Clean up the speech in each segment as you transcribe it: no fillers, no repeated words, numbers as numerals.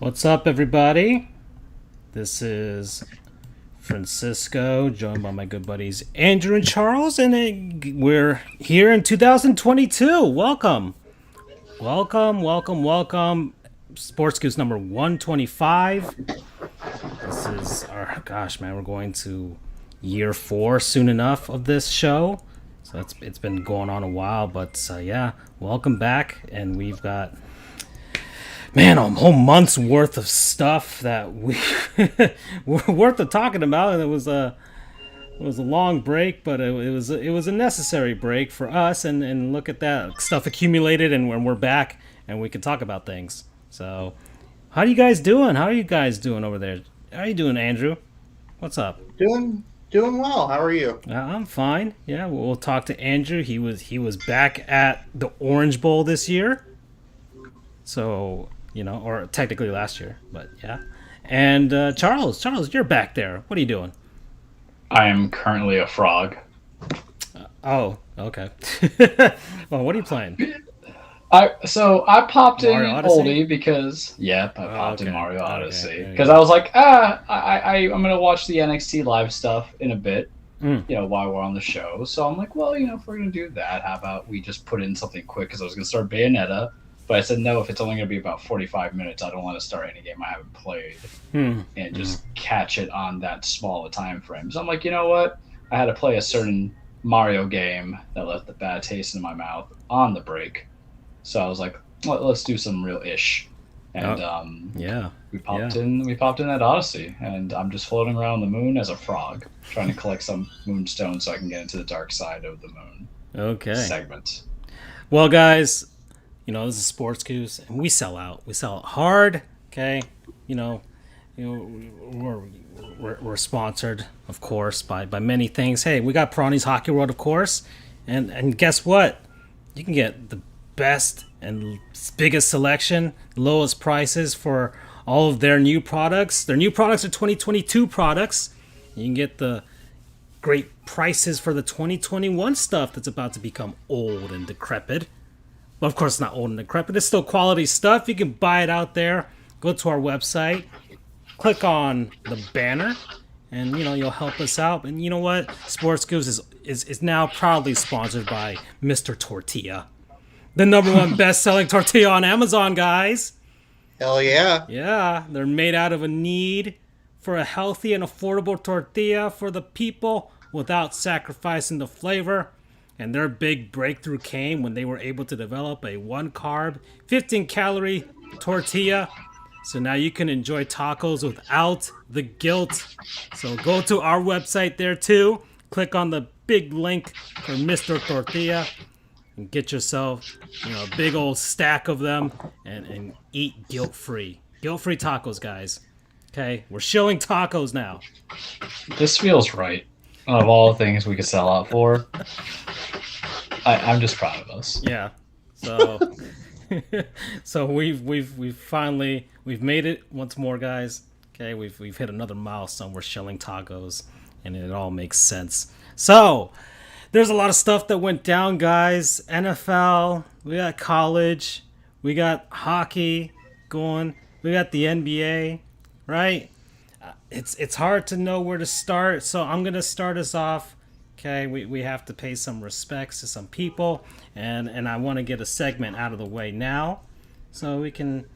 What's up, everybody? This is Francisco, joined by my good buddies Andrew and Charles, and we're here in 2022. Welcome, welcome. Sports Goofs number 125. This is our gosh, man. We're going to year 4 soon enough of this show, so it's been going on a while, but yeah, welcome back, and we've got. Man, a whole month's worth of stuff that we were worth of talking about, and it was a long break, but it was a necessary break for us. And look at that stuff accumulated, and when we're back, and we can talk about things. So, how are you guys doing? How are you guys doing over there? How are you doing, Andrew? What's up? Doing well. How are you? I'm fine. Yeah, we'll talk to Andrew. He was back at the Orange Bowl this year, so. Or technically last year, but yeah. And Charles, you're back there. What are you doing? I am currently a frog. Oh, okay. Well, what are you playing? I popped Mario in Odyssey? Oldie because I popped in Mario Odyssey Okay, because I was like, I'm gonna watch the NXT live stuff in a bit, while we're on the show. So I'm like, well, if we're gonna do that, how about we just put in something quick? Because I was gonna start Bayonetta. But I said, no, if it's only going to be about 45 minutes, I don't want to start any game I haven't played and just catch it on that small a time frame. So I'm like, you know what? I had to play a certain Mario game that left a bad taste in my mouth on the break. So I was like, let's do some real ish. And we popped in that Odyssey, and I'm just floating around the moon as a frog, trying to collect some moonstones so I can get into the dark side of the moon. Okay. Segment. Well, guys. This is Sports Goofs, and we sell out. We sell out hard. Okay, we're sponsored, of course, by many things. Hey, we got Prawny's Hockey World, of course, and guess what? You can get the best and biggest selection, lowest prices for all of their new products. Their new products are 2022 products. You can get the great prices for the 2021 stuff that's about to become old and decrepit. Well, of course, it's not old and decrepit. It's still quality stuff. You can buy it out there. Go to our website, click on the banner, and you'll help us out. And you know what? Sports Goofs is now proudly sponsored by Mr. Tortilla, the number one best-selling tortilla on Amazon, guys. Hell yeah! Yeah, they're made out of a need for a healthy and affordable tortilla for the people without sacrificing the flavor. And their big breakthrough came when they were able to develop a 1-carb, 15-calorie tortilla. So now you can enjoy tacos without the guilt. So go to our website there too. Click on the big link for Mr. Tortilla and get yourself a big old stack of them and eat guilt-free. Guilt-free tacos, guys. Okay, we're shilling tacos now. This feels right. Of all the things we could sell out for, I'm just proud of us. Yeah. So, so we've finally made it once more, guys. Okay, we've hit another milestone. We're shelling tacos, and it all makes sense. So, there's a lot of stuff that went down, guys. NFL, we got college, we got hockey going, we got the NBA, right? It's hard to know where to start, so I'm gonna start us off. Okay, we have to pay some respects to some people, and I want to get a segment out of the way now, so we can,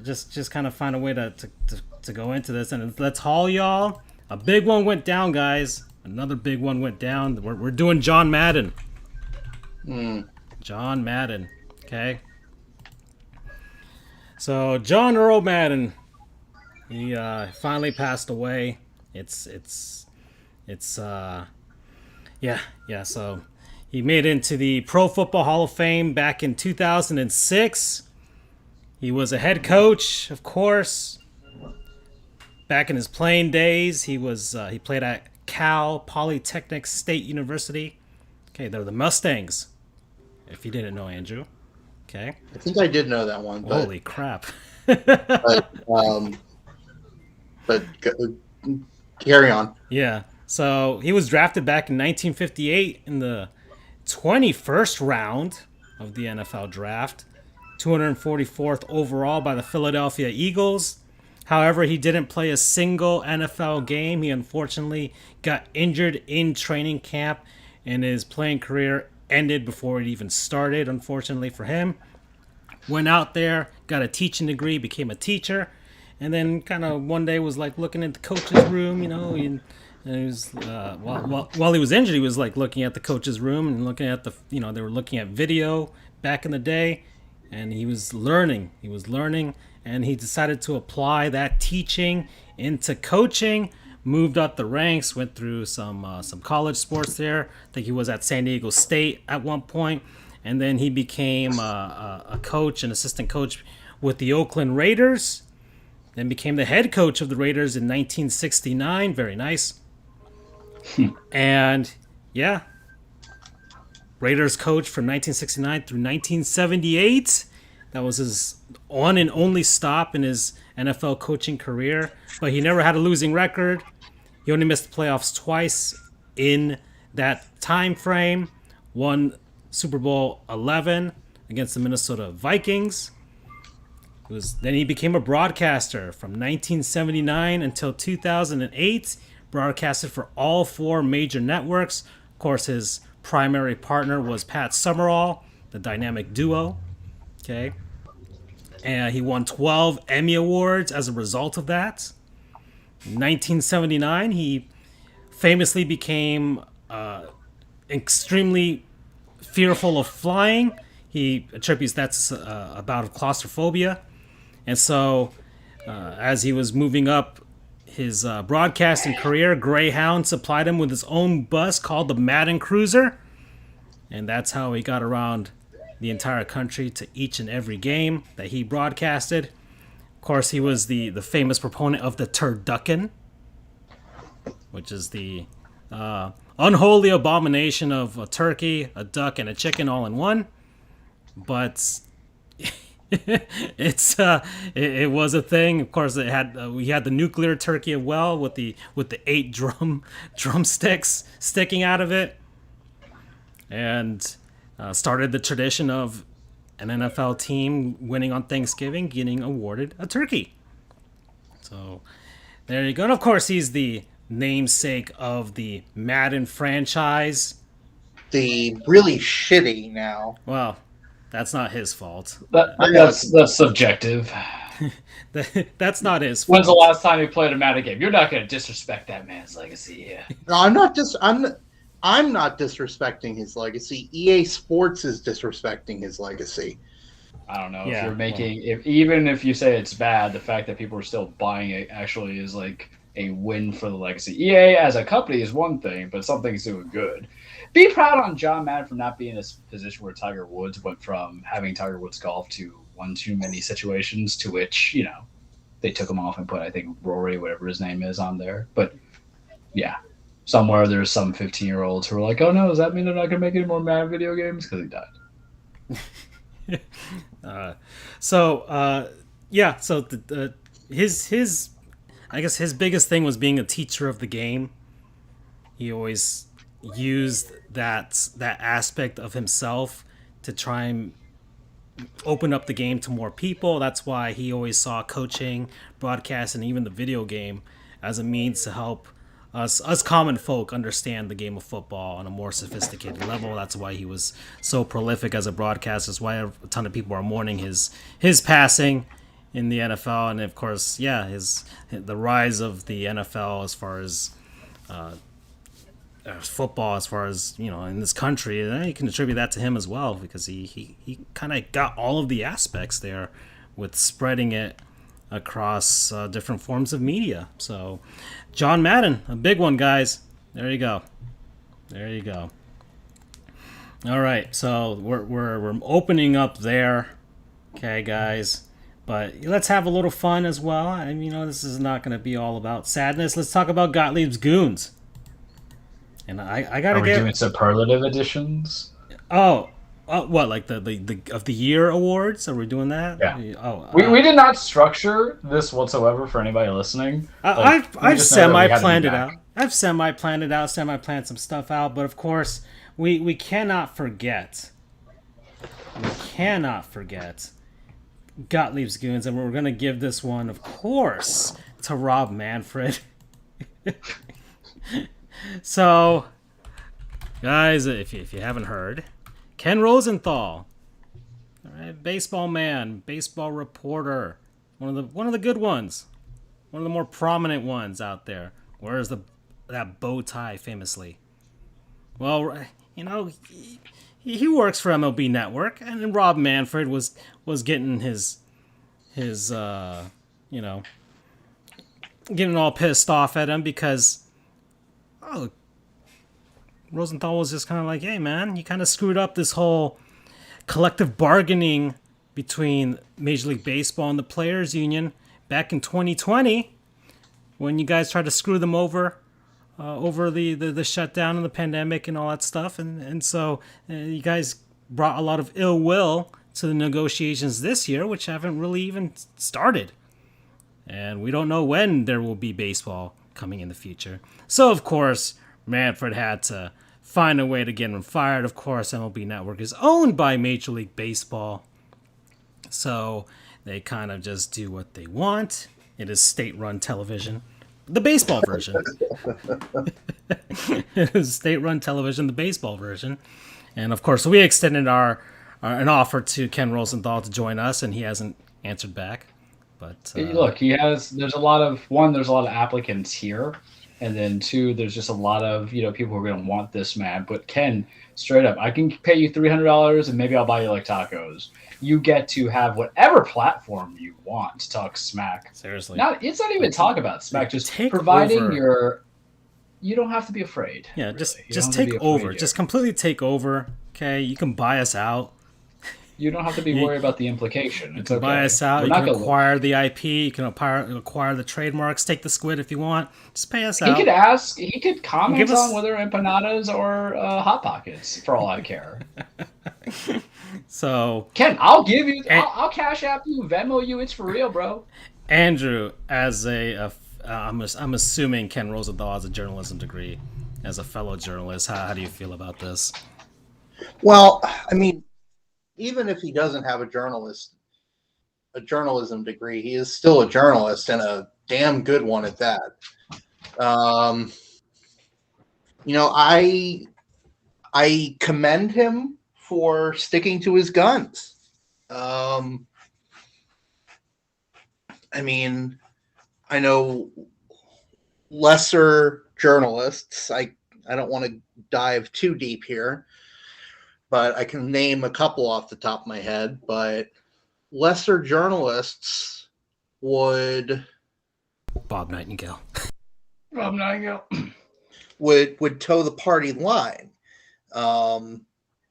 just kind of find a way to go into this. And let's haul y'all. A big one went down, guys. Another big one went down. We're doing John Madden. John Madden. Okay. So John Earl Madden. He finally passed away. So he made it into the Pro Football Hall of Fame back in 2006. He was a head coach, of course. Back in his playing days, he played at Cal Polytechnic State University. Okay, they're the Mustangs. If you didn't know, Andrew. Okay. I think I did know that one. But, Holy crap. but carry on. Yeah. So he was drafted back in 1958 in the 21st round of the NFL draft. 244th overall by the Philadelphia Eagles. However, he didn't play a single NFL game. He unfortunately got injured in training camp, and his playing career ended before it even started, unfortunately for him. Went out there, got a teaching degree, became a teacher, and then kind of one day was like looking at the coach's room, and he was while he was injured, he was like looking at the coach's room and looking at they were looking at video back in the day, and he was learning, and he decided to apply that teaching into coaching. Moved up the ranks, went through some college sports there. I think he was at San Diego State at one point, and then he became a coach, an assistant coach with the Oakland Raiders. Then became the head coach of the Raiders in 1969. Very nice. And yeah, Raiders coach from 1969 through 1978. That was his on and only stop in his NFL coaching career. But he never had a losing record. He only missed the playoffs twice in that time frame. Won Super Bowl 11 against the Minnesota Vikings. Then he became a broadcaster from 1979 until 2008. Broadcasted for all 4 major networks. Of course, his primary partner was Pat Summerall, the dynamic duo. Okay. And he won 12 Emmy Awards as a result of that. In 1979, he famously became extremely fearful of flying. He attributes that to a bout of claustrophobia. And so, as he was moving up his broadcasting career, Greyhound supplied him with his own bus called the Madden Cruiser. And that's how he got around the entire country to each and every game that he broadcasted. Of course, he was the famous proponent of the turducken, which is the unholy abomination of a turkey, a duck, and a chicken all in one. But it was a thing. Of course, we had the nuclear turkey as well with the 8 drumsticks sticking out of it, and started the tradition of an NFL team winning on Thanksgiving getting awarded a turkey. So there you go. And of course, he's the namesake of the Madden franchise. The really shitty now. Well, that's not his fault. That's subjective. That's not his fault. When's the last time he played a Madden game? You're not going to disrespect that man's legacy here. No, I'm not disrespecting his legacy. EA Sports is disrespecting his legacy. I don't know if you're making even if you say it's bad, the fact that people are still buying it actually is like a win for the legacy. EA as a company is one thing, but something's doing good. Be proud on John Madden for not being in a position where Tiger Woods went from having Tiger Woods golf to one too many situations, to which they took him off and put, I think, Rory, whatever his name is, on there. But yeah. Somewhere there's some 15-year-olds who are like, oh no, does that mean they're not going to make any more Madden video games? Because he died. So his I guess his biggest thing was being a teacher of the game. He always used that aspect of himself to try and open up the game to more people. That's why he always saw coaching, broadcast, and even the video game as a means to help us common folk understand the game of football on a more sophisticated level. That's why he was so prolific as a broadcaster. That's why a ton of people are mourning his passing in the NFL. And of course, the rise of the NFL as far as football, as far as in this country, you can attribute that to him as well, because he kind of got all of the aspects there with spreading it across different forms of media. So John Madden, a big one, guys. There you go. All right, so we're opening up there, okay, guys. But let's have a little fun as well. And this is not going to be all about sadness. Let's talk about Gottlieb's Goons. And I gotta Are we doing superlative editions? What, like the of the year awards? Are we doing that? Yeah. We did not structure this whatsoever for anybody listening. I've semi-planned it out. I've semi-planned some stuff out, but of course we cannot forget. Gottlieb's Goons, and we're going to give this one, of course, to Rob Manfred. So, guys, if you haven't heard, Ken Rosenthal, all right, baseball man, baseball reporter, one of the good ones, one of the more prominent ones out there. Wears that bow tie famously. Well, he works for MLB Network, and Rob Manfred was getting his getting all pissed off at him because Rosenthal was just kind of like, hey man, you kind of screwed up this whole collective bargaining between Major League Baseball and the Players Union back in 2020 when you guys tried to screw them over over the shutdown and the pandemic and all that stuff. And so you guys brought a lot of ill will to the negotiations this year, which haven't really even started. And we don't know when there will be baseball coming in the future. So, of course, Manfred had to find a way to get him fired. Of course, MLB Network is owned by Major League Baseball. So they kind of just do what they want. It is state-run television. The baseball version. It is state-run television, the baseball version. And, of course, we extended an offer to Ken Rosenthal to join us, and he hasn't answered back. But look, there's a lot of applicants here, and then two, there's just a lot of people who are going to want this man. But Ken, straight up, I can pay you $300 and maybe I'll buy you like tacos. You get to have whatever platform you want to talk smack. Seriously, it's not even talk about smack. Just take providing over. you don't have to be afraid. Yeah, really. just take over. Just completely take over. Okay, you can buy us out. You don't have to be worried about the implication. You can buy us out. You can acquire the IP. You can acquire the trademarks. Take the squid if you want. Just pay us out. He could comment on whether empanadas or Hot Pockets, for all I care. So Ken, I'll give you. I'll cash app you, Venmo you. It's for real, bro. Andrew, as I'm assuming Ken Rosenthal has a journalism degree. As a fellow journalist, how do you feel about this? Well, I mean, even if he doesn't have a journalism degree, he is still a journalist and a damn good one at that. I commend him for sticking to his guns. I mean, I know lesser journalists. I don't want to dive too deep here, but I can name a couple off the top of my head. But lesser journalists would Bob Nightingale would toe the party line.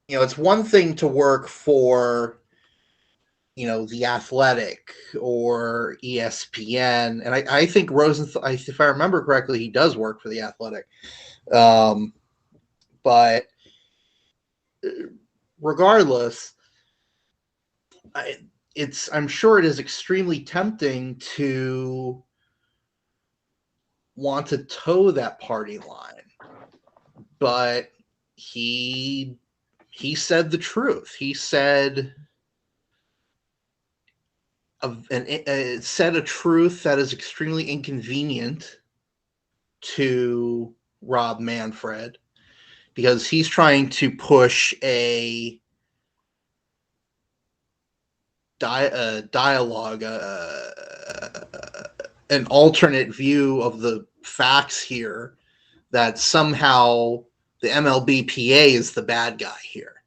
It's one thing to work for The Athletic or ESPN, and I think Rosenthal, if I remember correctly, he does work for The Athletic. But regardless, I'm sure it is extremely tempting to want to toe that party line, but he said the truth. He said said a truth that is extremely inconvenient to Rob Manfred, because he's trying to push a dialogue, an alternate view of the facts here, that somehow the MLBPA is the bad guy here.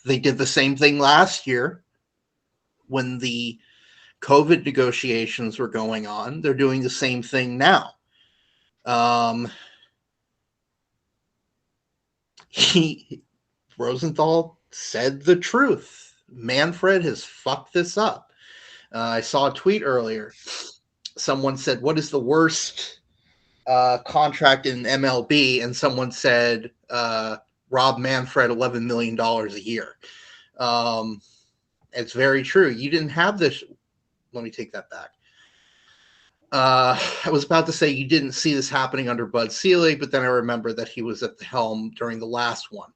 They did the same thing last year when the COVID negotiations were going on. They're doing the same thing now. Rosenthal said the truth. Manfred has fucked this up. I saw a tweet earlier. Someone said, "What is the worst contract in MLB?" And someone said, "Rob Manfred, $11 million a year." It's very true. You didn't have this. Let me take that back. I was about to say you didn't see this happening under Bud Selig, but then I remember that he was at the helm during the last one.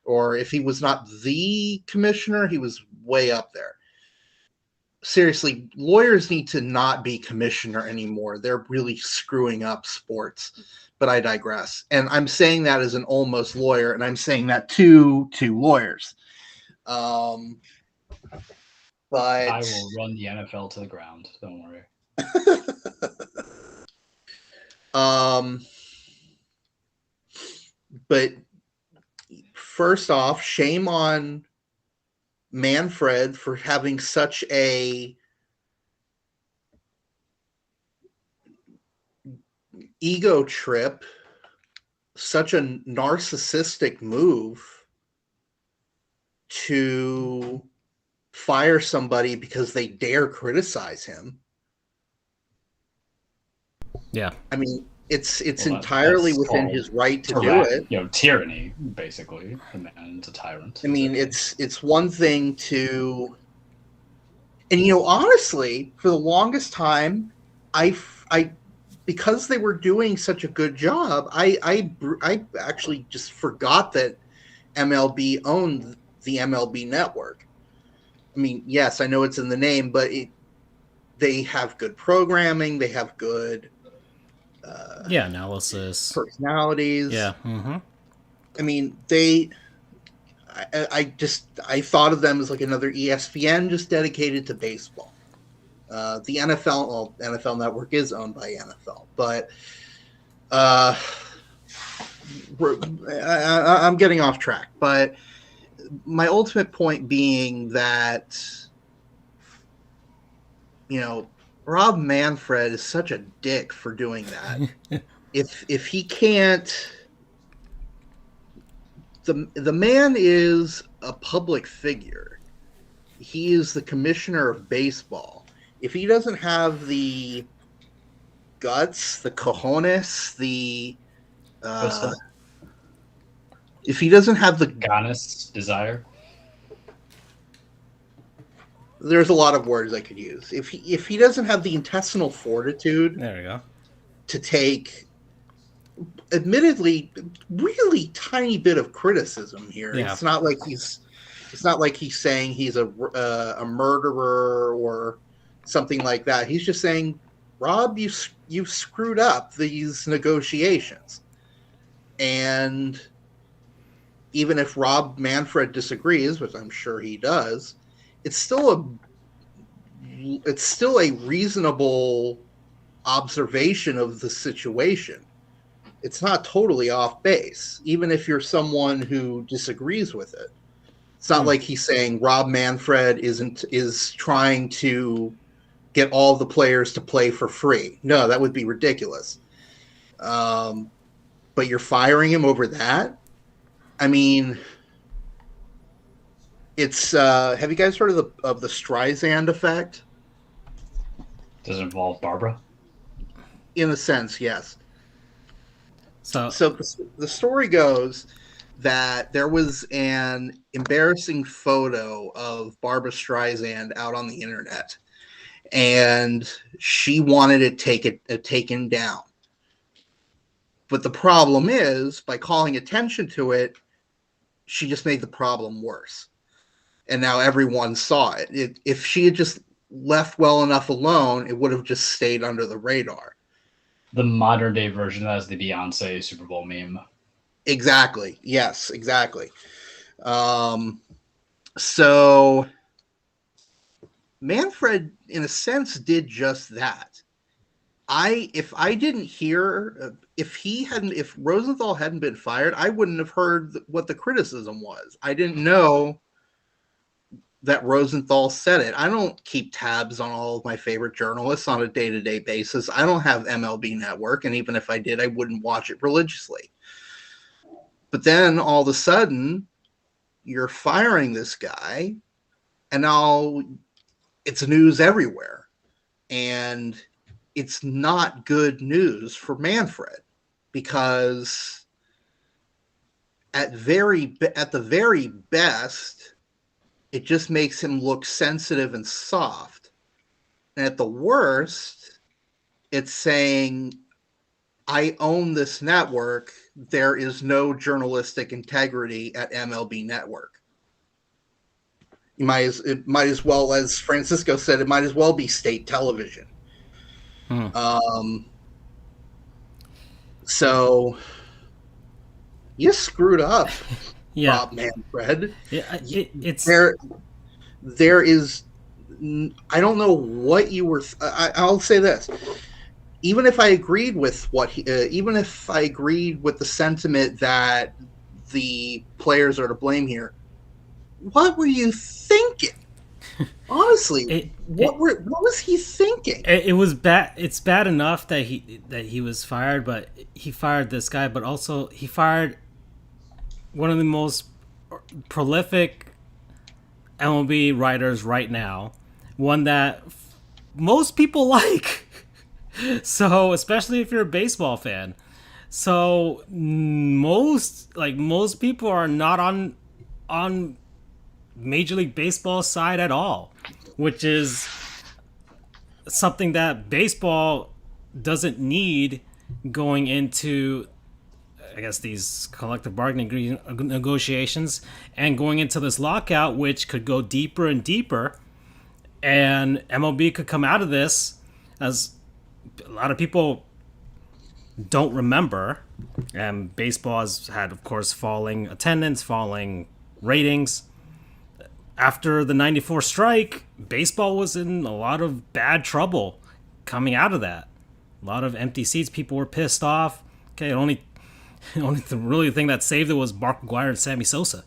Or if he was not the commissioner, he was way up there. seriously, lawyers need to not be commissioner anymore. They're really screwing up sports. But I digress. And I'm saying that as an almost lawyer, and I'm saying that to lawyers. But I will run the NFL to the ground. Don't worry. But first off, shame on Manfred for having such a ego trip, such a narcissistic move to fire somebody because they dare criticize him. Yeah. I mean, it's entirely within his right to do it. You know, tyranny, basically. The man's a tyrant. I mean, it's one thing to, and you know, honestly, for the longest time, I because they were doing such a good job, I actually just forgot that MLB owned the MLB network. I mean, yes, I know it's in the name, but they have good programming. They have good analysis, personalities. Yeah. I mean, I thought of them as like another ESPN just dedicated to baseball. The NFL Network is owned by NFL, but I'm getting off track. But my ultimate point being that, you know, Rob Manfred is such a dick for doing that. if he can't, the man is a public figure. He is the commissioner of baseball. If he doesn't have the guts, the cojones, if he doesn't have the ganas, desire, there's a lot of words I could use. If he doesn't have the intestinal fortitude, there we go, to take, admittedly, really tiny bit of criticism here. Yeah. It's not like he's saying he's a murderer or something like that. He's just saying, Rob, you screwed up these negotiations. And even if Rob Manfred disagrees, which I'm sure he does, it's still a reasonable observation of the situation. It's not totally off base, even if you're someone who disagrees with it. It's not like he's saying Rob Manfred is trying to get all the players to play for free. No, that would be ridiculous. But you're firing him over that? I mean, it's have you guys heard of the Streisand effect? Does it involve Barbara? In a sense, yes. So the story goes that there was an embarrassing photo of Barbara Streisand out on the internet, and she wanted it taken down. But the problem is, by calling attention to it, she just made the problem worse. And now everyone saw it. If she had just left well enough alone, it would have just stayed under the radar. The modern day version has the Beyonce Super Bowl meme. Exactly. Yes, exactly. So Manfred, in a sense, did just that. If Rosenthal hadn't been fired, I wouldn't have heard what the criticism was. I didn't know that Rosenthal said it. I don't keep tabs on all of my favorite journalists on a day-to-day basis. I don't have MLB Network, and even if I did, I wouldn't watch it religiously. But then all of a sudden, you're firing this guy, and now it's news everywhere. And it's not good news for Manfred, because at the very best, it just makes him look sensitive and soft. And at the worst, it's saying, I own this network. There is no journalistic integrity at MLB Network. it might as well, as Francisco said, it might as well be state television. So you screwed up, Rob Manfred. Yeah, it's there is. I don't know what you were. I'll say this: even if I agreed with even if I agreed with the sentiment that the players are to blame here, what were you thinking? Honestly, what was he thinking? It was bad. It's bad enough that he was fired, but he fired this guy, but also he fired one of the most prolific MLB writers right now, one that most people like. So, especially if you're a baseball fan. So, most people are not on Major League Baseball side at all, which is something that baseball doesn't need going into, I guess, these collective bargaining negotiations and going into this lockout, which could go deeper and deeper, and MLB could come out of this, as a lot of people don't remember, and baseball has had, of course, falling attendance, falling ratings. After the 94 strike, baseball was in a lot of bad trouble coming out of that. A lot of empty seats. People were pissed off. Okay, the thing that saved it was Mark McGwire and Sammy Sosa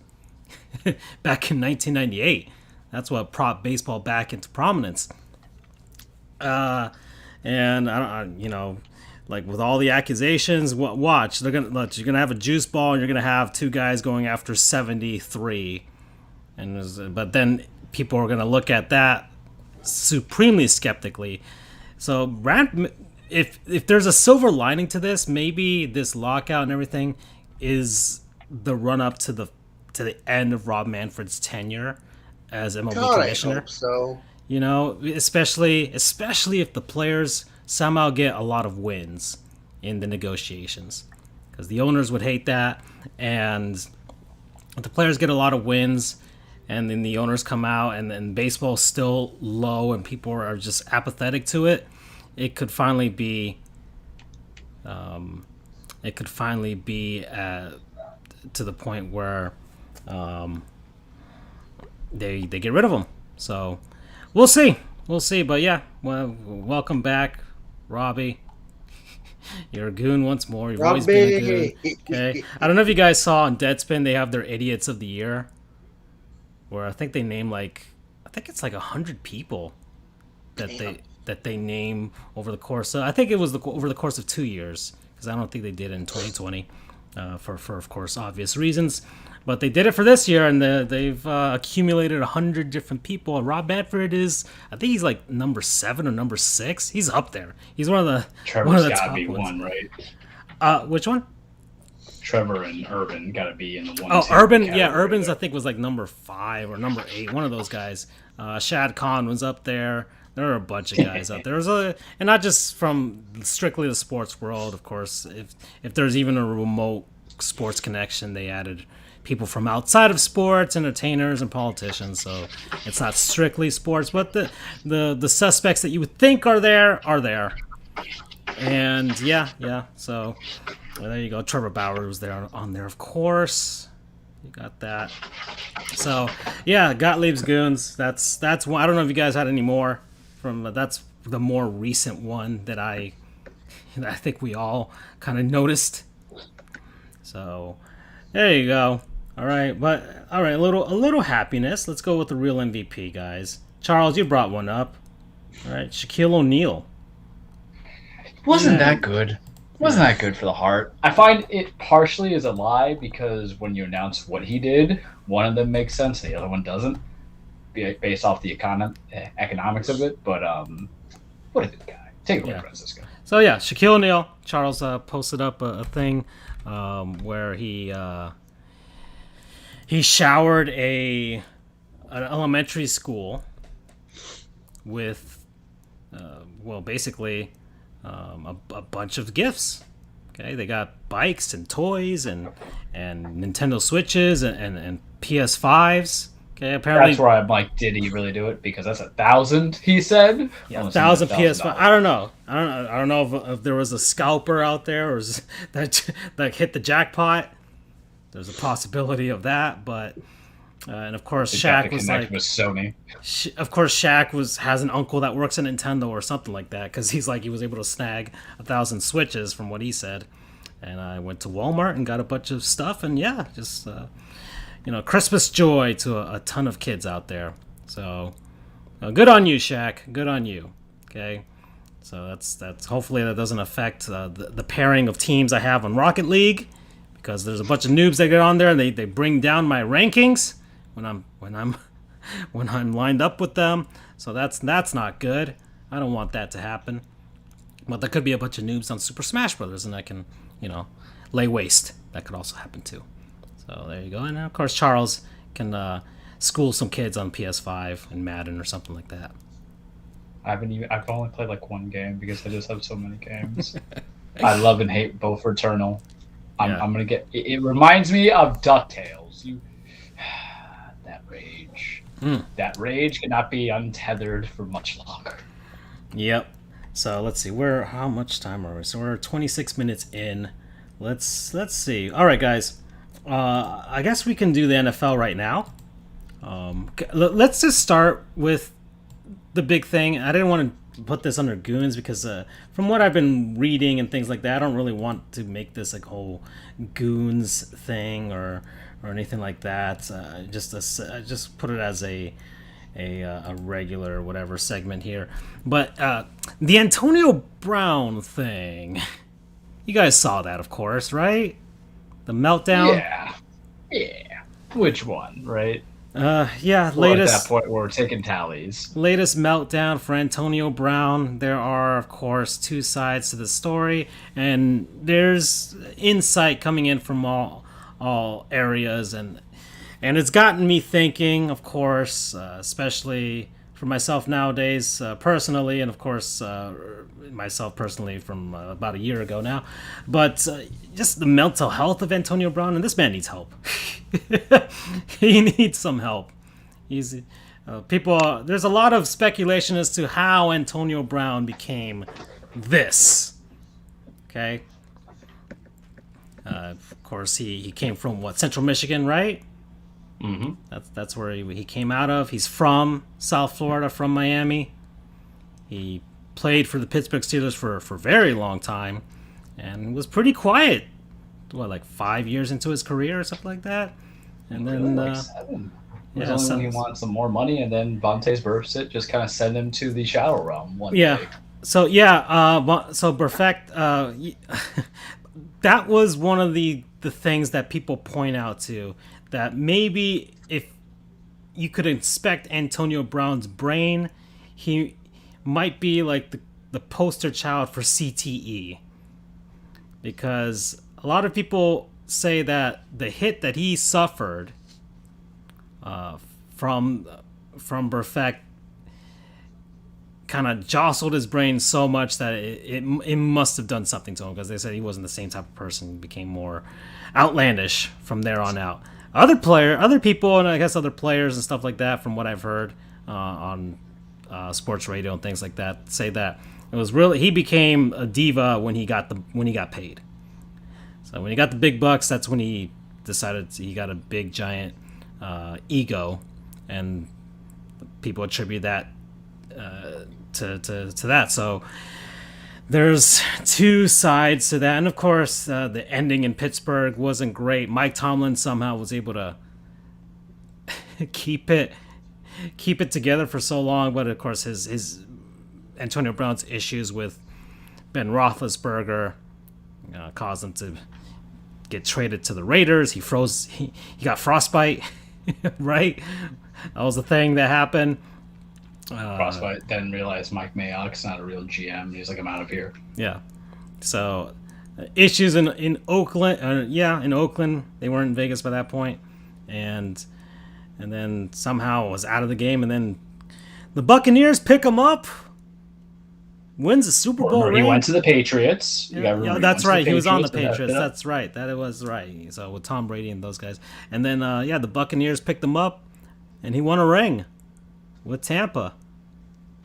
back in 1998. That's what brought baseball back into prominence. And like with all the accusations, watch, you're gonna have a juice ball, and you're gonna have two guys going after 73. But then people are going to look at that supremely skeptically. So, if there's a silver lining to this, maybe this lockout and everything is the run up to the end of Rob Manfred's tenure as MLB commissioner. I hope so. You know, especially if the players somehow get a lot of wins in the negotiations, because the owners would hate that, and if the players get a lot of wins, and then the owners come out, and then baseball's still low, and people are just apathetic to it. It could finally be, to the point where, they get rid of them. So, we'll see. But yeah, well, welcome back, Robbie. You're a goon once more. You've always been a goon. Okay. I don't know if you guys saw on Deadspin, they have their Idiots of the Year, where I think they name it's like 100 people that they name over the course. I think it was over the course of 2 years, because I don't think they did it in 2020 for of course obvious reasons. But they did it for this year, and they've accumulated 100 different people. And Rob Manfred I think he's like number 7 or number 6. He's up there. He's one of the Trevor's gotta be ones. One, right? Which one? Trevor and Urban got to be in the one. Oh, Urban, yeah, Urban's I think was like number 5 or number 8, one of those guys. Shad Khan was up there. There are a bunch of guys out there. And not just from strictly the sports world, of course. If there's even a remote sports connection, they added people from outside of sports, entertainers and politicians. So it's not strictly sports, but the suspects that you would think are there. And yeah. So. Well, there you go. Trevor Bauer was there on there, of course. You got that. So, yeah, Gottlieb's Goons. That's one. I don't know if you guys had any more from. That's the more recent one that I think we all kind of noticed. So, there you go. All right, a little happiness. Let's go with the real MVP, guys. Charles, you brought one up. All right, Shaquille O'Neal. Wasn't that good? Wasn't that good for the heart? I find it partially is a lie, because when you announce what he did, one of them makes sense, the other one doesn't, based off the economics of it. But what a good guy. Take it away, Francisco. So yeah, Shaquille O'Neal. Charles posted up a thing where he showered an elementary school with basically a bunch of gifts. Okay, they got bikes and toys and Nintendo Switches and PS5s. Okay, apparently That's where I'm like, did he really do it? Because that's 1,000, he said. yeah, I'm assuming thousand PS5. $1,000. I don't know. I don't know if there was a scalper out there or that hit the jackpot. There's a possibility of that, but and of course They got Shaq to was connect like, with Sony. of course Shaq has an uncle that works at Nintendo or something like that because he was able to snag 1,000 Switches from what he said. And I went to Walmart and got a bunch of stuff, and yeah, just Christmas joy to a ton of kids out there. So good on you, Shaq. Good on you. Okay, so that's hopefully that doesn't affect the pairing of teams I have on Rocket League, because there's a bunch of noobs that get on there and they bring down my rankings when I'm when I'm lined up with them. So that's not good. I don't want that to happen. But there could be a bunch of noobs on Super Smash Brothers, and I can lay waste. That could also happen too. So there you go. And of course Charles can school some kids on PS5 and Madden or something like that. I've only played like one game because I just have so many games. I love and hate both Returnal. I'm gonna get. It reminds me of DuckTales. That rage. That rage cannot be untethered for much longer. Yep. So let's see. How much time are we? So we're 26 minutes in. Let's see. All right, guys. I guess we can do the NFL right now. Let's just start with the big thing. I didn't want to put this under Goons because from what I've been reading and things like that, I don't really want to make this like whole Goons thing or anything like that. Just put it as a regular whatever segment here. But the Antonio Brown thing, you guys saw that, of course, right? The meltdown. Yeah. Which one, right? Yeah. Well, latest. at that point, we're taking tallies. Latest meltdown for Antonio Brown. There are, of course, two sides to the story, and there's insight coming in from all areas, and it's gotten me thinking, of course, especially for myself nowadays, personally, and of course, myself personally from about a year ago now. But just the mental health of Antonio Brown, and this man needs help. He needs some help. There's a lot of speculation as to how Antonio Brown became this. Okay. Of course, he came from Central Michigan, right? Mm-hmm. That's where he came out of. He's from South Florida, from Miami. He played for the Pittsburgh Steelers for a very long time, and was pretty quiet. Like 5 years into his career or something like that, and then like 7. It was yeah, only when he wanted some more money, and then Vontaze Burfict just kind of sent him to the Shadow Realm one day. So Perfect. That was one of the things that people point out to, that maybe if you could inspect Antonio Brown's brain, he might be like the poster child for CTE, because a lot of people say that the hit that he suffered from Burfict kind of jostled his brain so much that it must have done something to him, because they said he wasn't the same type of person. He became more outlandish from there on out. Other people, and I guess other players and stuff like that, from what I've heard on sports radio and things like that, say that it was really, he became a diva when he got paid. So when he got the big bucks, that's when he decided he got a big giant ego, and people attribute that to that. So there's two sides to that, and of course the ending in Pittsburgh wasn't great. Mike Tomlin somehow was able to keep it together for so long, but of course his Antonio Brown's issues with Ben Roethlisberger caused him to get traded to the Raiders. He got frostbite, right? That was the thing that happened. Frostbite, then realized Mike Mayock's not a real GM. He's like, I'm out of here. Yeah. So issues in Oakland. In Oakland. They weren't in Vegas by that point, and then somehow was out of the game. And then the Buccaneers pick him up. Wins the Super Bowl ring. He went to the Patriots. Yeah, that's right. He was on the Patriots. That's right. That was right. So with Tom Brady and those guys. And then, the Buccaneers picked him up. and he won a ring with Tampa.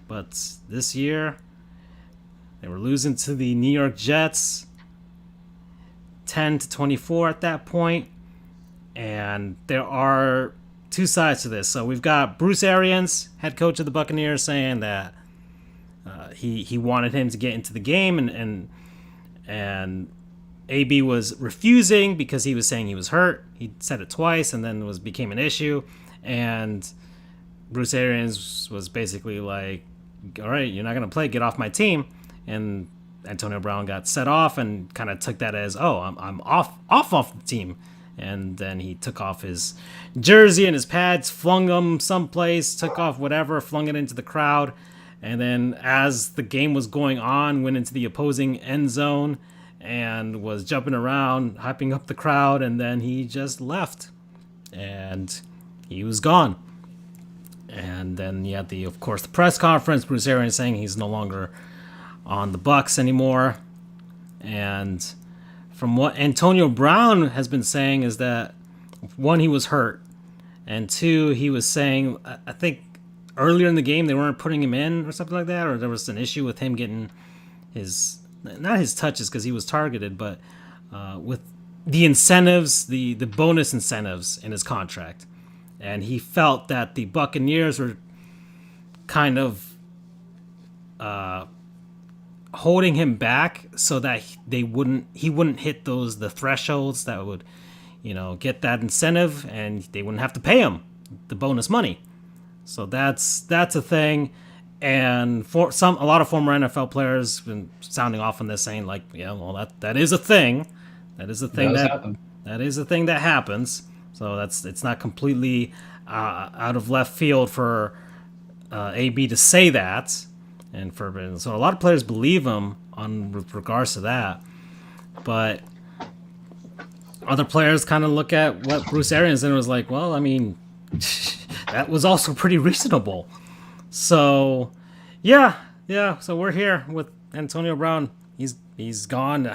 But this year, they were losing to the New York Jets 10-24 at that point. And there are two sides to this. So we've got Bruce Arians, head coach of the Buccaneers, saying that he wanted him to get into the game, and AB was refusing because he was saying he was hurt. He said it twice, and then became an issue. And Bruce Arians was basically like, "All right, you're not going to play. Get off my team." And Antonio Brown got set off and kind of took that as, "Oh, I'm off the team." And then he took off his jersey and his pads, flung them someplace, took off whatever, flung it into the crowd. And then as the game was going on, went into the opposing end zone and was jumping around, hyping up the crowd. And then he just left. And he was gone. And then you had of course, the press conference. Bruce Arians saying he's no longer on the Bucs anymore. And from what Antonio Brown has been saying is that, one, he was hurt, and two, he was saying, I think earlier in the game they weren't putting him in or something like that, or there was an issue with him getting not his touches because he was targeted, but with the incentives, the bonus incentives in his contract. And he felt that the Buccaneers were kind of holding him back so that he wouldn't hit the thresholds that would, get that incentive, and they wouldn't have to pay him the bonus money. So that's a thing. And for a lot of former NFL players been sounding off on this, saying like, yeah, well, that is a thing. That is a thing that is a thing that happens. So it's not completely out of left field for AB to say that. And so a lot of players believe him with regards to that. But other players kind of look at what Bruce Arians did and was like, well, I mean, that was also pretty reasonable. So, yeah. So we're here with Antonio Brown. He's gone.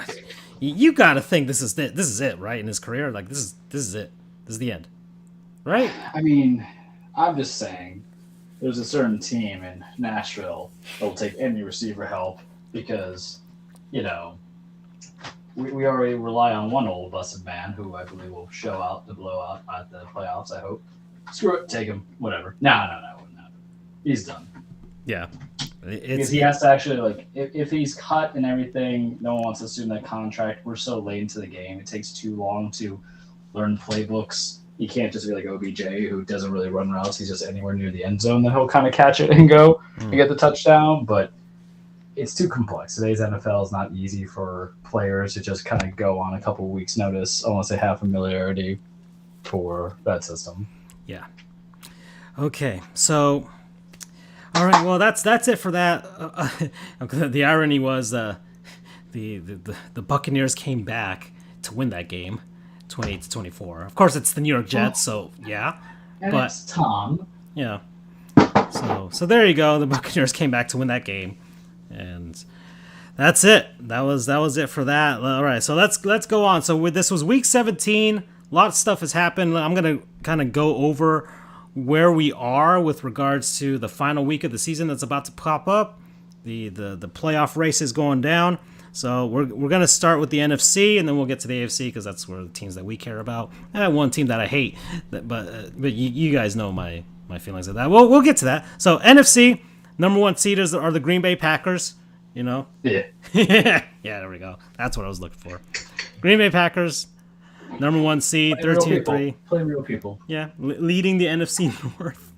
You got to think this is it. This is it, right? In his career, like this is it. This is the end, right? I mean, I'm just saying, there's a certain team in Nashville that will take any receiver help because, we already rely on one old busted man who I believe will show out the blowout at the playoffs, I hope. Screw it, take him, whatever. No, wouldn't happen. He's done. Yeah. Because he has to actually, if he's cut and everything, no one wants to assume that contract. We're so late into the game. It takes too long to learn playbooks. You can't just be like OBJ, who doesn't really run routes. He's just anywhere near the end zone that he'll kind of catch it and go and get the touchdown. But it's too complex. Today's NFL is not easy for players to just kind of go on a couple of weeks' notice unless they have familiarity for that system. Yeah. Okay, so all right. Well, that's it for that. The irony was the Buccaneers came back to win that game, 28-24. Of course, it's the New York Jets, so yeah. But it's Tom. Yeah. So there you go. The Buccaneers came back to win that game, and that's it. That was it for that. All right. So let's go on. So this was week 17. A lot of stuff has happened. I'm gonna kind of go over where we are with regards to the final week of the season that's about to pop up. The playoff race is going down. So we're going to start with the NFC, and then we'll get to the AFC because that's where the teams that we care about. I have one team that I hate, but you guys know my feelings of that. We'll get to that. So NFC, number one seeders are the Green Bay Packers. Yeah. Yeah, there we go. That's what I was looking for. Green Bay Packers, number one seed, 13-3. Play real people. Yeah, leading the NFC North.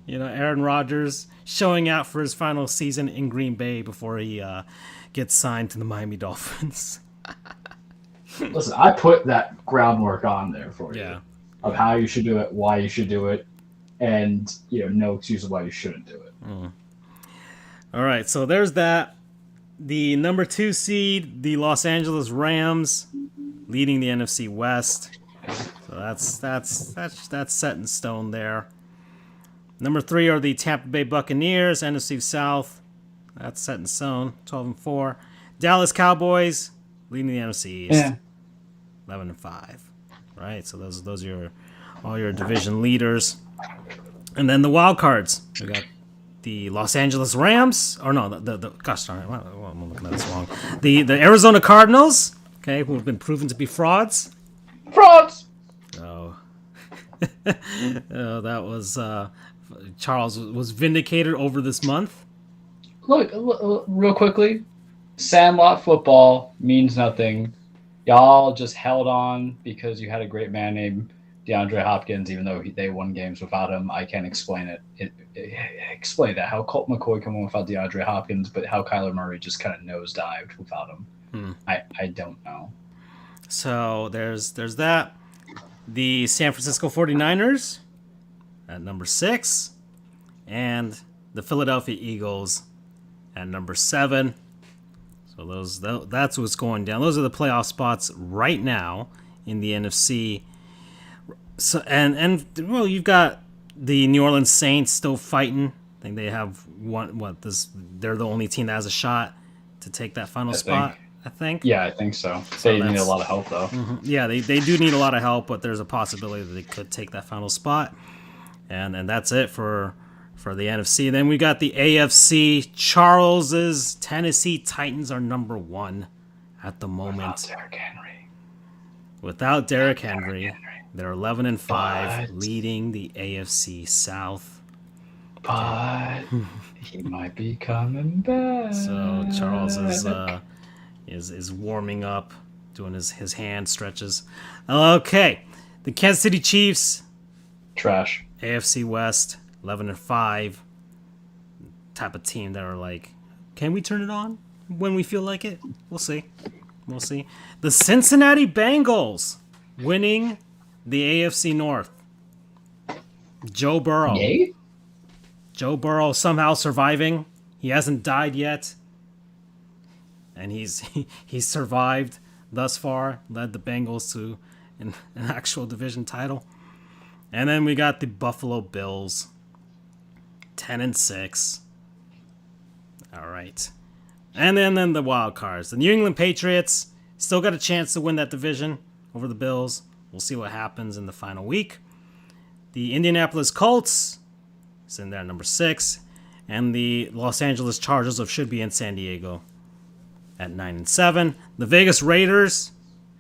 Aaron Rodgers showing out for his final season in Green Bay before he gets signed to the Miami Dolphins. Listen, I put that groundwork on there for you. Yeah. Of how you should do it, why you should do it, and no excuse why you shouldn't do it. All right, so there's that. The number 2 seed, the Los Angeles Rams, leading the NFC West. So that's set in stone there. Number 3 are the Tampa Bay Buccaneers, NFC South. That's set in stone, 12-4. Dallas Cowboys, leading the NFC East, 11-5. Right, so those are your all your division leaders. And then the wild cards. We got the Los Angeles Rams. Or no, gosh darn it. I'm looking at this wrong. The Arizona Cardinals, okay, who have been proven to be frauds. Frauds! Oh. That was... Charles was vindicated over this month. Look, real quickly, Sandlot football means nothing. Y'all just held on because you had a great man named DeAndre Hopkins, even though they won games without him. I can't explain it. Explain that. How Colt McCoy come on without DeAndre Hopkins, but how Kyler Murray just kind of nosedived without him. I don't know. So there's that. The San Francisco 49ers at number 6. And the Philadelphia Eagles at number 7. So that's what's going down. Those are the playoff spots right now in the NFC. So and well, you've got the New Orleans Saints still fighting. I think they have they're the only team that has a shot to take that final spot. I think. Yeah, I think so. They need a lot of help though. Mm-hmm. Yeah, they do need a lot of help, but there's a possibility that they could take that final spot. And that's it for the NFC. Then we got the AFC. Charles's Tennessee Titans are number 1 at the moment. Without Derrick Henry, they're 11-5, leading the AFC South. But he might be coming back. So Charles is warming up, doing his hand stretches. Okay, the Kansas City Chiefs. Trash. AFC West. 11-5, type of team that are like, can we turn it on when we feel like it? We'll see. The Cincinnati Bengals winning the AFC North. Joe Burrow. Yay? Joe Burrow somehow surviving. He hasn't died yet, and he's survived thus far. Led the Bengals to an actual division title. And then we got the Buffalo Bills. 10-6. All right. And then the wild cards. The New England Patriots still got a chance to win that division over the Bills. We'll see what happens in the final week. The Indianapolis Colts is in there at number 6. And the Los Angeles Chargers should be in San Diego at 9-7. The Vegas Raiders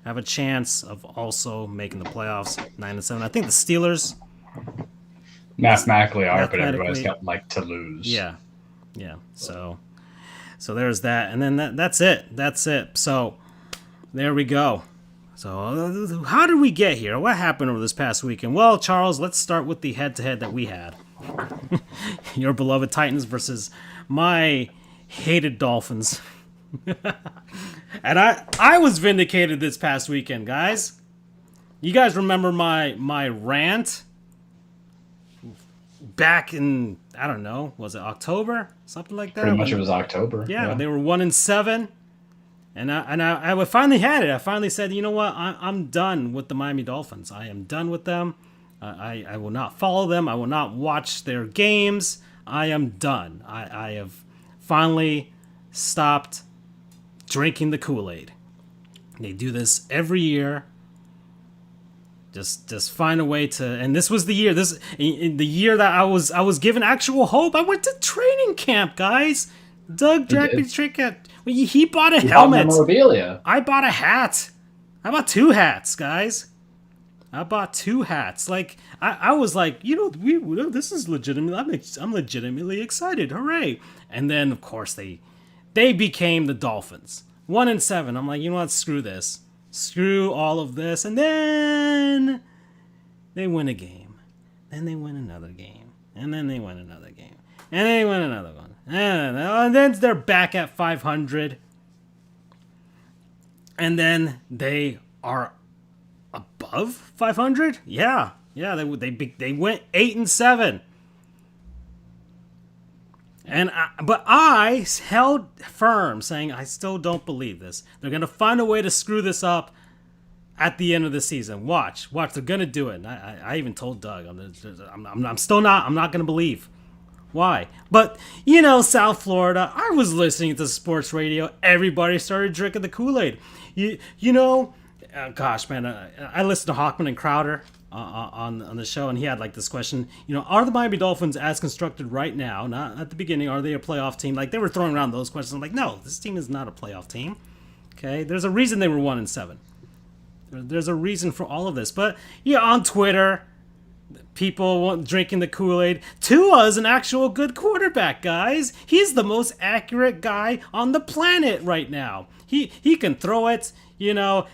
have a chance of also making the playoffs, 9-7. I think the Steelers... Mathematically are, but everybody's got to lose. Yeah. So there's that, and then that's it. So there we go. So how did we get here? What happened over this past weekend? Well, Charles, let's start with the head-to-head that we had. Your beloved Titans versus my hated Dolphins. And I was vindicated this past weekend, guys. You guys remember my rant? Back in, I don't know, was it October? Something like that? Pretty much it was October. Yeah. They were 1-7. And I finally had it. I finally said, you know what? I'm done with the Miami Dolphins. I am done with them. I will not follow them. I will not watch their games. I am done. I have finally stopped drinking the Kool-Aid. They do this every year. Just find a way to, and this was the year. The year that I was given actual hope. I went to training camp, guys. Doug dragged me to training camp. He bought a helmet. Memorabilia. I bought a hat. I bought 2 hats, guys. I bought 2 hats. Like I was like, this is legitimate. I'm legitimately excited. Hooray! And then of course they became the Dolphins. 1-7. I'm like, you know what? Screw this. Screw all of this. And then they win a game. Then they win another game. And then they win another game. And they win another one. And then they're back at 500. And then they are above 500? Yeah. They went 8-7. But I held firm, saying I still don't believe this. They're gonna find a way to screw this up at the end of the season. Watch. They're gonna do it. And I even told Doug, I'm still not. I'm not gonna believe. Why? But South Florida. I was listening to sports radio. Everybody started drinking the Kool-Aid. Gosh, man. I listened to Hockman and Crowder. on the show, and he had like this question. Are the Miami Dolphins as constructed right now? Not at the beginning. Are they a playoff team? Like they were throwing around those questions. I'm like, no, this team is not a playoff team. Okay, there's a reason they were 1-7. There's a reason for all of this. But on Twitter, people drinking the Kool-Aid. Tua is an actual good quarterback, guys. He's the most accurate guy on the planet right now. He can throw it,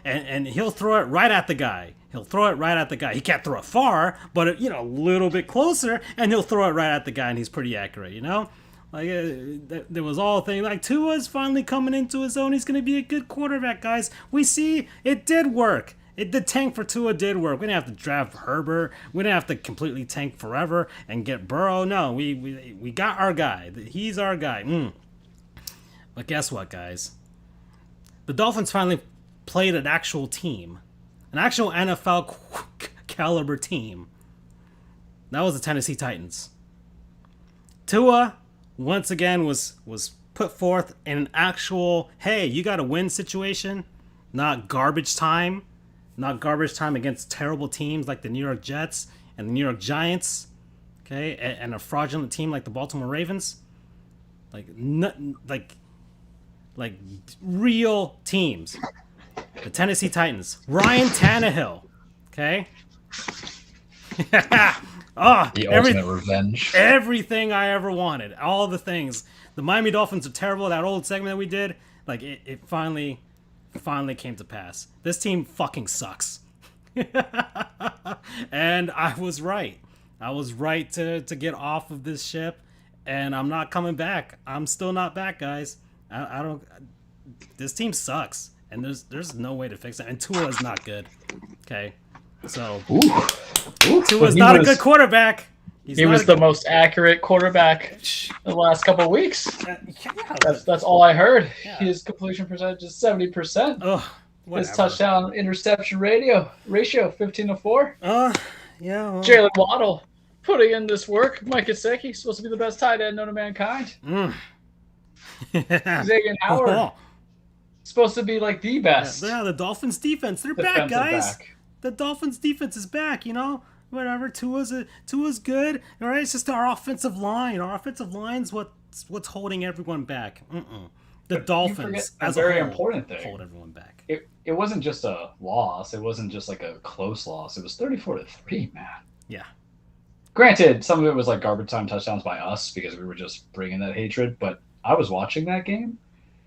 and he'll throw it right at the guy. He'll throw it right at the guy. He can't throw it far, but a little bit closer, and he'll throw it right at the guy, and he's pretty accurate. Like there was all things like Tua's finally coming into his own. He's going to be a good quarterback, guys. We see it did work. The tank for Tua did work. We didn't have to draft Herbert. We didn't have to completely tank forever and get Burrow. No, we got our guy. He's our guy. But guess what, guys? The Dolphins finally played an actual team. An actual NFL caliber team. That was the Tennessee Titans. Tua, once again, was put forth in an actual, hey, you got to win situation, not garbage time. Not garbage time against terrible teams like the New York Jets and the New York Giants, okay, and a fraudulent team like the Baltimore Ravens. Like real teams. The Tennessee Titans. Ryan Tannehill. Okay? The ultimate revenge. Everything I ever wanted. All the things. The Miami Dolphins are terrible. That old segment that we did, like it finally came to pass. This team fucking sucks. And I was right. I was right to get off of this ship, and I'm not coming back. I'm still not back, guys. I don't. This team sucks, and there's no way to fix it. And Tua is not good. Okay, so Tua is not a good quarterback. He was the most accurate quarterback in the last couple of weeks. That's all I heard. Yeah. His completion percentage is 70%. His touchdown interception ratio 15-4. Yeah. Well. Jalen Waddle putting in this work. Mike Gesicki supposed to be the best tight end known to mankind. Xavier Howard supposed to be like the best. Yeah, the Dolphins defense. They're back, guys. The Dolphins defense is back. Whatever. Tua's good. All right, it's just our offensive line. Our offensive line's what's holding everyone back. The Dolphins, as a very important thing, hold everyone back. It wasn't just a loss. It wasn't just like a close loss. It was 34-3, man. Yeah. Granted, some of it was like garbage time touchdowns by us because we were just bringing that hatred. But I was watching that game,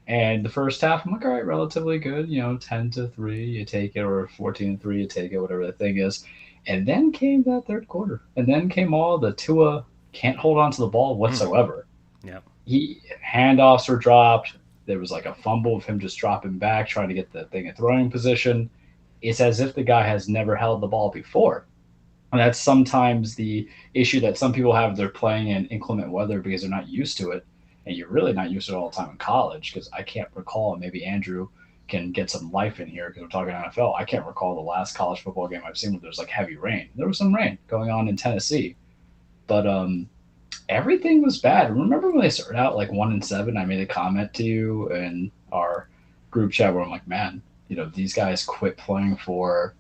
and the first half, I'm like, all right, relatively good. 10-3, you take it, or 14-3, you take it, whatever the thing is. And then came that third quarter. And then came all the Tua can't hold on to the ball whatsoever. Yep. Handoffs were dropped. There was like a fumble of him just dropping back, trying to get the thing in throwing position. It's as if the guy has never held the ball before. And that's sometimes the issue that some people have. They're playing in inclement weather because they're not used to it. And you're really not used to it all the time in college, because I can't recall, maybe Andrew can get some life in here because we're talking NFL. I can't recall the last college football game I've seen where there's like heavy rain. There was some rain going on in Tennessee, but everything was bad. Remember when they started out like 1-7? I made a comment to you in our group chat where I'm like, man, these guys quit playing for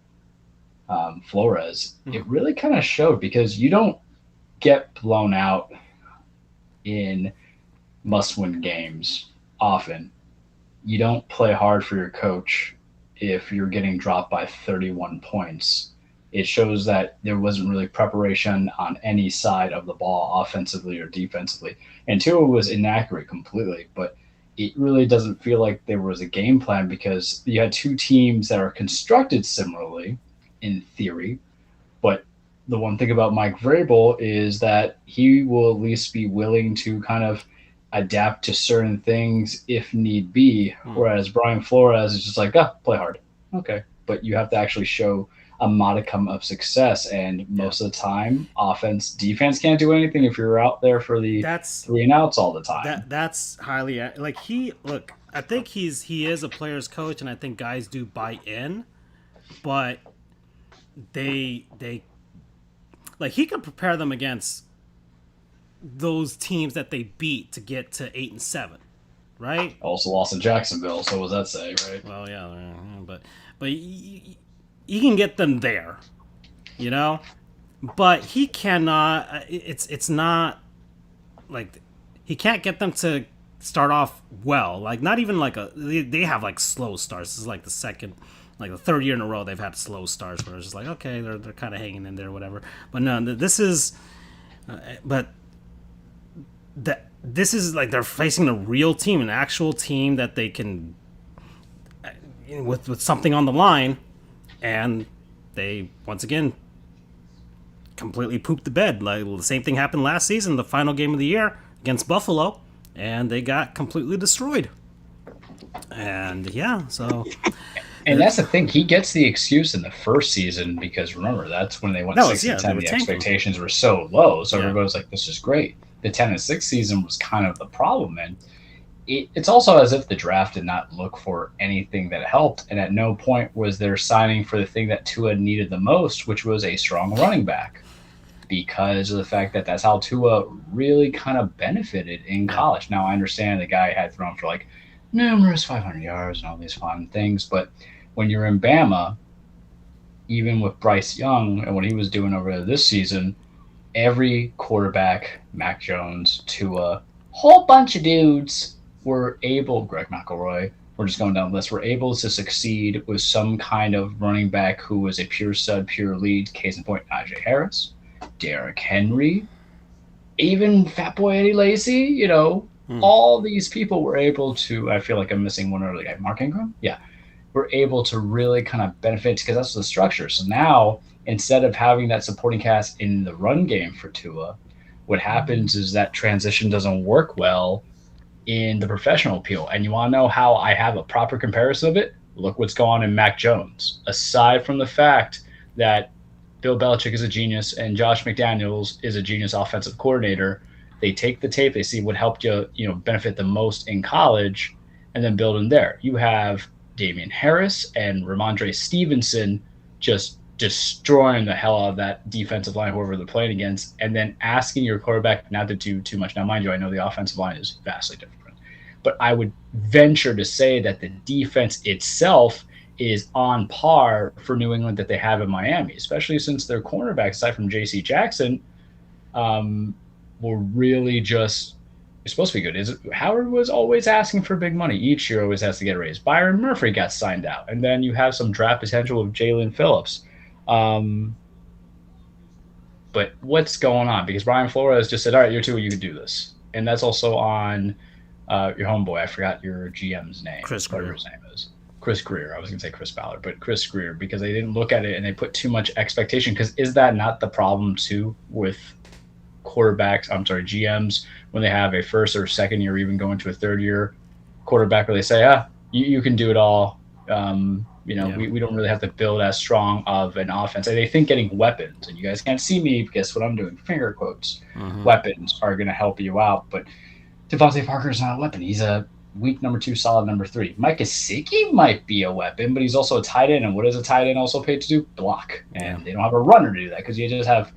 Flores. It really kind of showed, because you don't get blown out in must-win games often. You don't play hard for your coach if you're getting dropped by 31 points. It shows that there wasn't really preparation on any side of the ball, offensively or defensively. And Tua was inaccurate completely, but it really doesn't feel like there was a game plan, because you had two teams that are constructed similarly in theory. But the one thing about Mike Vrabel is that he will at least be willing to kind of adapt to certain things if need be, whereas Brian Flores is just like, play hard. Okay. But you have to actually show a modicum of success, and most of the time, defense can't do anything if you're out there for the 3 and outs all the time. That's highly like I think he is a player's coach, and I think guys do buy in, but they like he can prepare them against those teams that they beat to get to 8-7, right? Also lost in Jacksonville, so what does that say, right? Well, yeah, but you can get them there. you know. But he cannot. It's not like he can't get them to start off well. Like not even like they have like slow starts. This is like the third year in a row they've had slow starts where it's just like okay they're kind of hanging in there or whatever. But no, this is this is like they're facing a real team, an actual team that they can with something on the line, and they once again completely pooped the bed. Like the same thing happened last season, the final game of the year against Buffalo, and they got completely destroyed. And yeah, so and that's the thing. He gets the excuse in the first season because remember that's when they went 6-10. The expectations were so low, so everybody was like, "This is great." The 10-6 season was kind of the problem, and it's also as if the draft did not look for anything that helped, and at no point was there signing for the thing that Tua needed the most, which was a strong running back, because of the fact that that's how Tua really kind of benefited in college. Now, I understand the guy had thrown for like numerous 500 yards and all these fun things, but when you're in Bama, even with Bryce Young and what he was doing over there this season, every quarterback, Mac Jones, Tua, whole bunch of dudes were able, Greg McElroy, we're just going down the list, were able to succeed with some kind of running back who was a pure stud, pure lead. Case in point, Najee Harris, Derrick Henry, even Fat Boy Eddie Lacy, all these people were able to, I feel like I'm missing one other guy, Mark Ingram? Yeah. Were able to really kind of benefit because that's the structure. So now, instead of having that supporting cast in the run game for Tua, what happens is that transition doesn't work well in the professional appeal. And you want to know how I have a proper comparison of it? Look what's going on in Mac Jones. Aside from the fact that Bill Belichick is a genius and Josh McDaniels is a genius offensive coordinator, they take the tape, they see what helped you, benefit the most in college, and then build in there. You have Damian Harris and Ramondre Stevenson just destroying the hell out of that defensive line, whoever they're playing against, and then asking your quarterback not to do too much. Now, mind you, I know the offensive line is vastly different, but I would venture to say that the defense itself is on par for New England that they have in Miami, especially since their cornerbacks, aside from J.C. Jackson, were really just supposed to be good. Howard was always asking for big money. Each year always has to get a raise. Byron Murphy got signed out. And then you have some draft potential of Jalen Phillips. But what's going on? Because Brian Flores just said, all right, year two, you can do this. And that's also on your homeboy. I forgot your GM's name. Chris Greer. Whatever his name is. Chris Greer. I was going to say Chris Ballard, but Chris Greer, because they didn't look at it and they put too much expectation. Because is that not the problem, too, with GMs, when they have a first or second year, even going to a third year quarterback, where they say, you can do it all. We don't really have to build as strong of an offense. And they think getting weapons, and you guys can't see me, guess what I'm doing, finger quotes, weapons are going to help you out. But Devontae Parker is not a weapon. He's a weak number 2, solid number 3. Mike Gesicki might be a weapon, but he's also a tight end. And what is a tight end also paid to do? Block. And they don't have a runner to do that, because you just have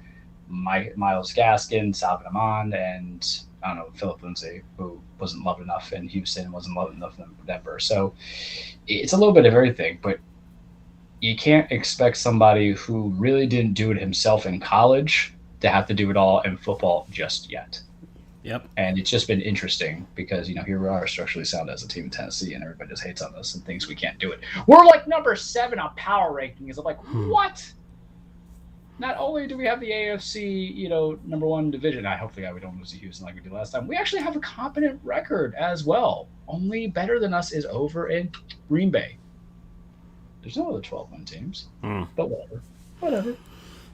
Myles Gaskin, Salvin Ahmed, and I don't know, Philip Lindsay, who wasn't loved enough in Houston, wasn't loved enough in Denver. So it's a little bit of everything, but you can't expect somebody who really didn't do it himself in college to have to do it all in football just yet. Yep. And it's just been interesting because, here we are structurally sound as a team in Tennessee, and everybody just hates on us and thinks we can't do it. We're like number 7 on power rankings. I'm like, what? Not only do we have the AFC, number 1 division, I hope we don't lose to Houston like we did last time. We actually have a competent record as well. Only better than us is over in Green Bay. There's no other 12-win teams, but whatever.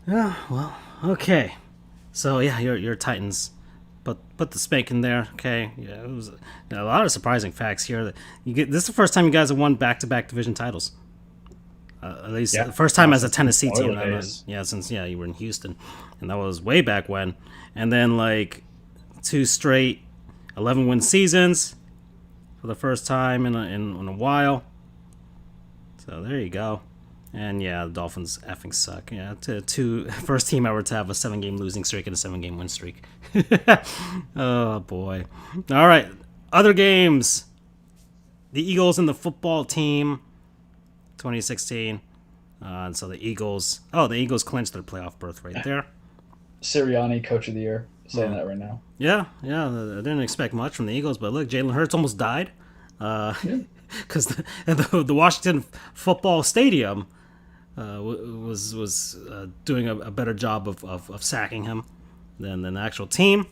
Yeah, well, okay. So yeah, your Titans, but put the spank in there. Okay, yeah, it was a lot of surprising facts here. That this is the first time you guys have won back-to-back division titles. At least the first time as a Tennessee team. Since you were in Houston, and that was way back when. And then 2 straight 11-win seasons for the first time in a while. So there you go. And yeah, the Dolphins effing suck. Yeah, first team ever to have a 7-game losing streak and a 7-game win streak. Oh boy. All right, other games. The Eagles and the football team. 2016. And so the Eagles clinched their playoff berth right there. Sirianni, Coach of the Year, saying that right now. Yeah. I didn't expect much from the Eagles, but look, Jalen Hurts almost died because the Washington Football Stadium was doing a better job of sacking him than the actual team.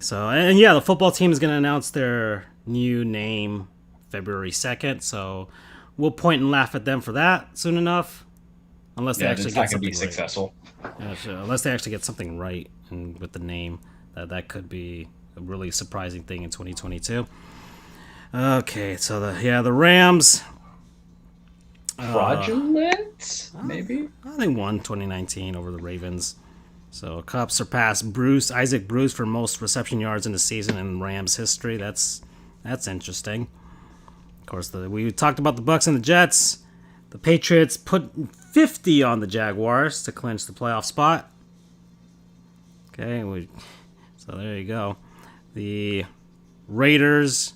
So, and yeah, the football team is going to announce their new name February 2nd. So we'll point and laugh at them for that soon enough. Unless they actually get something right. Successful. Yeah, sure. Unless they actually get something right with the name. That could be a really surprising thing in 2022. Okay, so the Rams. Fraudulent? Maybe? I think won 2019 over the Ravens. So Cup surpassed Isaac Bruce for most reception yards in the season in Rams history. That's interesting. Of course, we talked about the Bucs and the Jets. The Patriots put 50 on the Jaguars to clinch the playoff spot. Okay, so there you go. The Raiders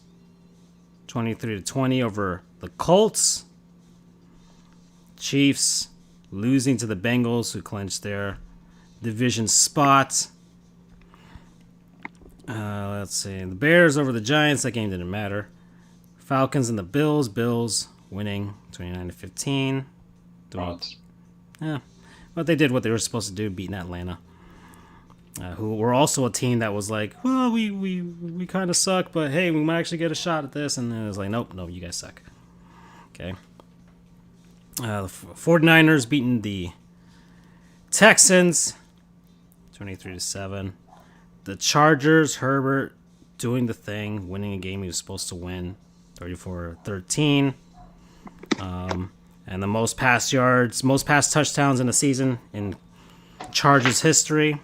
23-20 over the Colts. Chiefs losing to the Bengals, who clinched their division spot. Let's see. The Bears over the Giants. That game didn't matter. Falcons and the Bills. Bills winning 29-15. Yeah. But they did what they were supposed to do, beating Atlanta. Who were also a team that was like, well, we kind of suck, but hey, we might actually get a shot at this. And then it was like, nope, you guys suck. Okay. The 49ers beating the Texans 23-7. The Chargers, Herbert doing the thing, winning a game he was supposed to win 34-13. And the most pass touchdowns in a season in Chargers history.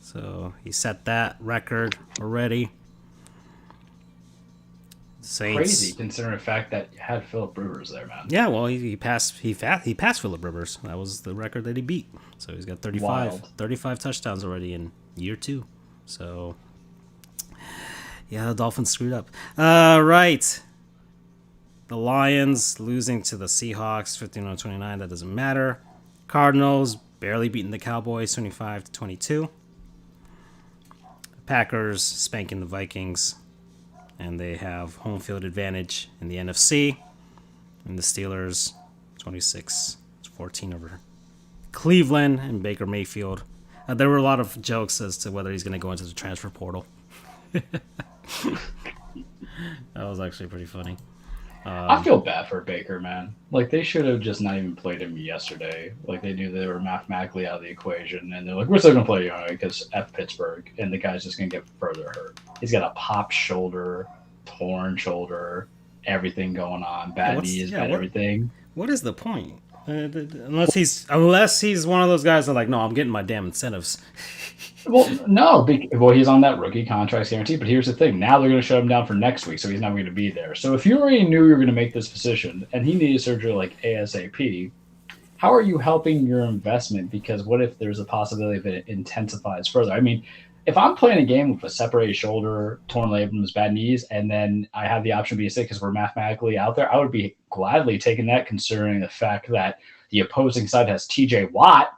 So he set that record already. Saints. Crazy considering the fact that you had Phillip Rivers there, man. Yeah, well, he passed Phillip Rivers. That was the record that he beat. So he's got 35 touchdowns already in year 2. So yeah, the Dolphins screwed up. Right. The Lions losing to the Seahawks 15-29. That doesn't matter. Cardinals barely beating the Cowboys 25-22. Packers spanking the Vikings. And they have home field advantage in the NFC. And the Steelers 26-14 over Cleveland and Baker Mayfield. There were a lot of jokes as to whether he's going to go into the transfer portal. That was actually pretty funny. I feel bad for Baker, man. Like, they should have just not even played him yesterday. Like, they knew they were mathematically out of the equation, and they're like, we're still going to play you because F Pittsburgh, and the guy's just going to get further hurt. He's got a popped shoulder, torn shoulder, everything going on, bad knees, bad everything. What is the point? Unless he's one of those guys that are like, no, I'm getting my damn incentives. Well, no. He's on that rookie contract guarantee, but here's the thing. Now they're going to shut him down for next week, so he's not going to be there. So if you already knew you were going to make this decision and he needed surgery like ASAP, how are you helping your investment? Because what if there's a possibility that it intensifies further? I mean, if I'm playing a game with a separated shoulder, torn ligaments, bad knees, and then I have the option to be sick because we're mathematically out there, I would be gladly taking that, considering the fact that the opposing side has TJ Watt.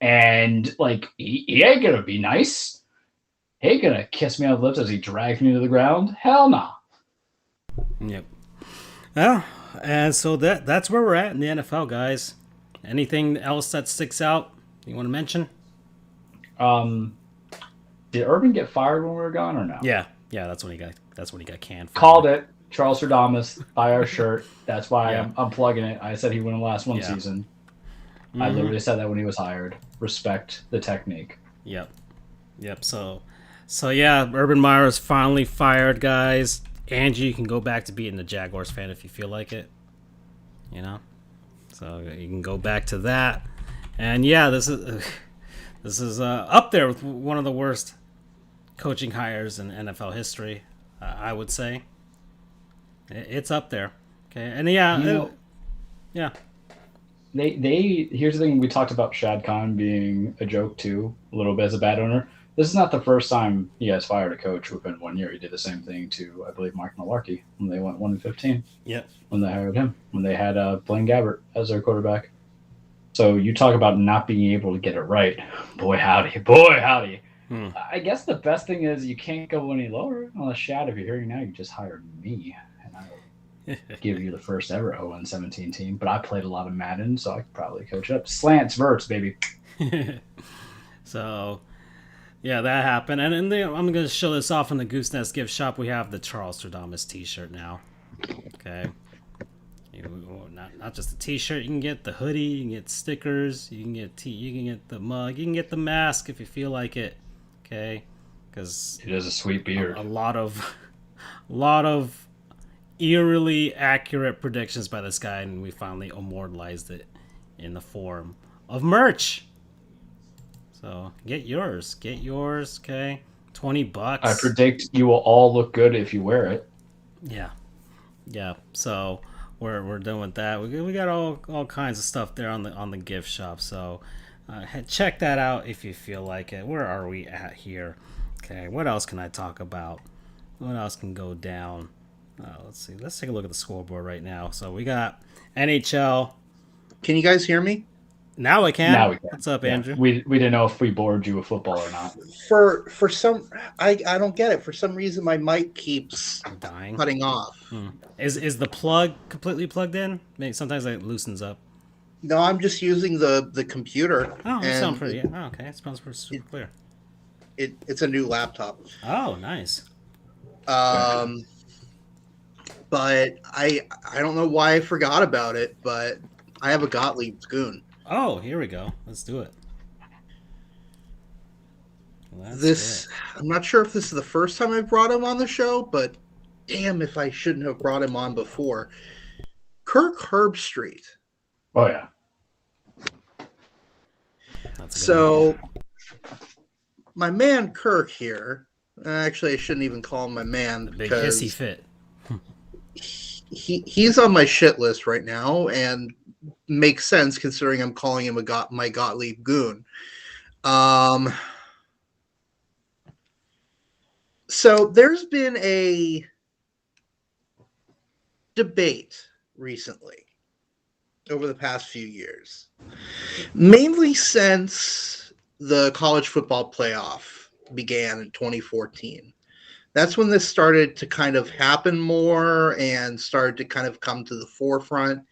And, like, he ain't going to be nice. He ain't going to kiss me on the lips as he drags me to the ground. Hell no. Yep. Well, and so that's where we're at in the NFL, guys. Anything else that sticks out you want to mention? Did Urban get fired when we were gone or no? Yeah, that's when he got canned. Called it. Charles Stradamus, buy our shirt. That's why I'm plugging it. I said he wouldn't last one season. Mm-hmm. I literally said that when he was hired. Respect the technique. Yep. So yeah, Urban Meyer is finally fired, guys. Angie, you can go back to being a Jaguars fan if you feel like it. You know, so you can go back to that. And yeah, this is up there with one of the worst coaching hires in NFL history. I would say it's up there. Okay, and yeah. They here's the thing. We talked about Shad Khan being a joke too, a little bit as a bad owner. This is not the first time he has fired a coach within 1 year. He did the same thing to, I believe, Mike Mularkey when they went 1-15. Yep. When they hired him, when they had Blaine Gabbert as their quarterback. So you talk about not being able to get it right. Boy, howdy. Boy, howdy. I guess the best thing is you can't go any lower. Unless, Shad, if you're hearing now, you just hired me. And I will give you the first ever 0-17 team. But I played a lot of Madden, so I could probably coach it up. Slants, verts, baby. So, yeah, that happened. And then I'm going to show this off in the Goose Nest gift shop. We have the Charles Stradamus t-shirt now. Okay. Not just the t-shirt, you can get the hoodie, you can get stickers, you can get the mug, you can get the mask if you feel like it. Okay, because it is a sweet beard. A lot of eerily accurate predictions by this guy, and we finally immortalized it in the form of merch. So get yours. Okay, $20. I predict you will all look good if you wear it. Yeah. So we're done with that. We got all kinds of stuff there on the gift shop. So check that out if you feel like it. Where are we at here? Okay, what else can I talk about? What else can go down? Let's see. Let's take a look at the scoreboard right now. So we got NHL. Can you guys hear me? Now we can. Now we can. What's up, Andrew? We didn't know if we bored you with football or not. For some, I don't get it. For some reason, my mic keeps cutting off. Is the plug completely plugged in? Maybe sometimes it loosens up. No, I'm just using the computer. Oh, it sounds pretty. Yeah. Oh, okay, it sounds super clear. It's a new laptop. Oh, nice. But I don't know why I forgot about it, but I have a Gottlieb goon. Oh, here we go. Let's do it. Well, I'm not sure if this is the first time I've brought him on the show, but damn if I shouldn't have brought him on before. Kirk Herbstreit. Oh, yeah. So, my man Kirk here, actually I shouldn't even call him my man. The big hissy fit. He's on my shit list right now, and makes sense considering I'm calling him my Gottlieb goon. So there's been a debate recently over the past few years, mainly since the college football playoff began in 2014. That's when this started to kind of happen more and started to kind of come to the forefront.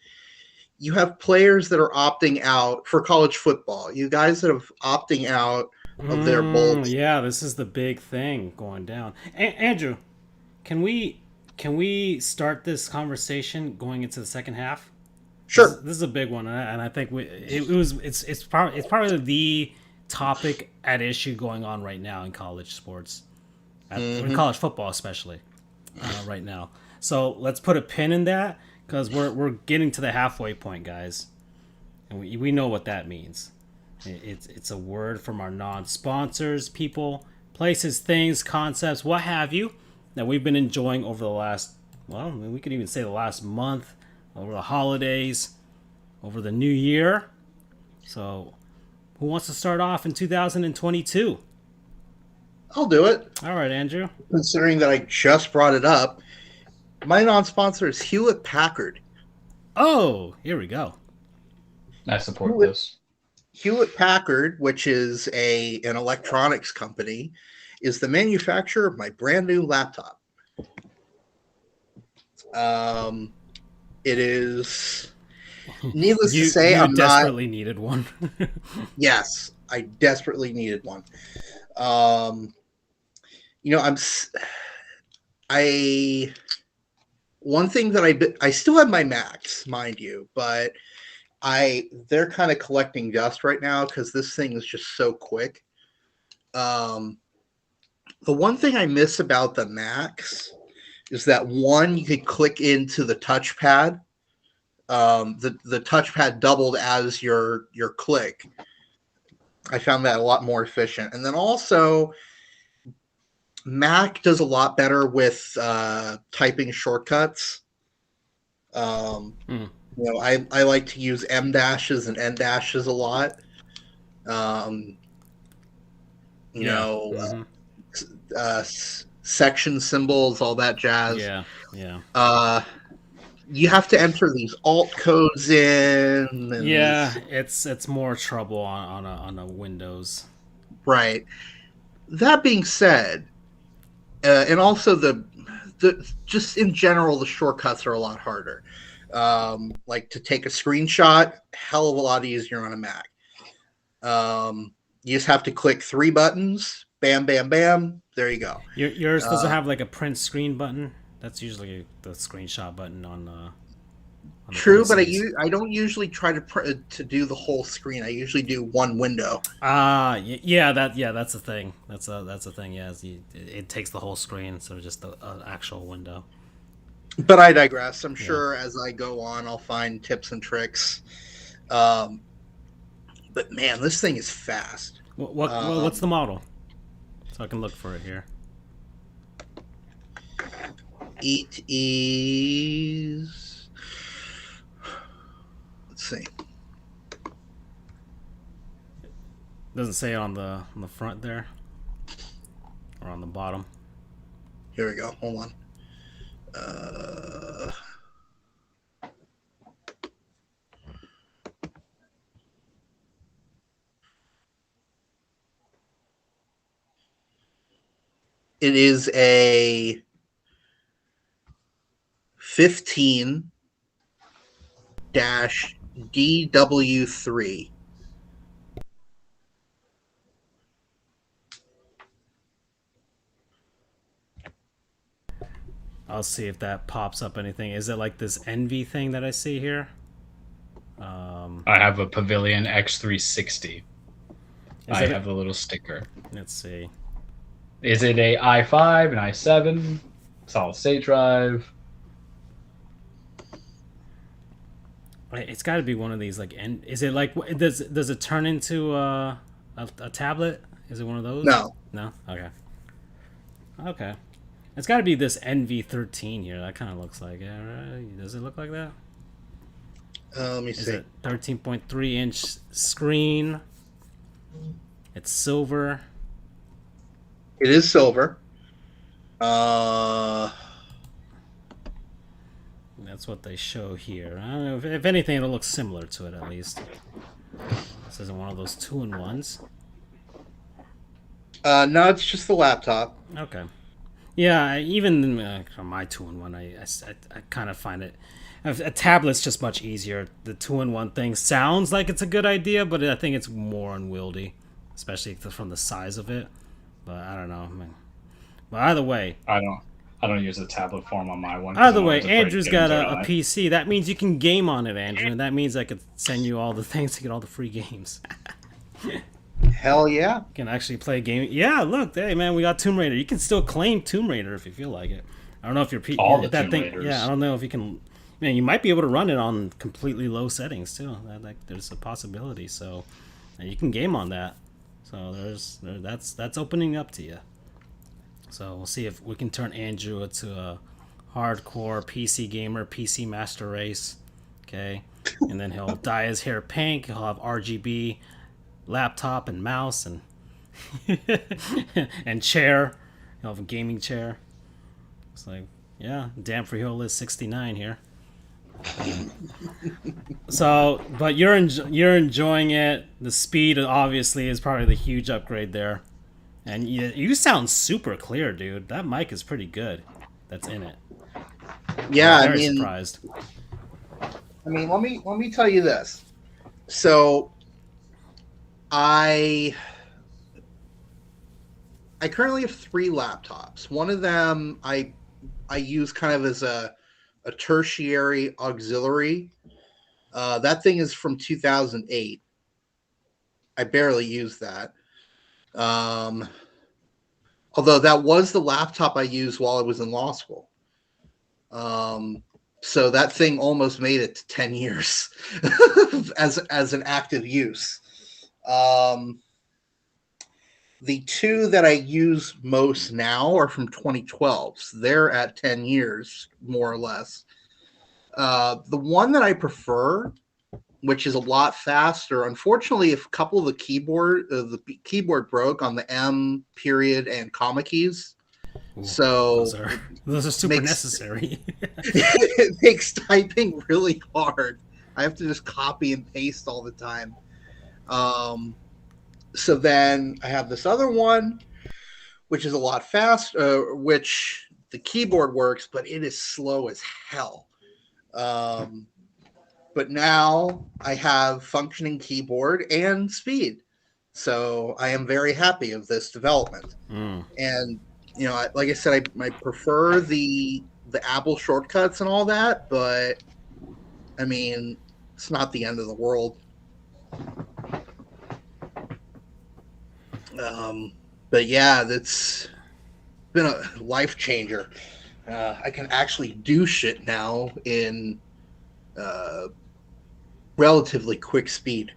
You have players that are opting out for college football. You guys that are opting out of their bowls. Yeah, this is the big thing going down. Andrew, can we start this conversation going into the second half? Sure. This is a big one, and I think it's probably the topic at issue going on right now in college sports, in college football especially, right now. So let's put a pin in that because we're getting to the halfway point, guys, and we know what that means. It's a word from our non-sponsors, people, places, things, concepts, what have you, that we've been enjoying over the last, well, we could even say the last month, over the holidays, over the new year. So, who wants to start off in 2022? I'll do it. All right, Andrew. Considering that I just brought it up, my non-sponsor is Hewlett Packard. Oh, here we go. I support this. Hewlett Packard, which is an electronics company, is the manufacturer of my brand new laptop. It is, needless to say, you I'm desperately needed one. Yes, I desperately needed one. One thing that I still have my Macs, mind you, but they're kind of collecting dust right now because this thing is just so quick. The one thing I miss about the Macs is that one, you could click into the touchpad. The touchpad doubled as your click. I found that a lot more efficient. And then also, Mac does a lot better with typing shortcuts. I like to use M dashes and N dashes a lot. Section symbols, all that jazz. Yeah. you have to enter these alt codes in. And Yeah, it's more trouble on a Windows. right. That being said, and also the just in general, the shortcuts are a lot harder. Like to take a screenshot, hell of a lot easier on a Mac. You just have to click 3 buttons, bam, bam, bam. There you go. Yours doesn't have like a print screen button. That's usually the screenshot button on the True, but PCs. I don't usually try to do the whole screen. I usually do one window. That's the thing. That's a thing. Yeah, it takes the whole screen instead of just an actual window. But I digress. I'm sure as I go on, I'll find tips and tricks. But man, this thing is fast. What's the model? So I can look for it here. It is. Let's see. Doesn't say it on the front there, or on the bottom. Here we go. Hold on. It is a 15-DW3. I'll see if that pops up anything. Is it like this Envy thing that I see here? I have a Pavilion X360. I have a little sticker. Let's see. Is it a i5, an i7, solid state drive? It's got to be one of these. Like, is it like? Does it turn into a tablet? Is it one of those? No. No. Okay. Okay. It's got to be this NV13 here. That kind of looks like it. Right? Does it look like that? Let me Is see. it 13.3 inch screen? It's silver. It is silver. That's what they show here. I don't know if anything, it'll look similar to it at least. This isn't one of those 2-in-1s. No, it's just the laptop. Okay. Yeah, even on my 2-in-1, I kind of find it. A tablet's just much easier. The 2-in-1 thing sounds like it's a good idea, but I think it's more unwieldy, especially from the size of it. But I don't know. But either way, I don't use a tablet form on my one. either way, Andrew's got a PC. That means you can game on it, Andrew, and that means I could send you all the things to get all the free games. Hell yeah. You can actually play a game. Yeah, look, hey man, we got Tomb Raider. You can still claim Tomb Raider if you feel like it. I don't know if you're all the that Tomb thing. Raiders. Yeah, I don't know if you can. Man, you might be able to run it on completely low settings too. There's a possibility. So you can game on that. So that's opening up to you. So we'll see if we can turn Andrew into a hardcore PC gamer, PC master race. Okay, and then he'll dye his hair pink. He'll have RGB laptop and mouse and and chair. He'll have a gaming chair. It's like, yeah, damn for he'll live 69 here. So, but you're enjoying it. The speed obviously is probably the huge upgrade there, and you sound super clear, dude. That mic is pretty good. That's in it. Yeah, I'm very surprised. I mean, let me tell you this. So, I currently have 3 laptops. One of them I use kind of as a tertiary auxiliary. That thing is from 2008. I barely use that. Although that was the laptop I used while I was in law school. So that thing almost made it to 10 years as an active use. The 2 that I use most now are from 2012. So they're at 10 years, more or less. The one that I prefer, which is a lot faster, unfortunately, if a couple of the keyboard broke on the M period and comma keys, Ooh, So those are super makes- necessary. it makes typing really hard. I have to just copy and paste all the time. So then I have this other one, which is a lot faster, which the keyboard works, but it is slow as hell. But now I have functioning keyboard and speed. So I am very happy of this development. And, you know, like I said, I prefer the Apple shortcuts and all that, but I mean, it's not the end of the world. But yeah, that's been a life changer. I can actually do shit now in relatively quick speed.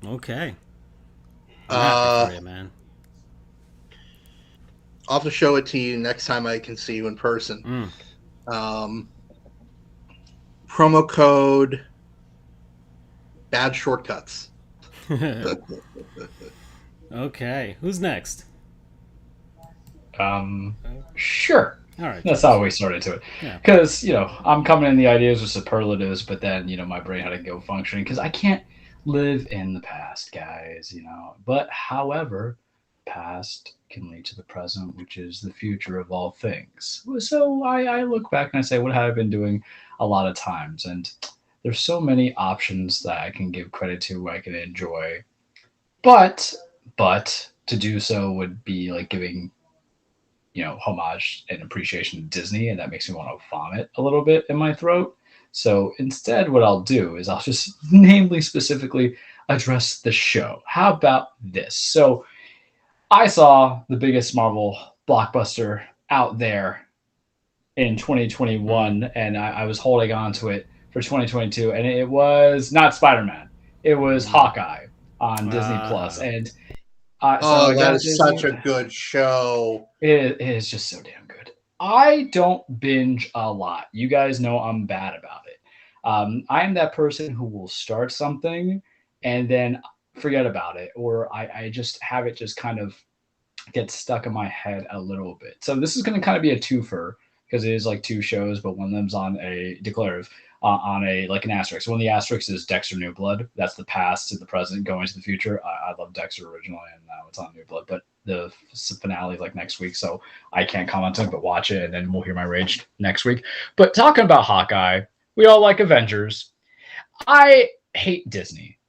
Okay. I'm happy for you, man. I'll have to show it to you next time I can see you in person. Promo code bad shortcuts. Okay. Who's next? Sure. All right. That's how we started to it. Because, you know, I'm coming in the ideas with superlatives, but then, you know, my brain had to go functioning because I can't live in the past, guys, you know. But, however, past can lead to the present, which is the future of all things. So I look back and I say, what have I been doing a lot of times? And there's so many options that I can give credit to, I can enjoy. But to do so would be like giving, you know, homage and appreciation to Disney, and that makes me want to vomit a little bit in my throat. So instead, what I'll do is I'll just namely specifically address the show. How about this? So I saw the biggest Marvel blockbuster out there in 2021, and I was holding on to it for 2022, and it was not Spider-Man. It was Hawkeye on Disney Plus, and that is such a good show. It is just so damn good. I don't binge a lot. You guys know I'm bad about it. I am that person who will start something and then forget about it, or I just have it just kind of get stuck in my head a little bit. So this is going to kind of be a twofer because it is like two shows, but one of them's on a declarative. On a like an asterisk. One of the asterisks is Dexter New Blood. That's the past to the present, going to the future. I love Dexter originally, and now it's on New Blood. But the finale is like next week, so I can't comment on it, but watch it, and then we'll hear my rage next week. But talking about Hawkeye, we all like Avengers. I hate Disney.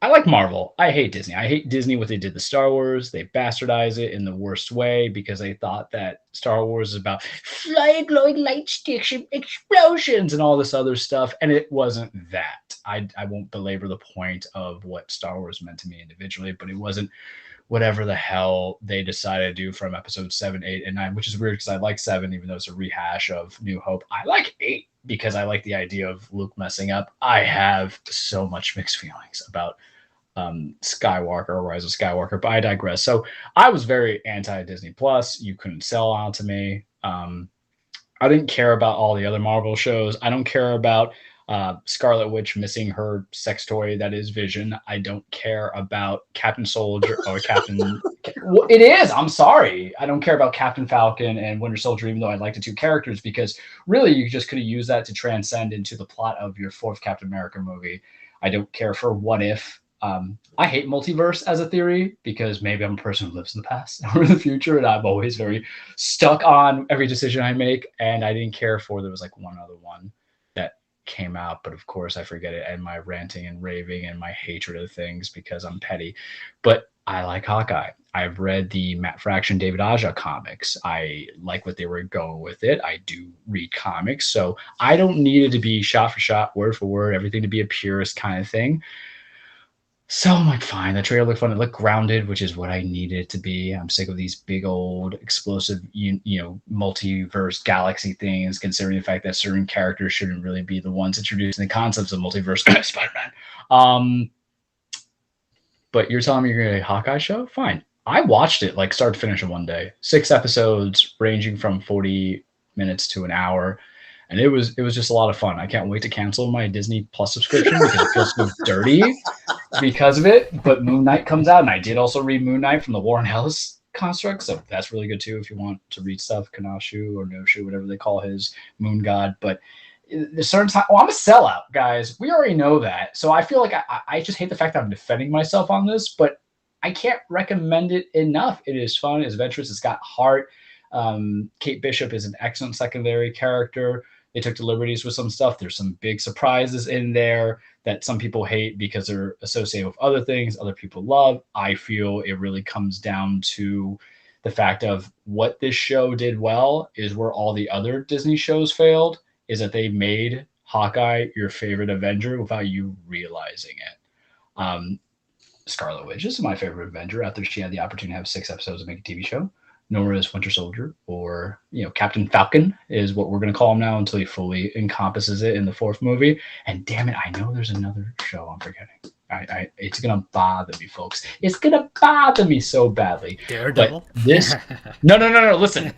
I like Marvel. I hate Disney. I hate Disney what they did to Star Wars. They bastardized it in the worst way because they thought that Star Wars is about flying, glowing light sticks and explosions and all this other stuff. And it wasn't that. I won't belabor the point of what Star Wars meant to me individually, but it wasn't whatever the hell they decided to do from episode 7, 8, and 9, which is weird because I like 7, even though it's a rehash of New Hope. I like 8 because I like the idea of Luke messing up. I have so much mixed feelings about Skywalker or Rise of Skywalker, but I digress. So I was very anti-Disney Plus. You couldn't sell on to me. I didn't care about all the other Marvel shows. I don't care about Scarlet Witch missing her sex toy that is Vision. I don't care about Captain Soldier or Captain. Well, it is. I'm sorry. I don't care about Captain Falcon and Winter Soldier, even though I like the two characters, because really you just could have used that to transcend into the plot of your 4th Captain America movie. I don't care for What If. I hate multiverse as a theory because maybe I'm a person who lives in the past or in the future, and I'm always very stuck on every decision I make. And I didn't care for there was like one other one that came out, but of course I forget it, and my ranting and raving and my hatred of things because I'm petty. But I like Hawkeye. I've read the Matt Fraction, David Aja comics. I like what they were going with it. I do read comics, so I don't need it to be shot for shot, word for word, everything to be a purist kind of thing. So I'm like, fine. The trailer looked fun. It looked grounded, which is what I needed it to be. I'm sick of these big old explosive, you know, multiverse galaxy things, considering the fact that certain characters shouldn't really be the ones introducing the concepts of multiverse. Spider-Man. But you're telling me you're going to a Hawkeye show? Fine. I watched it like start to finish in one day. 6 episodes ranging from 40 minutes to an hour. And it was just a lot of fun. I can't wait to cancel my Disney Plus subscription because it feels so dirty because of it. But Moon Knight comes out, and I did also read Moon Knight from the Warren Ellis construct, so that's really good too if you want to read stuff. Kanashu or Noshu, whatever they call his moon god. But there's certain time. Oh, I'm a sellout, guys. We already know that. So I feel like I just hate the fact that I'm defending myself on this, but I can't recommend it enough. It is fun. It's adventurous. It's got heart. Kate Bishop is an excellent secondary character. They took the liberties with some stuff. There's some big surprises in there that some people hate because they're associated with other things other people love. I feel it really comes down to the fact of what this show did well is where all the other Disney shows failed, is that they made Hawkeye your favorite Avenger without you realizing it. Scarlet Witch is my favorite Avenger after she had the opportunity to have 6 episodes to make a TV show. Nor is Winter Soldier, or Captain Falcon is what we're going to call him now until he fully encompasses it in the 4th movie. And damn it, I know there's another show I'm forgetting. It's going to bother me, folks. It's going to bother me so badly. Daredevil? But this... No. Listen.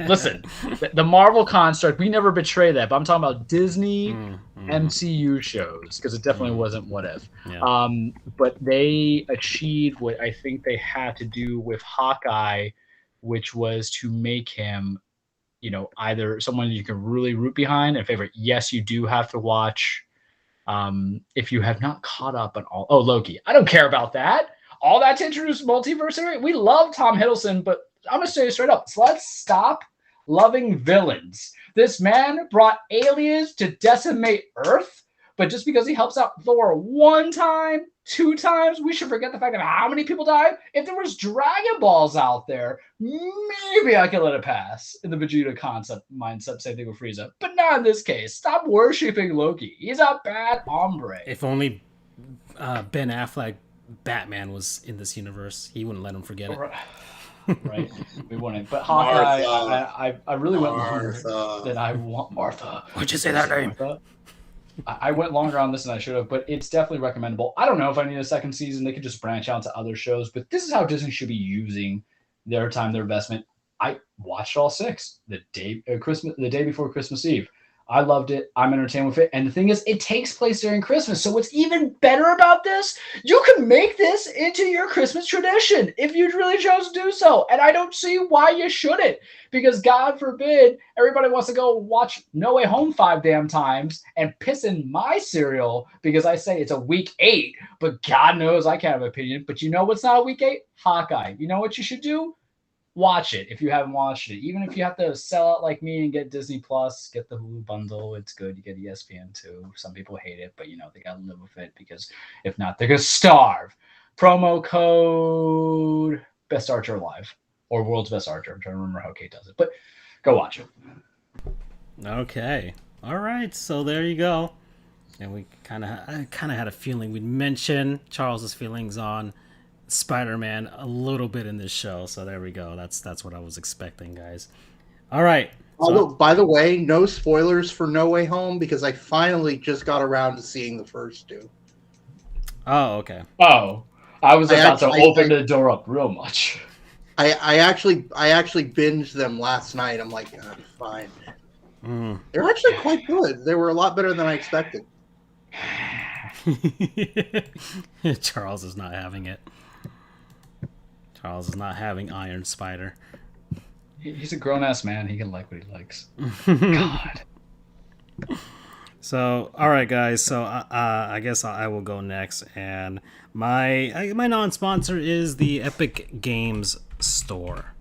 The Marvel construct, we never betray that. But I'm talking about Disney MCU shows, because it definitely wasn't What If. Yeah. But they achieved what I think they had to do with Hawkeye, which was to make him, either someone you can really root behind and favorite. Yes, you do have to watch. If you have not caught up on all, Loki. I don't care about that. All that to introduce multiverse. We love Tom Hiddleston, but I'm gonna say it straight up. So let's stop loving villains. This man brought aliens to decimate Earth, but just because he helps out Thor 1 time, 2 times, we should forget the fact of how many people died. If there was Dragon Balls out there, maybe I could let it pass in the Vegeta concept mindset, same thing with Frieza. But not in this case. Stop worshiping Loki. He's a bad hombre. If only Ben Affleck Batman was in this universe, he wouldn't let him forget it. Right? We wouldn't. But Hawkeye, I really went longer than I want. Martha. Why'd you say that name? Martha? I went longer on this than I should have, but it's definitely recommendable. I don't know if I need a 2nd season. They could just branch out to other shows, but this is how Disney should be using their time, their investment. I watched all 6 the day before Christmas Eve. I loved it. I'm entertained with it. And the thing is, it takes place during Christmas. So what's even better about this, you can make this into your Christmas tradition if you really chose to do so. And I don't see why you shouldn't, because God forbid everybody wants to go watch No Way Home 5 damn times and piss in my cereal because I say it's a week 8, but God knows I can't have an opinion. But you know what's not a week 8? Hawkeye. You know what you should do? Watch it if you haven't watched it. Even if you have to sell out like me and get Disney Plus, get the Hulu bundle, it's good. You get ESPN too. Some people hate it, but they gotta live with it, because if not, they're gonna starve. Promo code Best Archer Alive, or World's Best Archer. I'm trying to remember how Kate does it, but go watch it. Okay, all right. So there you go. And I kind of had a feeling we'd mention Charles's feelings on Spider-Man a little bit in this show, so there we go. That's what I was expecting, guys. All right. Although, by the way, no spoilers for No Way Home, because I finally just got around to seeing the first 2. Oh, okay. Oh, I was about to open the door up real much. I actually binged them last night. I'm like, fine. They're actually quite good. They were a lot better than I expected. Charles is not having it. Charles is not having Iron Spider. He's a grown-ass man. He can like what he likes. God. So, all right, guys. So, I guess I will go next. And my non-sponsor is the Epic Games Store.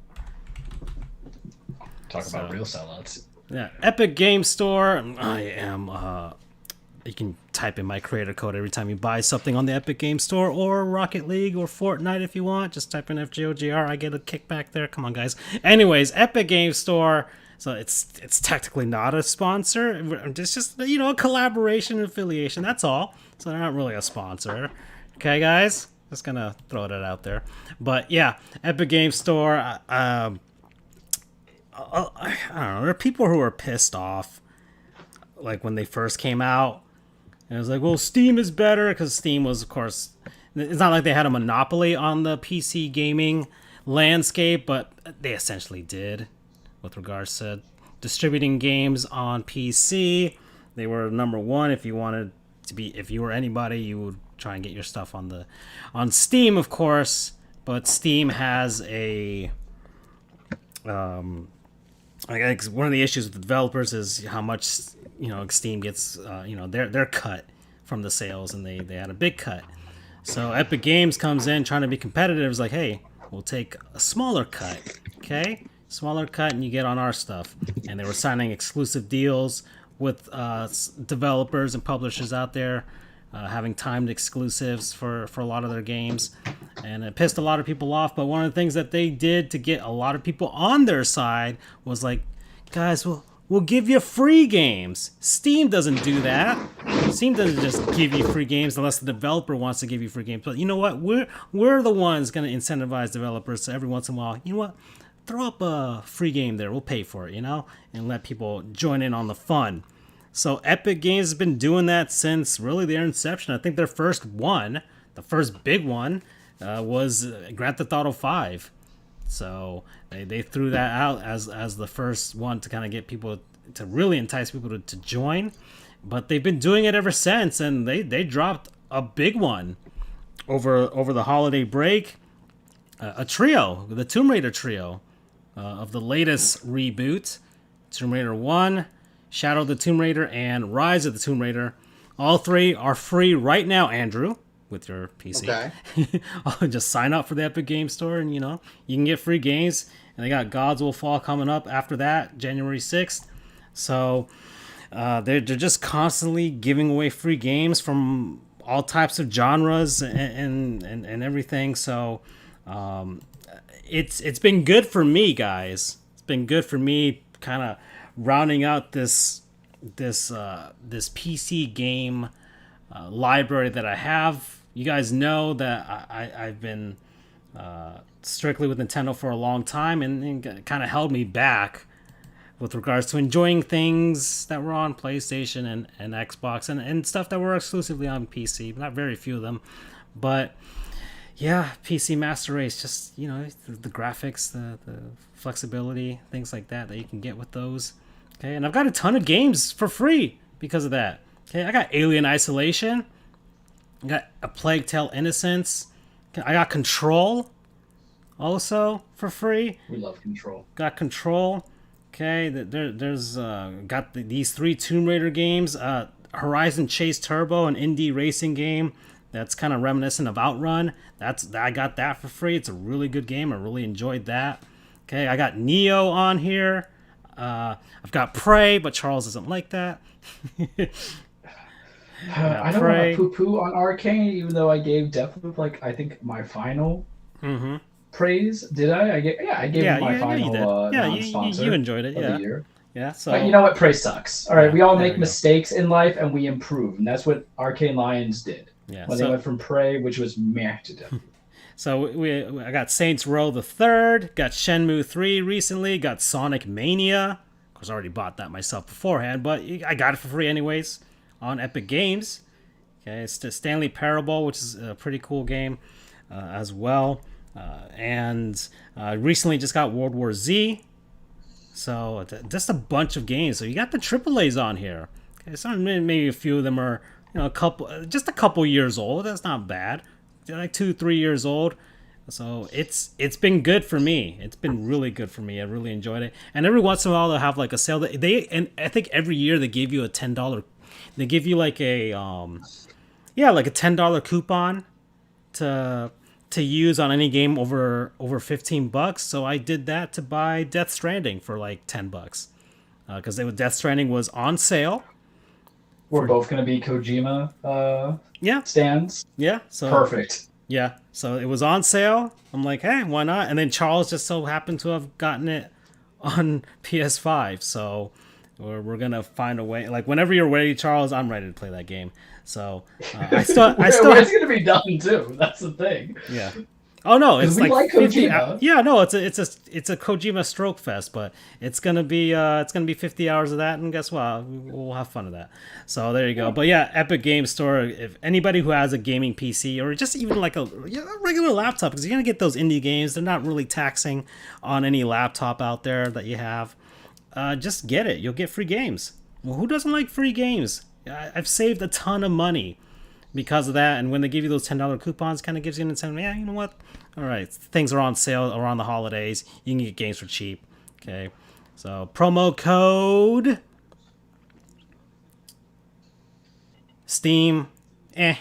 Talk about real sellouts. Yeah, Epic Games Store. I am... you can type in my creator code every time you buy something on the Epic Games Store, or Rocket League or Fortnite if you want. Just type in FGOGR. I get a kickback there. Come on, guys. Anyways, Epic Games Store. So it's technically not a sponsor. It's just a collaboration and affiliation. That's all. So they're not really a sponsor. Okay, guys. Just gonna throw that out there. But yeah, Epic Games Store. I don't know. There are people who are pissed off, like when they first came out. And it was like, well, Steam is better, because Steam was, of course, it's not like they had a monopoly on the PC gaming landscape, but they essentially did with regards to distributing games on PC. They were number one. If you were anybody, you would try and get your stuff on Steam, of course. But Steam has a I guess one of the issues with the developers is how much Steam gets their cut from the sales, and they had a big cut. So Epic Games comes in trying to be competitive. It's like, hey, we'll take a smaller cut, okay? Smaller cut, and you get on our stuff. And they were signing exclusive deals with developers and publishers out there, having timed exclusives for a lot of their games. And it pissed a lot of people off. But one of the things that they did to get a lot of people on their side was like, guys, we'll give you free games. Steam doesn't do that. Steam doesn't just give you free games unless the developer wants to give you free games. But you know what? We're the ones going to incentivize developers. So every once in a while, you know what? Throw up a free game there. We'll pay for it, and let people join in on the fun. So Epic Games has been doing that since really their inception. I think their first one, the first big one, was Grand Theft Auto 5. So they threw that out as the first one to kind of get people to really entice people to join. But they've been doing it ever since, and they dropped a big one over the holiday break. A trio, the Tomb Raider trio of the latest reboot, Tomb Raider 1, Shadow of the Tomb Raider, and Rise of the Tomb Raider. All three are free right now, Andrew, with your PC. Okay. Just sign up for the Epic Games Store, and you can get free games. And they got Gods Will Fall coming up after that, January 6th. So they're just constantly giving away free games from all types of genres and everything. So it's been good for me, guys. It's been good for me, kind of rounding out this PC game library that I have. You guys know that I've been strictly with Nintendo for a long time, and kind of held me back with regards to enjoying things that were on PlayStation and Xbox and stuff that were exclusively on PC. Not very few of them, but yeah, PC Master Race, just the graphics, the flexibility, things like that you can get with those. Okay, and I've got a ton of games for free because of that. Okay, I got Alien Isolation, I got A Plague Tale: Innocence, I got Control also for free. We love Control. Got Control. Okay, there's got these 3 Tomb Raider games, Horizon Chase Turbo, an indie racing game that's kind of reminiscent of Outrun. I got that for free. It's a really good game. I really enjoyed that. Okay, I got Neo on here. I've got Prey, but Charles doesn't like that. I don't want to poo-poo on Arcane, even though I gave Deathloop, I think, my final praise. Did I? I gave him my final non-sponsor. You enjoyed it, of the year. Yeah, so... But you know what? Prey sucks. All right, we all make mistakes in life, and we improve. And that's what Arcane Lions did. Yeah, when they went from Prey, which was meh, to Deathloop. So I got Saints Row the Third, got Shenmue 3 recently, got Sonic Mania. Of course, I already bought that myself beforehand, but I got it for free anyways on Epic Games. Okay, it's the Stanley Parable, which is a pretty cool game as well. And recently just got World War Z. So just a bunch of games. So you got the AAAs on here. Okay, so maybe a few of them are a couple years old. That's not bad. They're like 2-3 years old. So it's been good for me. It's been really good for me. I really enjoyed it. And every once in a while they'll have like a sale. And I think every year they give you a $10. They give you like a like a $10 coupon to use on any game over $15. So I did that to buy Death Stranding for like $10 because Death Stranding was on sale. We're both going to be Kojima stands. Yeah. So perfect. Yeah. So it was on sale. I'm like, hey, why not? And then Charles just so happened to have gotten it on PS5. So we're going to find a way. Like whenever you're ready, Charles, I'm ready to play that game. So I still it's going to be done too. That's the thing. Yeah. Oh no, it's like 50, Kojima. Yeah, no, it's a Kojima stroke fest, but it's gonna be 50 hours of that, and guess what? We'll have fun with that. So there you go. But yeah, Epic Games Store. If anybody who has a gaming PC or just even like a regular laptop, because you're gonna get those indie games, they're not really taxing on any laptop out there that you have. Just get it. You'll get free games. Well, who doesn't like free games? I've saved a ton of money because of that, and when they give you those $10 coupons, kind of gives you an incentive. Yeah, you know what? All right, things are on sale around the holidays. You can get games for cheap. Okay, so promo code Steam. I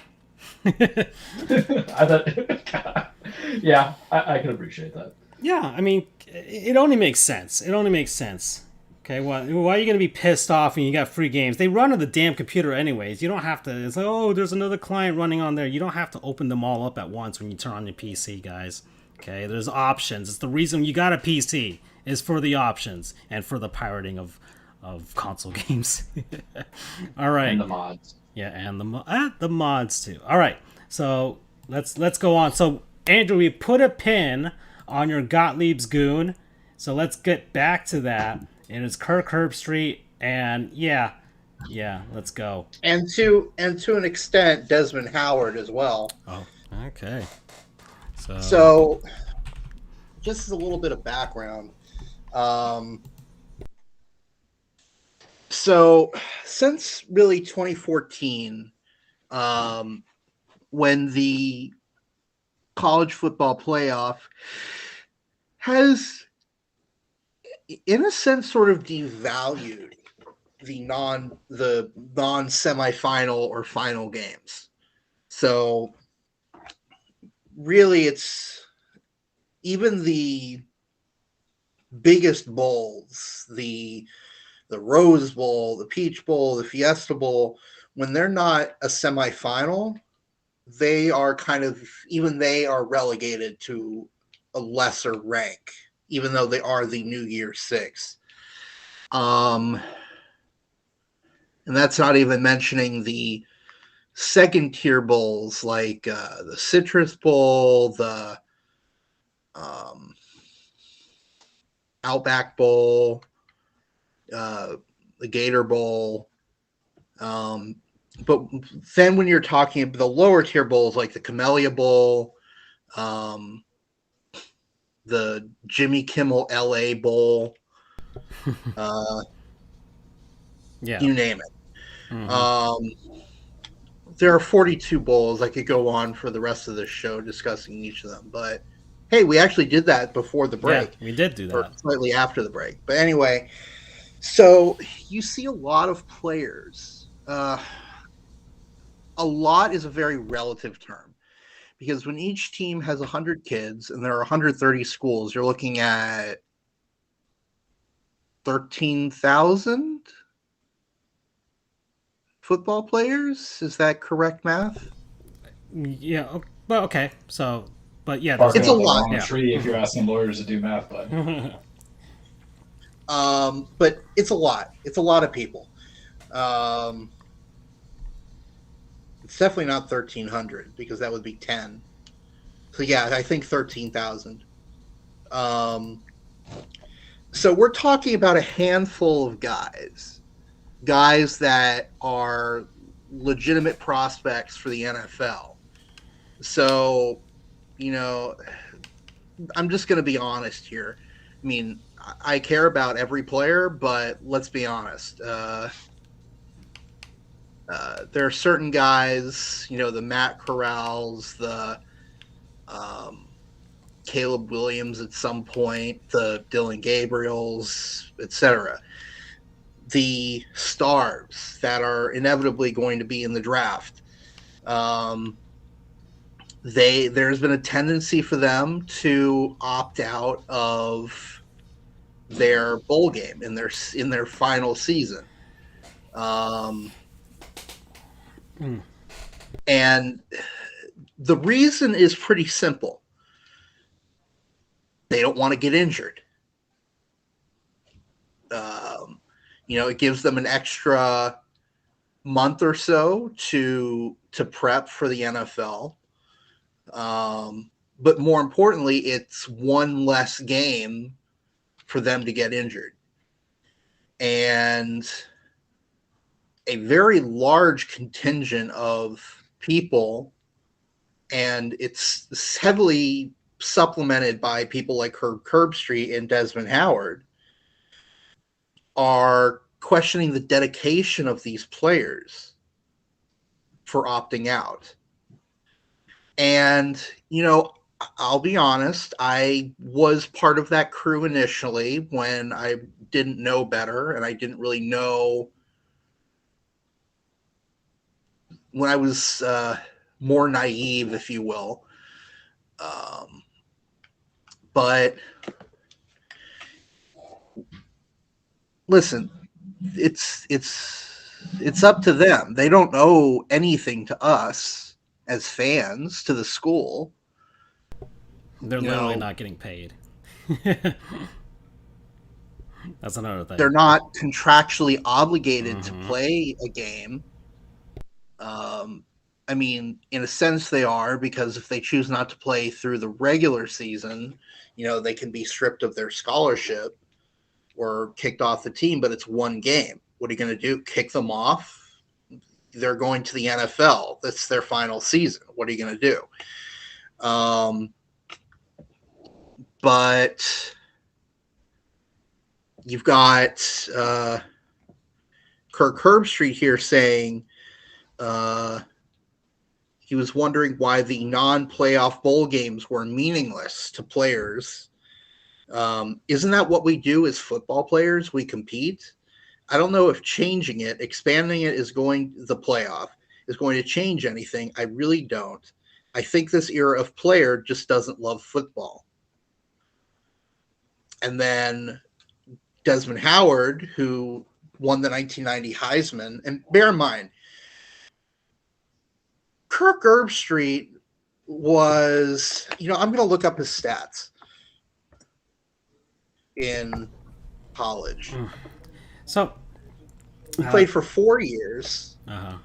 thought, yeah, I can appreciate that. Yeah, I mean, it only makes sense. It only makes sense. Okay, why are you going to be pissed off when you got free games? They run on the damn computer anyways. You don't have to. It's like, oh, there's another client running on there. You don't have to open them all up at once when you turn on your PC, guys. Okay, there's options. It's the reason you got a PC is for the options and for the pirating of console games. All right. And the mods. Yeah, and the mods too. All right, so let's go on. So Andrew, we put a pin on your Gottlieb's goon. So let's get back to that. And it's Kirk Herbstreit, and yeah, let's go. And to an extent, Desmond Howard as well. Oh, okay. So just as a little bit of background. So since really 2014, when the college football playoff has, in a sense, sort of devalued the non semifinal or final games. So really, it's even the biggest bowls, the Rose Bowl, the Peach Bowl, the Fiesta Bowl, when they're not a semifinal, they are they are relegated to a lesser rank, even though they are the New Year's Six. And that's not even mentioning the second tier bowls like the Citrus Bowl, the Outback Bowl, the Gator Bowl. But then when you're talking about the lower tier bowls like the Camellia Bowl, the Jimmy Kimmel LA Bowl, yeah, you name it. Mm-hmm. There are 42 bowls. I could go on for the rest of the show discussing each of them, but hey, we actually did that before the break. Yeah, we did do that. Or slightly after the break. But anyway, so you see a lot of players. A lot is a very relative term, because when each team has 100 kids and there are 130 schools, you're looking at 13,000 football players. Is that correct math? Yeah, well, okay. So, but yeah, it's a lot. Yeah. Tree if you're asking lawyers to do math, but but it's a lot. It's a lot of people. It's definitely not 1,300 because that would be 10. So yeah, I think 13,000. So we're talking about a handful of guys that are legitimate prospects for the NFL. So, I'm just going to be honest here. I mean, I care about every player, but let's be honest. There are certain guys, the Matt Corrals, the Caleb Williams at some point, the Dylan Gabriels, etc. The stars that are inevitably going to be in the draft. There's been a tendency for them to opt out of their bowl game in their final season. And the reason is pretty simple. They don't want to get injured. It gives them an extra month or so to prep for the NFL. But more importantly, it's one less game for them to get injured. And a very large contingent of people, and it's heavily supplemented by people like Kirk Herbstreit and Desmond Howard, are questioning the dedication of these players for opting out. And, I'll be honest, I was part of that crew initially when I didn't know better and I didn't really know, when I was more naive, if you will. But listen, it's up to them. They don't owe anything to us as fans, to the school. They're literally not getting paid. That's another thing. They're not contractually obligated to play a game. I mean, in a sense they are, because if they choose not to play through the regular season, they can be stripped of their scholarship or kicked off the team, but it's one game. What are you going to do? Kick them off? They're going to the NFL. That's their final season. What are you going to do? But you've got Kirk Herbstreit here saying he was wondering why the non-playoff bowl games were meaningless to players. Isn't that what we do as football players? We compete. I don't know if changing it, expanding it the playoff is going to change anything. I really don't. I think this era of player just doesn't love football. And then Desmond Howard, who won the 1990 Heisman, and bear in mind, Kirk Herbstreit was, I'm going to look up his stats in college. So he played for 4 years. Uh-huh.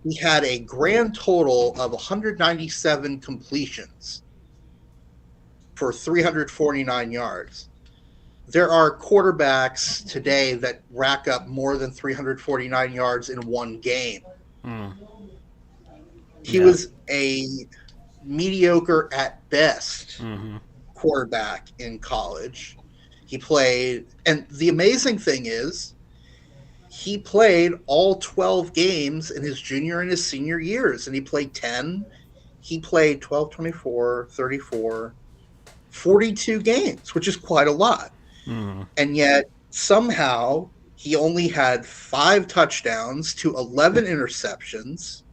He had a grand total of 197 completions for 349 yards. There are quarterbacks today that rack up more than 349 yards in one game. He was a mediocre at best quarterback in college. He played, and the amazing thing is, he played all 12 games in his junior and his senior years, and he played 10. He played 12, 24, 34, 42 games, which is quite a lot. And yet, somehow, he only had 5 touchdowns to 11 interceptions.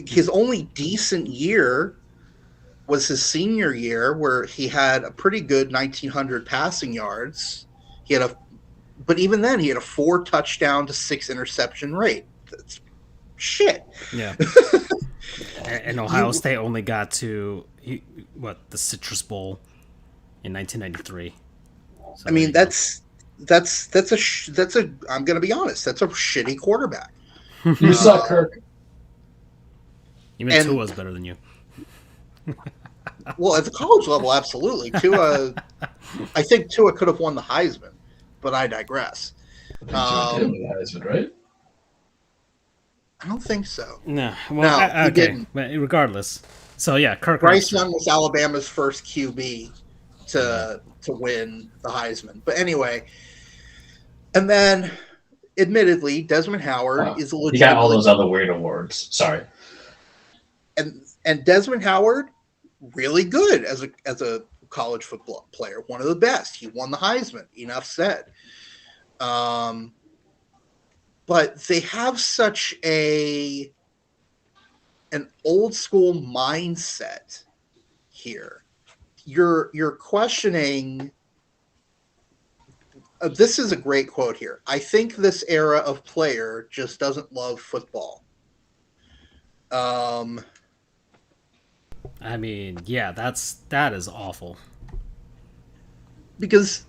His only decent year was his senior year, where he had a pretty good 1,900 passing yards. But even then, he had a 4 touchdown to 6 interception rate. That's shit. Yeah. And Ohio State only got to the Citrus Bowl in 1993. So I mean, that's a. I'm going to be honest. That's a shitty quarterback. You suck, Kirk. Even Tua's better than you. Well, at the college level, absolutely. Tua, I think Tua could have won the Heisman, but I digress. Tua did win the Heisman, right? I don't think so. No. Well, okay. Didn't. But regardless. So, yeah, Kirk Bryce Young was Alabama's first QB to win the Heisman. But anyway, and then, admittedly, Desmond Howard is a legit. He got all those other weird awards. Sorry. And Desmond Howard, really good as a college football player, one of the best. He won the Heisman. Enough said. But they have such an old school mindset here. You're questioning. This is a great quote here. I think this era of player just doesn't love football. I mean, yeah, that is awful. Because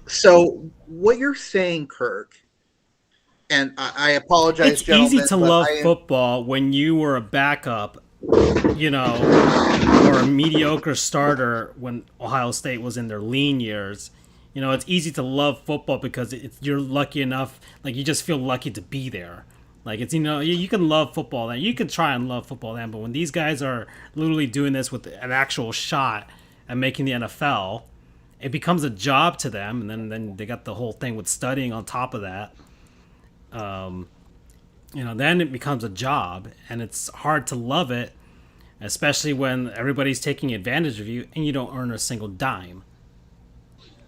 so what you're saying, Kirk, and I apologize, it's easy to love football when you were a backup, or a mediocre starter when Ohio State was in their lean years. It's easy to love football because you're lucky enough, like you just feel lucky to be there. Like it's you can love football then. You can try and love football then, but when these guys are literally doing this with an actual shot at making the NFL, it becomes a job to them, and then they got the whole thing with studying on top of that. Then it becomes a job, and it's hard to love it especially when everybody's taking advantage of you and you don't earn a single dime.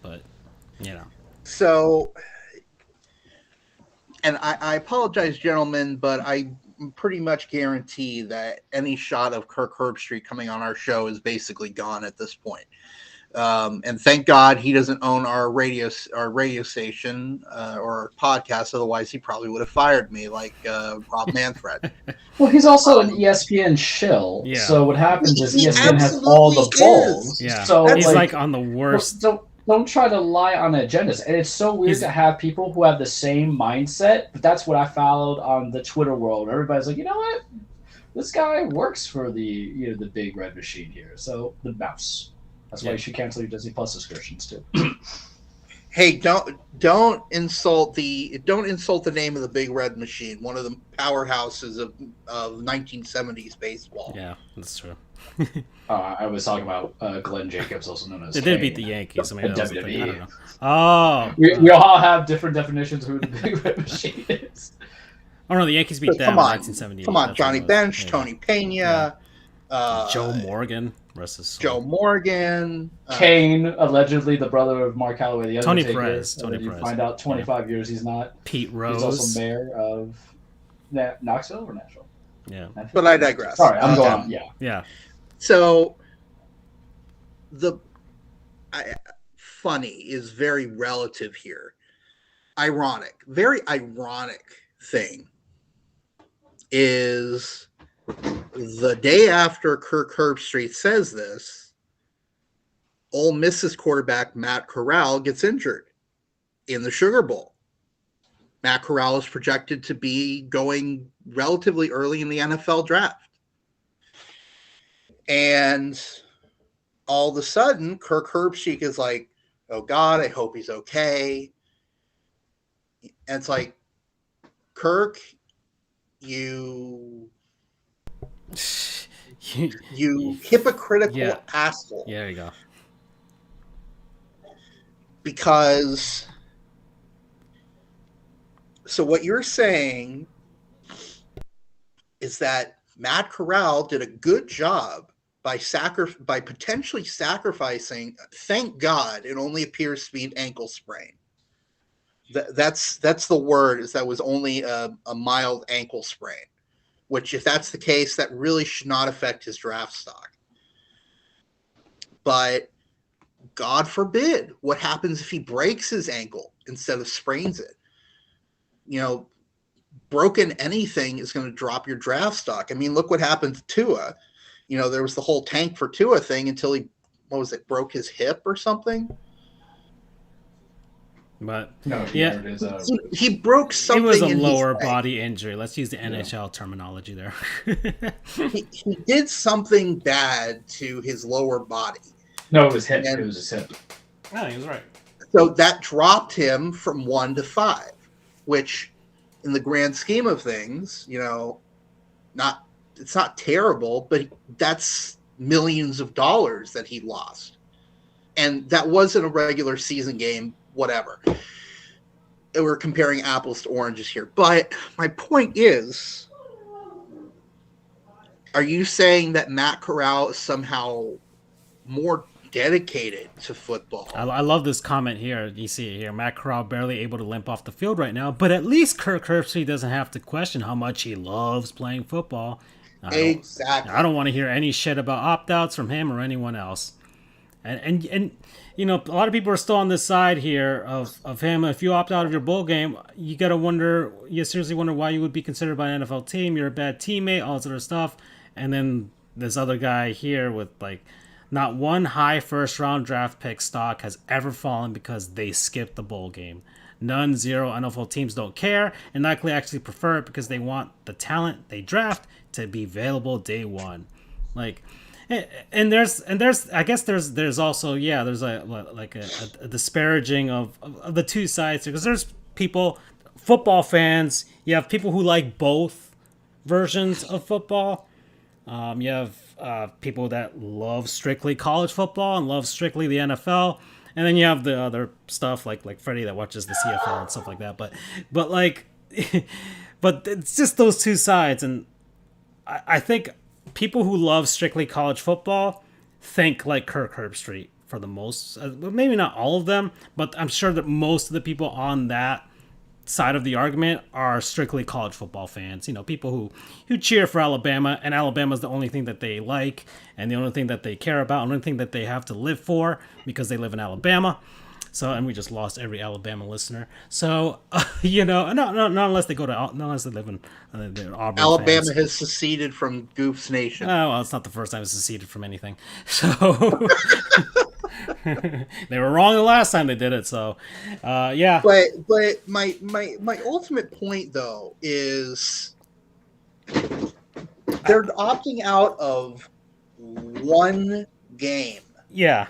But, you know. So, and I apologize, gentlemen, but I pretty much guarantee that any shot of Kirk Herbstreit coming on our show is basically gone at this point. And thank God he doesn't own our radio station or our podcast. Otherwise, he probably would have fired me, like Rob Manfred. Well, he's also an ESPN shill. Yeah. So what happens is He ESPN has all the absolutely balls. is. Yeah. So He's like on the worst. Don't try to lie on agendas. And it's so weird to have people who have the same mindset. But that's what I followed on the Twitter world. Everybody's like, you know what? This guy works for the the big red machine here. So the mouse. That's why you should cancel your Disney Plus subscriptions too. Hey, don't insult the name of the Big Red Machine, one of the powerhouses of 1970s baseball. Yeah, that's true. I was talking about Glenn Jacobs, also known as. They did beat the Yankees. I mean, that was the thing. I don't know. Oh, we all have different definitions of who the Big Red Machine is. Oh no, the Yankees beat them in 1978. Come on, Johnny Bench, Tony Pena, Joe Morgan. Joe Morgan, Kane, allegedly the brother of Mark Calloway, the Tony Undertaker. Perez. You find out 25 years he's not. Pete Rose. He's also mayor of Knoxville or Nashville. Yeah, but I digress. Sorry, I'm going on. Yeah. So funny is very relative here. Very ironic thing is the day after Kirk Herbstreit says this, Ole Miss's quarterback Matt Corral gets injured in the Sugar Bowl. Matt Corral is projected to be going relatively early in the NFL draft. And all of a sudden, Kirk Herbstreit is like, oh God, I hope he's okay. And it's like, Kirk, you hypocritical asshole. Yeah, there you go. Because, so what you're saying is that Matt Corral did a good job by potentially sacrificing, thank God it only appears to be an ankle sprain. That's the word, is that was only a mild ankle sprain, which if that's the case, that really should not affect his draft stock. But God forbid, what happens if he breaks his ankle instead of sprains it? Broken anything is going to drop your draft stock. I mean, look what happened to Tua. There was the whole tank for Tua thing until he, broke his hip or something? But no, yeah, he broke something. It was a in lower his body injury. Let's use the NHL terminology there. he did something bad to his lower body. No, it was hip. It was his hip. Oh, he was right. So that dropped him from 1 to 5, which, in the grand scheme of things, it's not terrible, but that's millions of dollars that he lost. And that wasn't a regular season game, whatever. We're comparing apples to oranges here. But my point is, are you saying that Matt Corral is somehow more dedicated to football? I love this comment here. You see it here. Matt Corral barely able to limp off the field right now, but at least Kirk Herbstreit doesn't have to question how much he loves playing football. Exactly. I don't want to hear any shit about opt-outs from him or anyone else. And a lot of people are still on this side here of him. If you opt out of your bowl game, you seriously wonder why you would be considered by an NFL team. You're a bad teammate, all this other stuff. And then this other guy here with not one high first round draft pick stock has ever fallen because they skipped the bowl game. None, zero. NFL teams don't care and likely actually prefer it because they want the talent they draft to be available day one. And there's I guess there's also there's a disparaging of the two sides, because there's football fans. You have people who like both versions of football. You have people that love strictly college football and love strictly the NFL, and then you have the other stuff like Freddie that watches the CFL and stuff like that. But but it's just those two sides, and I think people who love strictly college football think like Kirk Herbstreit for the most. Maybe not all of them, but I'm sure that most of the people on that side of the argument are strictly college football fans. People who cheer for Alabama, and Alabama's the only thing that they like, and the only thing that they care about, and the only thing that they have to live for because they live in Alabama. So, and we just lost every Alabama listener. So, no, not unless they go to, not unless they live in Auburn. Alabama fans. has seceded from Goofs Nation. Oh, well, it's not the first time it's seceded from anything. So they were wrong the last time they did it. So, yeah. But my ultimate point though is they're opting out of one game. Yeah.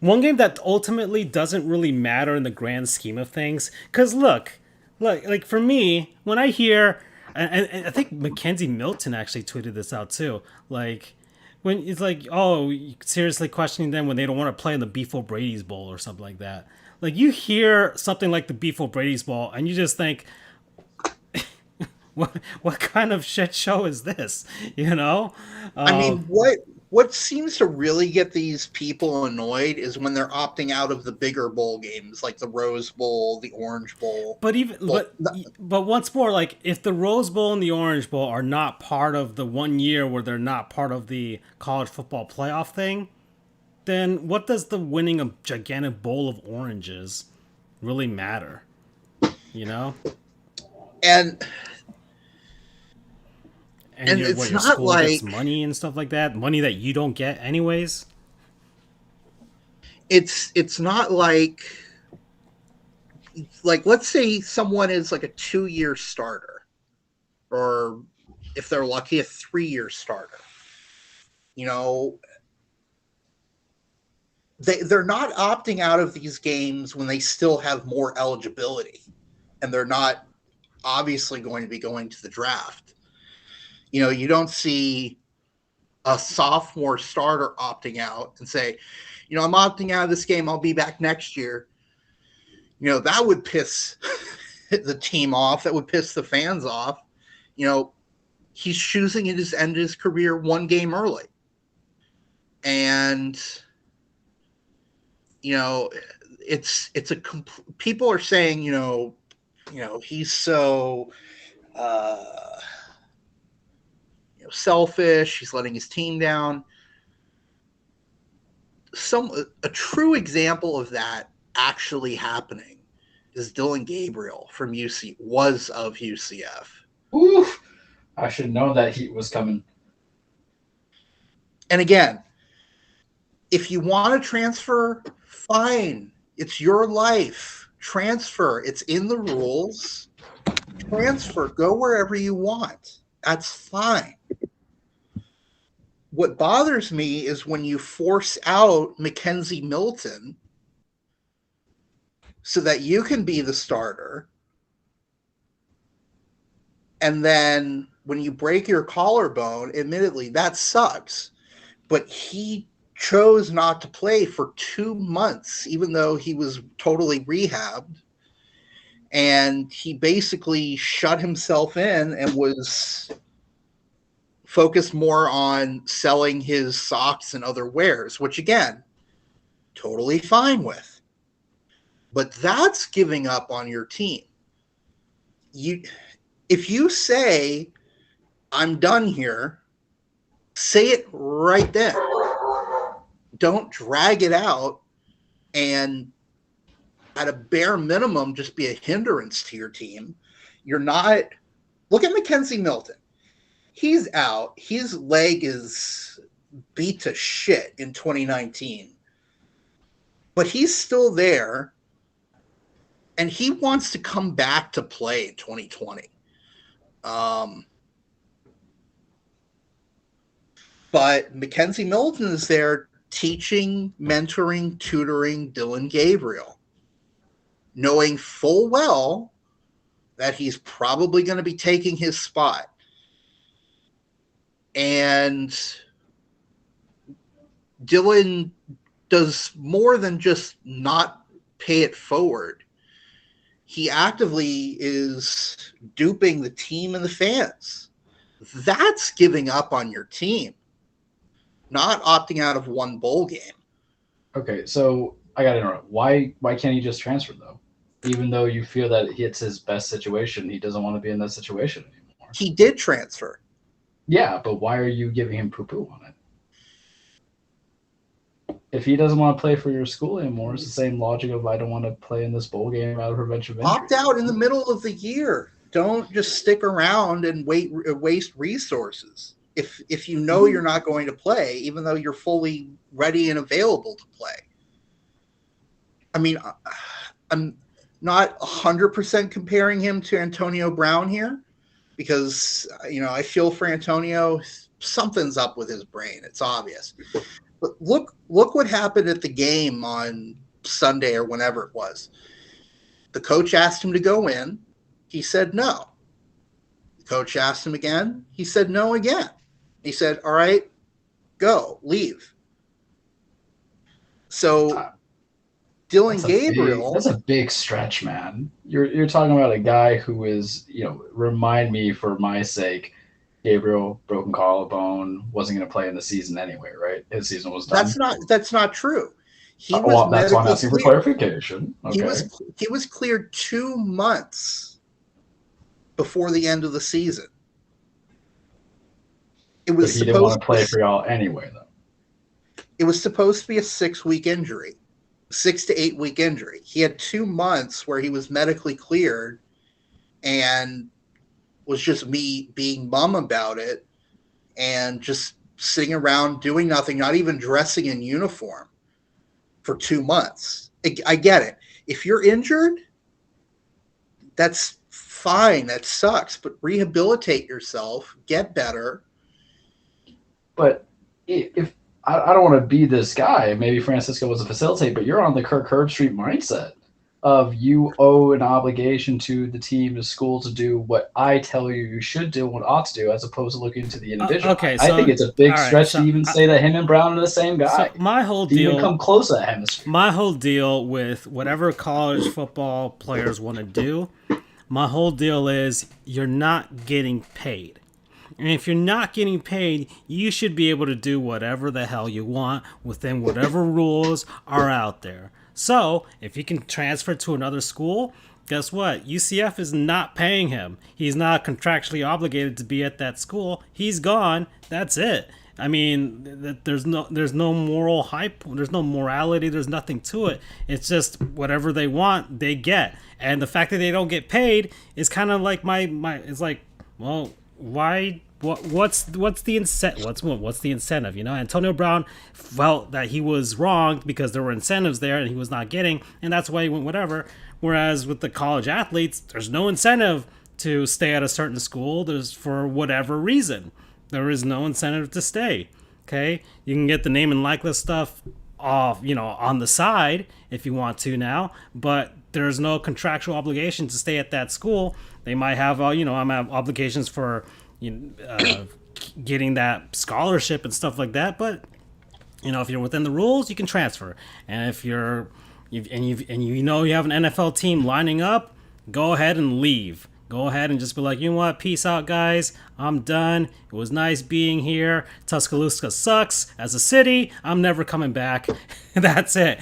One game that ultimately doesn't really matter in the grand scheme of things. Because look, like for me, when I hear, and I think Mackenzie Milton actually tweeted this out too, like when it's like, oh, seriously questioning them when they don't want to play in the Beef O'Brady's Bowl or something like that. Like you hear something like the Beef O'Brady's Bowl, and you just think, what kind of shit show is this? I mean, what seems to really get these people annoyed is when they're opting out of the bigger bowl games, like the Rose Bowl, the Orange Bowl. But once more, like if the Rose Bowl and the Orange Bowl are not part of the 1 year where they're not part of the college football playoff thing, then what does the winning a gigantic bowl of oranges really matter? And it's your not school gets money and stuff like that, money that you don't get anyways. It's not like let's say someone is like a 2-year starter, or if they're lucky, a 3-year starter. They're not opting out of these games when they still have more eligibility, and they're not obviously going to be going to the draft. You don't see a sophomore starter opting out and say, I'm opting out of this game. I'll be back next year. That would piss the team off. That would piss the fans off. He's choosing to end his career one game early. And, people are saying, he's so, selfish. He's letting his team down. A true example of that actually happening is Dylan Gabriel from UCF. Oof! I should know that heat was coming. And again, if you want to transfer, fine. It's your life. Transfer. It's in the rules. Transfer. Go wherever you want. That's fine. What bothers me is when you force out Mackenzie Milton so that you can be the starter, and then when you break your collarbone, admittedly, that sucks, but he chose not to play for 2 months, even though he was totally rehabbed, and he basically shut himself in and was focused more on selling his socks and other wares, which again, totally fine with. But that's giving up on your team. If you say, I'm done here, say it right then. Don't drag it out and at a bare minimum just be a hindrance to your team. You're not. Look at Mackenzie Milton. He's out. His leg is beat to shit in 2019. But he's still there, and he wants to come back to play in 2020. But Mackenzie Milton is there teaching, mentoring, tutoring Dylan Gabriel, knowing full well that he's probably going to be taking his spot. And Dylan does more than just not pay it forward. He actively is duping the team and the fans. That's giving up on your team, not opting out of one bowl game. Okay, so I got to interrupt. Why can't he just transfer though? Even though you feel that it's his best situation, he doesn't want to be in that situation anymore. He did transfer. Yeah, but why are you giving him poo-poo on it? If he doesn't want to play for your school anymore, it's the same logic of I don't want to play in this bowl game out of prevention of injury. Opt out in the middle of the year. Don't just stick around and waste resources. If you know you're not going to play, even though you're fully ready and available to play. I mean, I'm not 100% comparing him to Antonio Brown here because, I feel for Antonio. Something's up with his brain. It's obvious. But look what happened at the game on Sunday or whenever it was. The coach asked him to go in. He said no. The coach asked him again. He said no again. He said, all right, go, leave. So Dylan Gabriel. That's a big stretch, man. You're talking about a guy who is, remind me for my sake, Gabriel, broken collarbone, wasn't going to play in the season anyway, right? His season was done. That's not true. That's why I'm asking for clarification. Okay. He was cleared 2 months before the end of the season. But he didn't want to play for y'all anyway, though. It was supposed to be a 6-week injury, 6 to 8 week injury. He had 2 months where he was medically cleared and was just me being bum about it and just sitting around doing nothing, not even dressing in uniform for 2 months. I get it. If you're injured, that's fine. That sucks. But rehabilitate yourself, get better. But if I don't want to be this guy, maybe Francisco was a facilitator, but you're on the Kirk Herbstreit mindset of you owe an obligation to the team, the school to do what I tell you should do, what ought to do, as opposed to looking to the individual. Okay, I think it's a big stretch to even say that him and Brown are the same guy. So my whole deal, even come close to that hemisphere. My whole deal with whatever college football players want to do, my whole deal is you're not getting paid. And if you're not getting paid, you should be able to do whatever the hell you want within whatever rules are out there. So, if you can transfer to another school, guess what? UCF is not paying him. He's not contractually obligated to be at that school. He's gone. That's it. I mean, there's no moral hype. There's no morality. There's nothing to it. It's just whatever they want, they get. And the fact that they don't get paid is kind of like it's like, well, why? What's the incentive? Antonio Brown felt that he was wrong because there were incentives there and he was not getting, and that's why he went whatever. Whereas with the college athletes, there's no incentive to stay at a certain school. There's for whatever reason, there is no incentive to stay. Okay, you can get the name and likeness stuff off, on the side if you want to now, but there's no contractual obligation to stay at that school. They might have, I have obligations for getting that scholarship and stuff like that, but if you're within the rules, you can transfer. And if you have an NFL team lining up, go ahead and leave. Go ahead and just be like, you know what, peace out, guys. I'm done. It was nice being here. Tuscaloosa sucks as a city. I'm never coming back. That's it.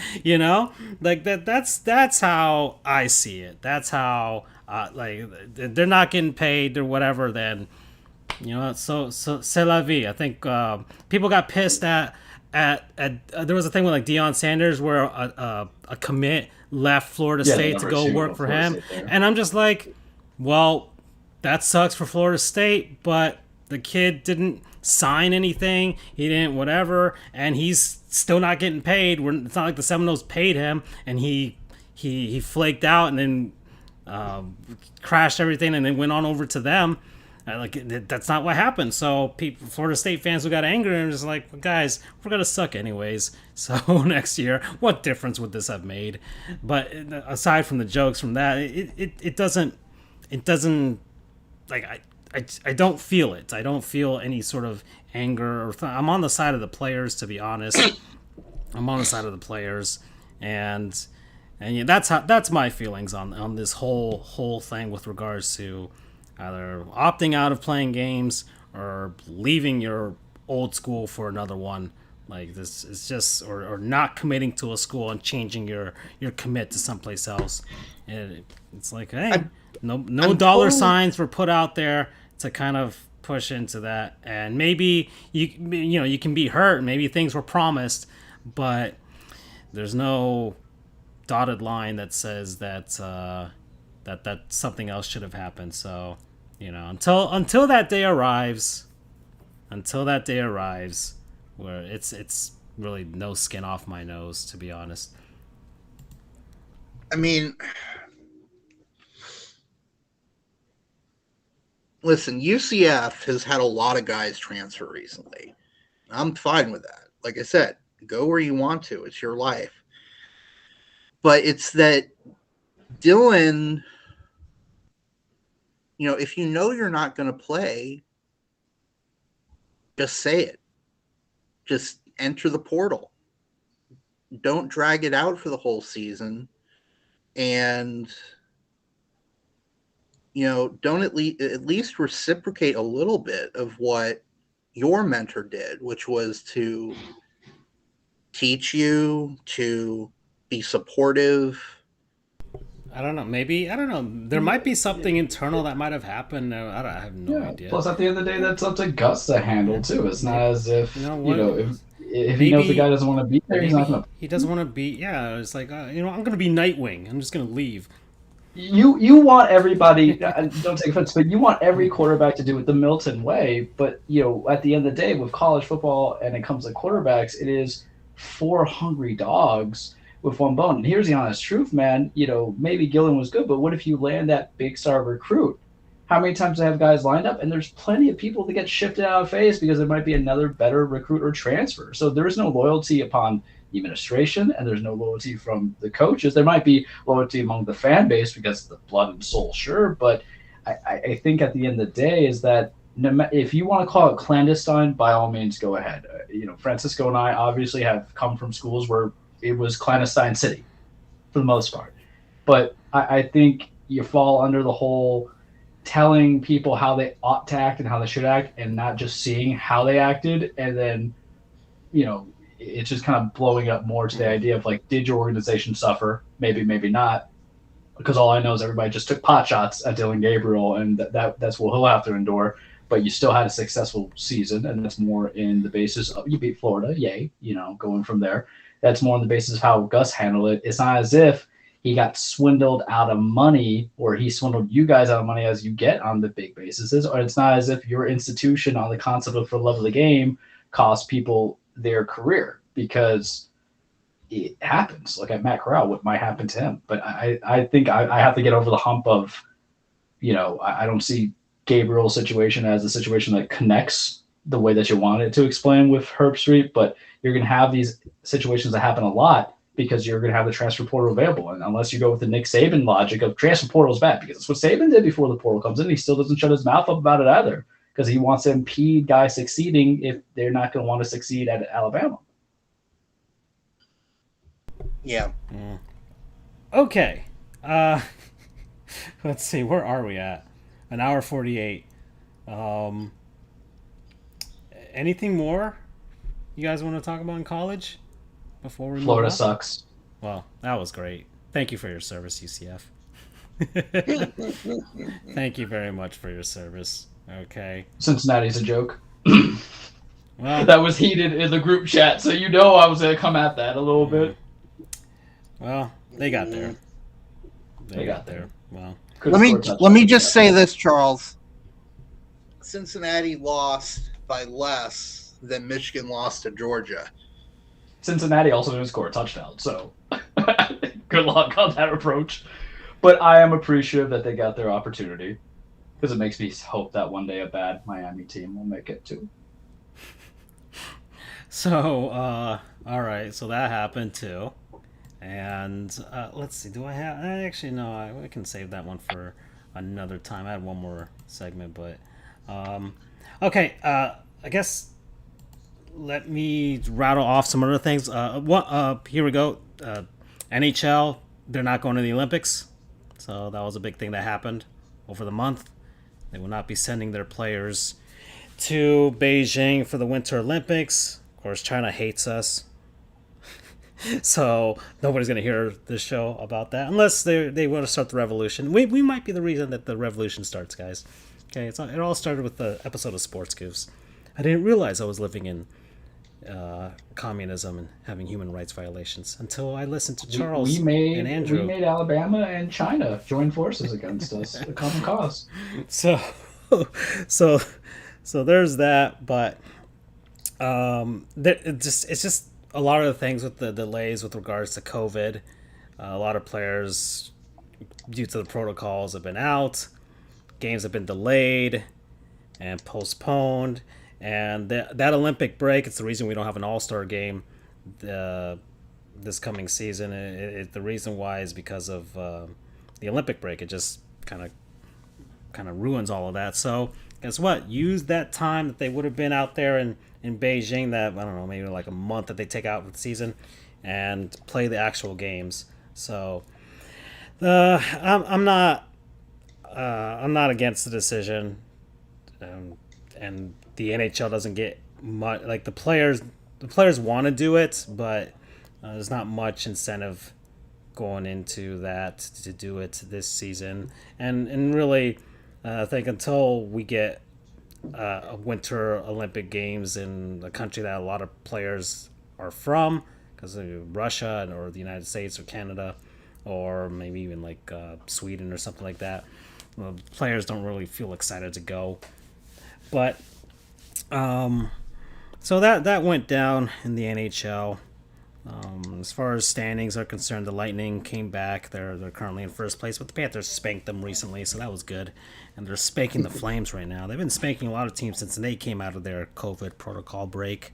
Like that's how I see it. That's how they're not getting paid or whatever. Then. So c'est la vie. I think people got pissed at there was a thing with like Deion Sanders where a commit left Florida State to go work for him, and I'm just like, well, that sucks for Florida State, but the kid didn't sign anything, he didn't whatever, and he's still not getting paid. It's not like the Seminoles paid him, and he flaked out and then crashed everything and then went on over to them. That's not what happened. So Florida State fans who got angry and just like, guys, we're gonna suck anyways. So next year, what difference would this have made? But aside from the jokes from that, it doesn't like I don't feel it. I don't feel any sort of anger or I'm on the side of the players, to be honest. I'm on the side of the players, and yeah, that's my feelings on this whole thing with regards to either opting out of playing games or leaving your old school for another one. Like this is just or not committing to a school and changing your commit to someplace else. And it's like, hey, no dollar signs were put out there to kind of push into that. And maybe you can be hurt. Maybe things were promised, but there's no dotted line that says that that something else should have happened. So until that day arrives, where it's really no skin off my nose, to be honest. I mean, listen, UCF has had a lot of guys transfer recently. I'm fine with that. Like I said, go where you want to. It's your life. But it's that Dylan, if you know you're not going to play, just say it. Just enter the portal. Don't drag it out for the whole season. And, don't at least reciprocate a little bit of what your mentor did, which was to teach you, to be supportive. I don't know. There might be something internal that might have happened. I have no idea. Plus, at the end of the day, that's up to Gus to handle too. It's not as if if maybe, he knows the guy doesn't want to be there, he's not going to. He doesn't want to be. Yeah, it's like I'm going to be Nightwing. I'm just going to leave. You want everybody. Don't take offense, but you want every quarterback to do it the Milton way. But at the end of the day, with college football and it comes to quarterbacks, it is 4 hungry dogs with one bone. And here's the honest truth, man. Maybe Gillen was good, but what if you land that big star recruit? How many times I have guys lined up, and there's plenty of people that get shifted out of phase because there might be another better recruit or transfer. So there's no loyalty upon the administration, and there's no loyalty from the coaches. There might be loyalty among the fan base because of the blood and soul, sure. But I think at the end of the day is that if you want to call it clandestine, by all means, go ahead. Francisco and I obviously have come from schools where it was clandestine city for the most part. But I think you fall under the whole telling people how they ought to act and how they should act and not just seeing how they acted. And then, it's just kind of blowing up more to the idea of like, did your organization suffer? Maybe, maybe not. Because all I know is everybody just took pot shots at Dylan Gabriel, and that's what he'll have to endure. But you still had a successful season, and that's more in the basis of you beat Florida, yay, going from there. That's more on the basis of how Gus handled it. It's not as if he got swindled out of money or he swindled you guys out of money as you get on the big bases. Or it's not as if your institution on the concept of for the love of the game cost people their career, because it happens. Like at Matt Corral, what might happen to him. But I think I have to get over the hump of, I don't see Gabriel's situation as a situation that connects the way that you want it to explain with Herb Street, but you're going to have these situations that happen a lot because you're going to have the transfer portal available. And unless you go with the Nick Saban logic of transfer portal is bad, because that's what Saban did before the portal comes in. He still doesn't shut his mouth up about it either, because he wants to impede guys succeeding if they're not going to want to succeed at Alabama. Yeah. Okay. Let's see. Where are we at? An hour 48. Anything more you guys want to talk about in college before we Florida move on? sucks. Well, that was great. Thank you for your service, UCF. Thank you very much for your service. Okay. Cincinnati's a joke. Well, that was heated in the group chat, so I was going to come at that a little bit. Well, they got there. They got there. Well, let me just say this, Charles. Cincinnati lost by less than Michigan lost to Georgia. Cincinnati also didn't score a touchdown, so good luck on that approach. But I am appreciative that they got their opportunity, because it makes me hope that one day a bad Miami team will make it too. So, all right, so that happened too. And let's see, do I have... Actually, no, I can save that one for another time. I had one more segment, but... okay, I guess let me rattle off some other things. Here we go. NHL, they're not going to the Olympics. So that was a big thing that happened over the month. They will not be sending their players to Beijing for the Winter Olympics. Of course, China hates us. So nobody's going to hear this show about that unless they want to start the revolution. We might be the reason that the revolution starts, guys. Okay, it all started with the episode of Sports Goofs. I didn't realize I was living in communism and having human rights violations until I listened to Charles and Andrew. We made Alabama and China join forces against us, a common cause. So, so there's that. But it's just a lot of the things with the delays with regards to COVID. A lot of players, due to the protocols, have been out. Games have been delayed and postponed. And that Olympic break, it's the reason we don't have an All-Star game this coming season. The reason why is because of the Olympic break. It just kind of ruins all of that. So guess what? Use that time that they would have been out there in Beijing, that, I don't know, maybe like a month that they take out of the season, and play the actual games. So I'm not against the decision, and the NHL doesn't get much. Like the players want to do it, but there's not much incentive going into that to do it this season. And really, I think until we get a Winter Olympic Games in a country that a lot of players are from, because of Russia or the United States or Canada, or maybe even like Sweden or something like that, players don't really feel excited to go. But so that went down in the NHL. As far as standings are concerned, the Lightning came back. They're currently in first place, but the Panthers spanked them recently, so that was good. And they're spanking the Flames right now. They've been spanking a lot of teams since they came out of their COVID protocol break.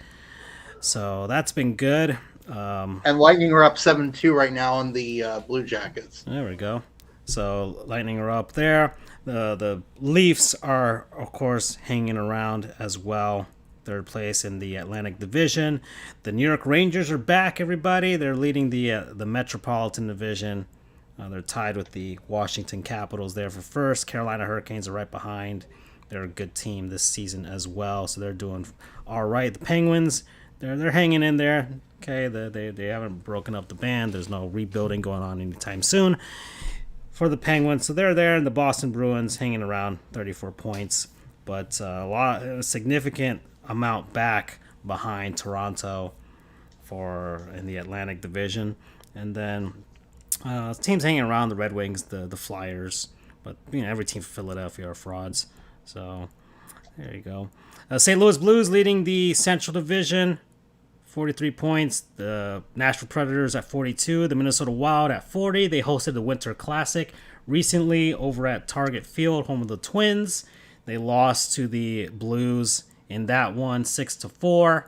So that's been good. And Lightning are up 7-2 right now on the Blue Jackets. There we go. So Lightning are up there. The Leafs are, of course, hanging around as well. Third place in the Atlantic Division. The New York Rangers are back, everybody. They're leading the Metropolitan Division. They're tied with the Washington Capitals there for first. Carolina Hurricanes are right behind. They're a good team this season as well, so they're doing all right. The Penguins, they're hanging in there. Okay, they haven't broken up the band. There's no rebuilding going on anytime soon for the Penguins, so they're there. And the Boston Bruins hanging around 34 points, but a significant amount back behind Toronto in the Atlantic Division. And then teams hanging around: the Red Wings, the Flyers, but every team from Philadelphia are frauds. So there you go. St. Louis Blues leading the Central Division, 43 points. The Nashville Predators at 42. The Minnesota Wild at 40. They hosted the Winter Classic recently over at Target Field, home of the Twins. They lost to the Blues in that one, 6-4.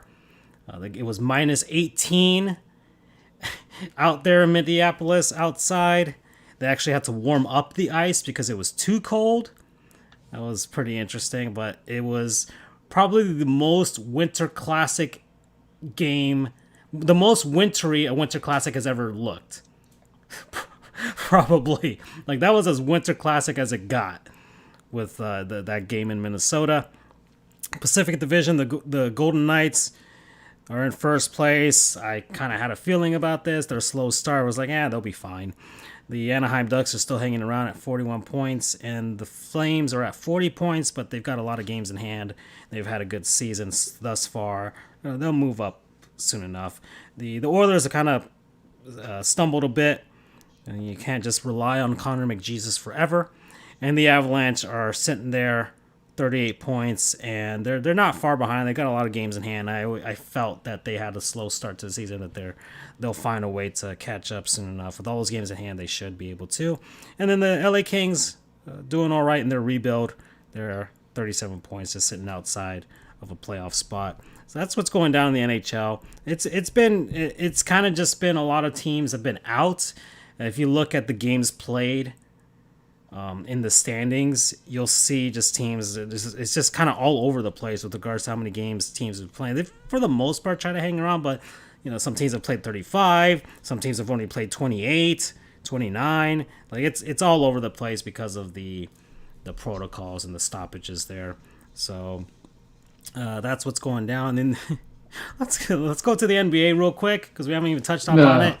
It was minus 18 out there in Minneapolis outside. They actually had to warm up the ice because it was too cold. That was pretty interesting, but it was probably the most Winter Classic game, the most wintry a Winter Classic has ever looked. Probably. Like, that was as Winter Classic as it got with that game in Minnesota. Pacific Division, the Golden Knights are in first place. I kind of had a feeling about this. Their slow start was like, they'll be fine. The Anaheim Ducks are still hanging around at 41 points, and the Flames are at 40 points, but they've got a lot of games in hand. They've had a good season thus far. They'll move up soon enough. The Oilers have kind of stumbled a bit, and you can't just rely on Connor McJesus forever. And the Avalanche are sitting there, 38 points, and they're not far behind. They got a lot of games in hand. I felt that they had a slow start to the season, that they'll find a way to catch up soon enough. With all those games in hand, they should be able to. And then the LA Kings doing all right in their rebuild. They're 37 points, just sitting outside of a playoff spot. So that's what's going down in the NHL. It's kind of just been a lot of teams have been out. If you look at the games played in the standings, you'll see just teams. It's just kind of all over the place with regards to how many games teams have played. They, for the most part, try to hang around, but some teams have played 35. Some teams have only played 28, 29. Like it's all over the place because of the protocols and the stoppages there. So That's what's going down. And let's go to the NBA real quick because we haven't even touched up on it.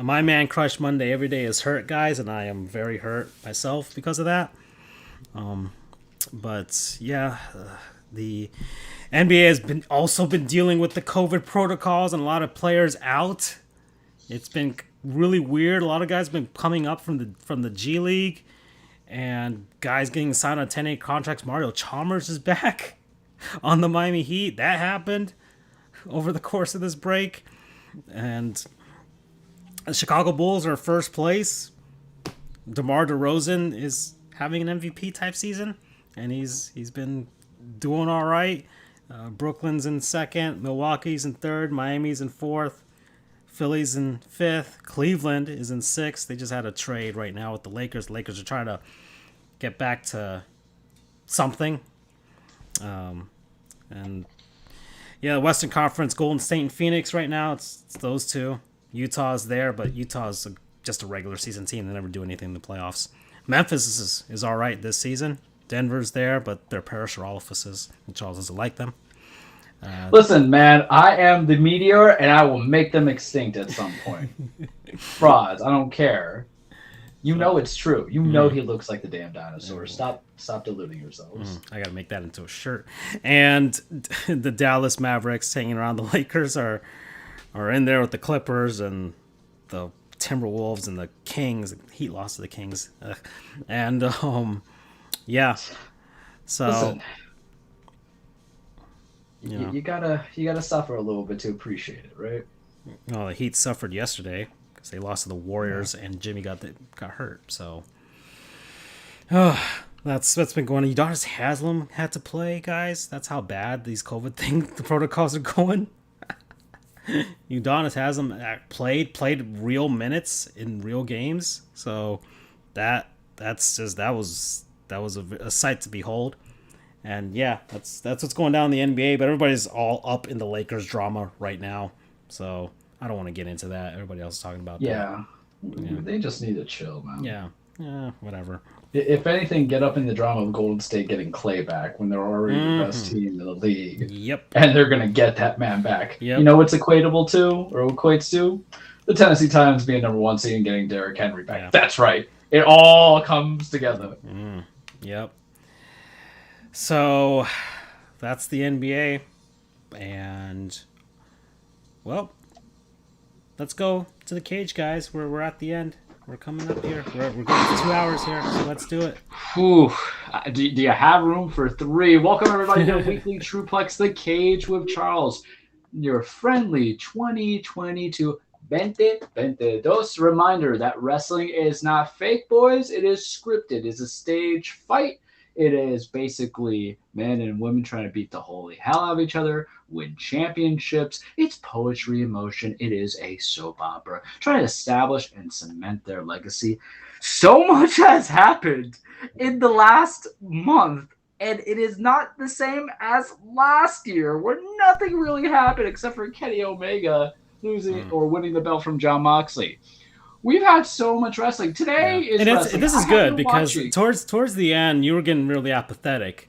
My man Crush Monday every day is hurt, guys, and I am very hurt myself because of that. But yeah, the NBA has been dealing with the COVID protocols and a lot of players out. It's been really weird. A lot of guys have been coming up from the G League, and guys getting signed on 10-8 contracts. Mario Chalmers is back on the Miami Heat. That happened over the course of this break, and the Chicago Bulls are first place. DeMar DeRozan is having an MVP type season, and he's been doing all right. Brooklyn's in second, Milwaukee's in third, Miami's in fourth, Philly's in fifth, Cleveland is in sixth. They just had a trade right now with the Lakers. The Lakers are trying to get back to something. And yeah, Western Conference, Golden State and Phoenix right now. It's those two. Utah's there, but Utah's just a regular season team. They never do anything in the playoffs. Memphis is all right this season. Denver's there, but they're Parrish orifices, and Charles doesn't like them. Listen, man, I am the meteor, and I will make them extinct at some point. Frauds, I don't care. You know it's true. You know he looks like the damn dinosaur. Stop deluding yourselves. I gotta make that into a shirt. And the Dallas Mavericks hanging around the Lakers are in there with the Clippers and the Timberwolves and the Kings. Heat lost to the Kings, yeah. So listen, you gotta suffer a little bit to appreciate it, right? Well, the Heat suffered yesterday because they lost to the Warriors and Jimmy got hurt. So, that's been going on. Udonis Haslem had to play, guys. That's how bad these COVID the protocols are going. Udonis Haslem played real minutes in real games. So that was a sight to behold. And yeah, that's what's going down in the NBA. But everybody's all up in the Lakers drama right now. So I don't want to get into that. Everybody else is talking about that. Yeah, they just need to chill, man. Yeah, whatever. If anything, get up in the drama of Golden State getting Clay back when they're already the best team in the league. Yep. And they're going to get that man back. Yep. You know what's equatable to, or equates to? The Tennessee Titans being number 1 seed and getting Derrick Henry back. Yeah. That's right. It all comes together. Yep. So that's the NBA. And, well, let's go to the cage, guys. We're at the end. We're coming up here. We're going for 2 hours here, so let's do it. Whew. Do you have room for 3? Welcome, everybody, to Weekly Truplex, The Cage with Charles. Your friendly 2022 2022 reminder that wrestling is not fake, boys. It is scripted. It's a stage fight. It is basically men and women trying to beat the holy hell out of each other, win championships. It's poetry in motion. It is a soap opera trying to establish and cement their legacy. So much has happened in the last month, and it is not the same as last year, where nothing really happened except for Kenny Omega losing or winning the belt from Jon Moxley. We've had so much wrestling. Today is wrestling. This is good because towards the end, you were getting really apathetic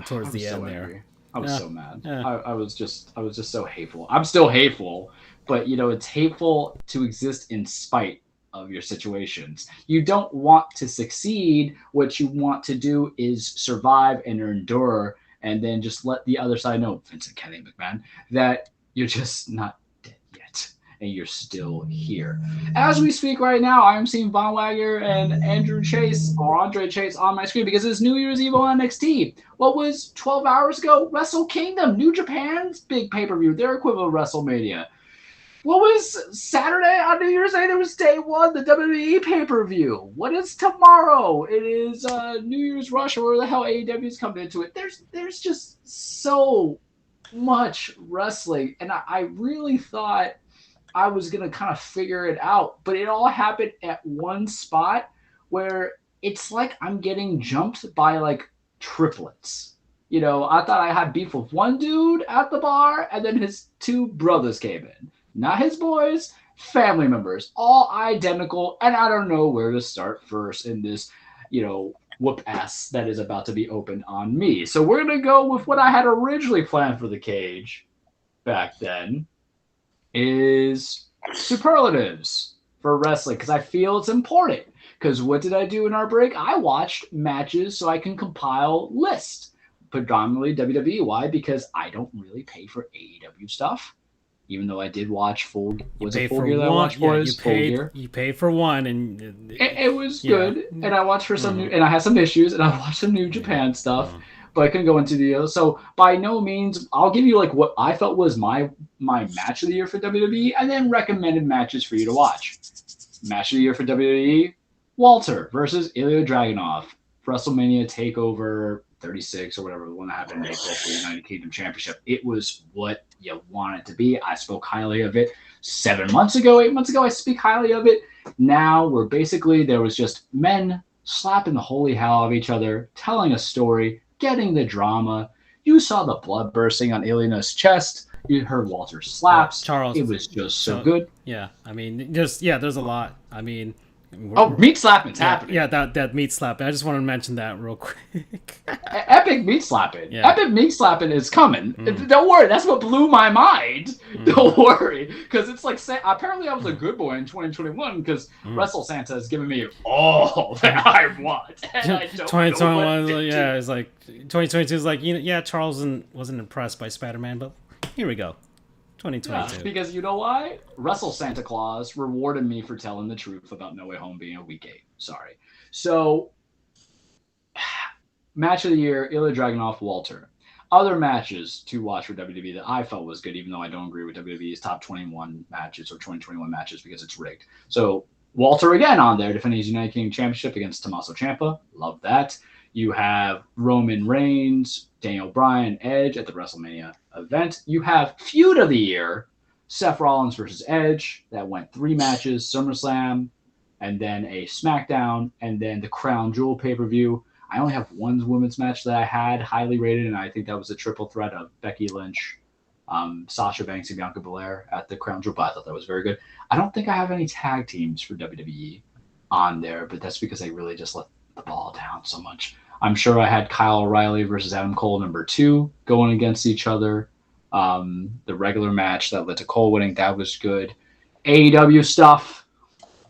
towards the end there. I was so mad. Yeah. I was just so hateful. I'm still hateful, but it's hateful to exist in spite of your situations. You don't want to succeed. What you want to do is survive and endure, and then just let the other side know, Vincent Kenny McMahon, that you're just not dead yet, and you're still here. As we speak right now, I'm seeing Von Wagner and Andre Chase on my screen because it's New Year's Eve on NXT. What was 12 hours ago? Wrestle Kingdom, New Japan's big pay-per-view, their equivalent of WrestleMania. What was Saturday on New Year's Day? There was day 1, the WWE pay-per-view. What is tomorrow? It is New Year's Rush, or where the hell AEW is coming into it. There's just so much wrestling, and I really thought I was going to kind of figure it out, but it all happened at one spot where it's like I'm getting jumped by like triplets. I thought I had beef with one dude at the bar, and then his 2 brothers came in. Not his boys, family members, all identical, and I don't know where to start first in this, whoop ass that is about to be opened on me. So we're going to go with what I had originally planned for the cage back then is superlatives for wrestling, because I feel it's important. Because what did I do in our break? I watched matches so I can compile lists, predominantly WWE. Why? Because I don't really pay for AEW stuff. Even though I did watch Full Gear that I watched, boys? Full Gear. You paid for one, and it was good. And I watched for some new, and I had some issues, and I watched some New Japan stuff, but I couldn't go into the other. So by no means, I'll give you like what I felt was my match of the year for WWE, and then recommended matches for you to watch. Match of the year for WWE: Walter versus Ilya Dragunov, WrestleMania Takeover 36 or whatever, the one that happened in April for the United Kingdom Championship. It was what you want it to be. I spoke highly of it 7 months ago, 8 months ago. I speak highly of it. Now we're basically, there was just men slapping the holy hell out of each other, telling a story, getting the drama. You saw the blood bursting on Ilya's chest. You heard Walter slaps. Charles, it was just so good. Yeah, I mean, there's a lot. I mean, meat slapping's happening. Yeah, that meat slapping. I just wanted to mention that real quick. Epic meat slapping. Yeah. Epic meat slapping is coming. Don't worry. That's what blew my mind. Don't worry. Because it's like, apparently I was a good boy in 2021 because Wrestle Santa has given me all that I want. And I don't 2021, yeah, it's like 2022 is like, Charles wasn't impressed by Spider-Man, but here we go. 2022. Yeah, because you know why? Wrestle Santa Claus rewarded me for telling the truth about No Way Home being a week 8. Sorry. So, match of the year, Ilya Dragunov, Walter. Other matches to watch for WWE that I felt was good, even though I don't agree with WWE's top 21 matches or 2021 matches because it's rigged. So, Walter again on there, defending his United Kingdom Championship against Tommaso Ciampa. Love that. You have Roman Reigns, Daniel Bryan, Edge at the WrestleMania event. You have Feud of the Year, Seth Rollins versus Edge. That went 3 matches, SummerSlam, and then a SmackDown, and then the Crown Jewel pay-per-view. I only have one women's match that I had highly rated, and I think that was a triple threat of Becky Lynch, Sasha Banks, and Bianca Belair at the Crown Jewel, but I thought that was very good. I don't think I have any tag teams for WWE on there, but that's because they really just let the ball down so much. I'm sure I had Kyle O'Reilly versus Adam Cole number 2 going against each other. The regular match that led to Cole winning, that was good. AEW stuff,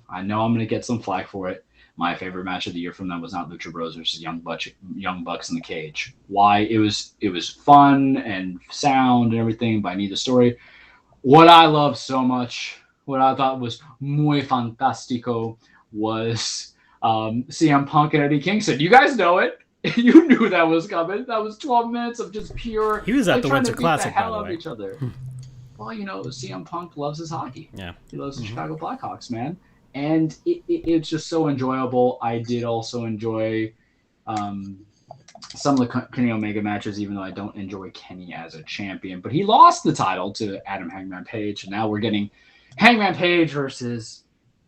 I know I'm going to get some flack for it. My favorite match of the year from them was not Lucha Bros versus Young Bucks in the cage. Why? It was fun and sound and everything, but I need the story. What I loved so much, what I thought was muy fantástico, was CM Punk and Eddie Kingston. You guys know it. You knew that was coming. That was 12 minutes of just pure. He was at the Winter Classic, by the way. Each other. Well, CM Punk loves his hockey. Yeah, he loves the Chicago Blackhawks, man, and it's just so enjoyable. I did also enjoy some of the Kenny Omega matches, even though I don't enjoy Kenny as a champion. But he lost the title to Adam Hangman Page, and now we're getting Hangman Page versus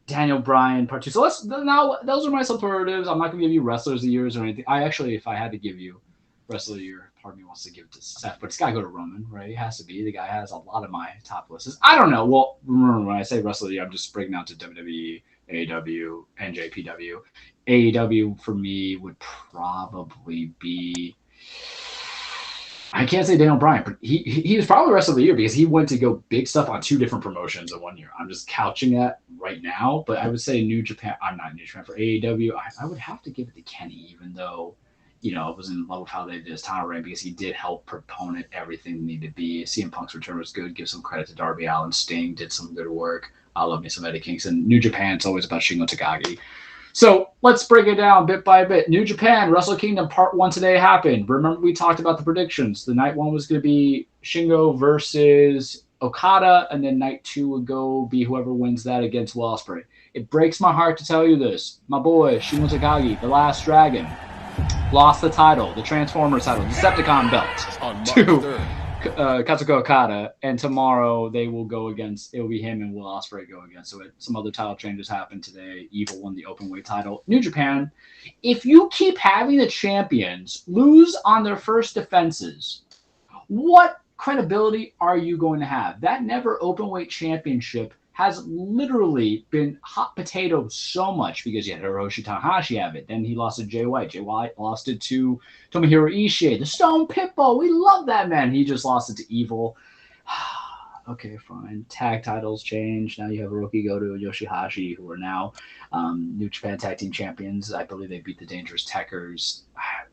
Daniel Bryan part 2. So now those are my superlatives. I'm not going to give you wrestlers of the years or anything. I actually, if I had to give you wrestler of the year, part of me wants to give it to Seth, but it's got to go to Roman, right? It has to be. The guy has a lot of my top lists. I don't know. Well, remember when I say wrestler of the year, I'm just breaking down to WWE, AEW, NJPW. AEW for me would probably be. I can't say Daniel Bryan, but he was probably the rest of the year because he went to go big stuff on 2 different promotions in 1 year. I'm just couching that right now, but I would say New Japan. I'm not New Japan for AEW. I would have to give it to Kenny, even though, I was in love with how they did his title reign because he did help proponent everything needed to be. CM Punk's return was good. Give some credit to Darby Allin. Sting did some good work. I love me some Eddie Kingston. New Japan, it's always about Shingo Takagi. So let's break it down bit by bit. New Japan, Wrestle Kingdom Part 1 today happened. Remember we talked about the predictions. The night 1 was going to be Shingo versus Okada, and then night 2 would go be whoever wins that against Will Ospreay. It breaks my heart to tell you this. My boy, Shingo Takagi, the last dragon, lost the title, the Transformers title, the Decepticon belt to Kazuchika Okada, and tomorrow they will go against, it will be him and Will Ospreay go against. So some other title changes happened today. Evil won the openweight title. New Japan, if you keep having the champions lose on their first defenses, what credibility are you going to have? That never openweight championship has literally been hot potato so much because you had Hiroshi Tanahashi have it. Then he lost to Jay White. Jay White lost it to Tomohiro Ishii. The Stone Pitbull. We love that man. He just lost it to Evil. Okay, fine. Tag titles change. Now you have Hiroki Goto and Yoshihashi, who are now New Japan Tag Team Champions. I believe they beat the Dangerous Tekkers.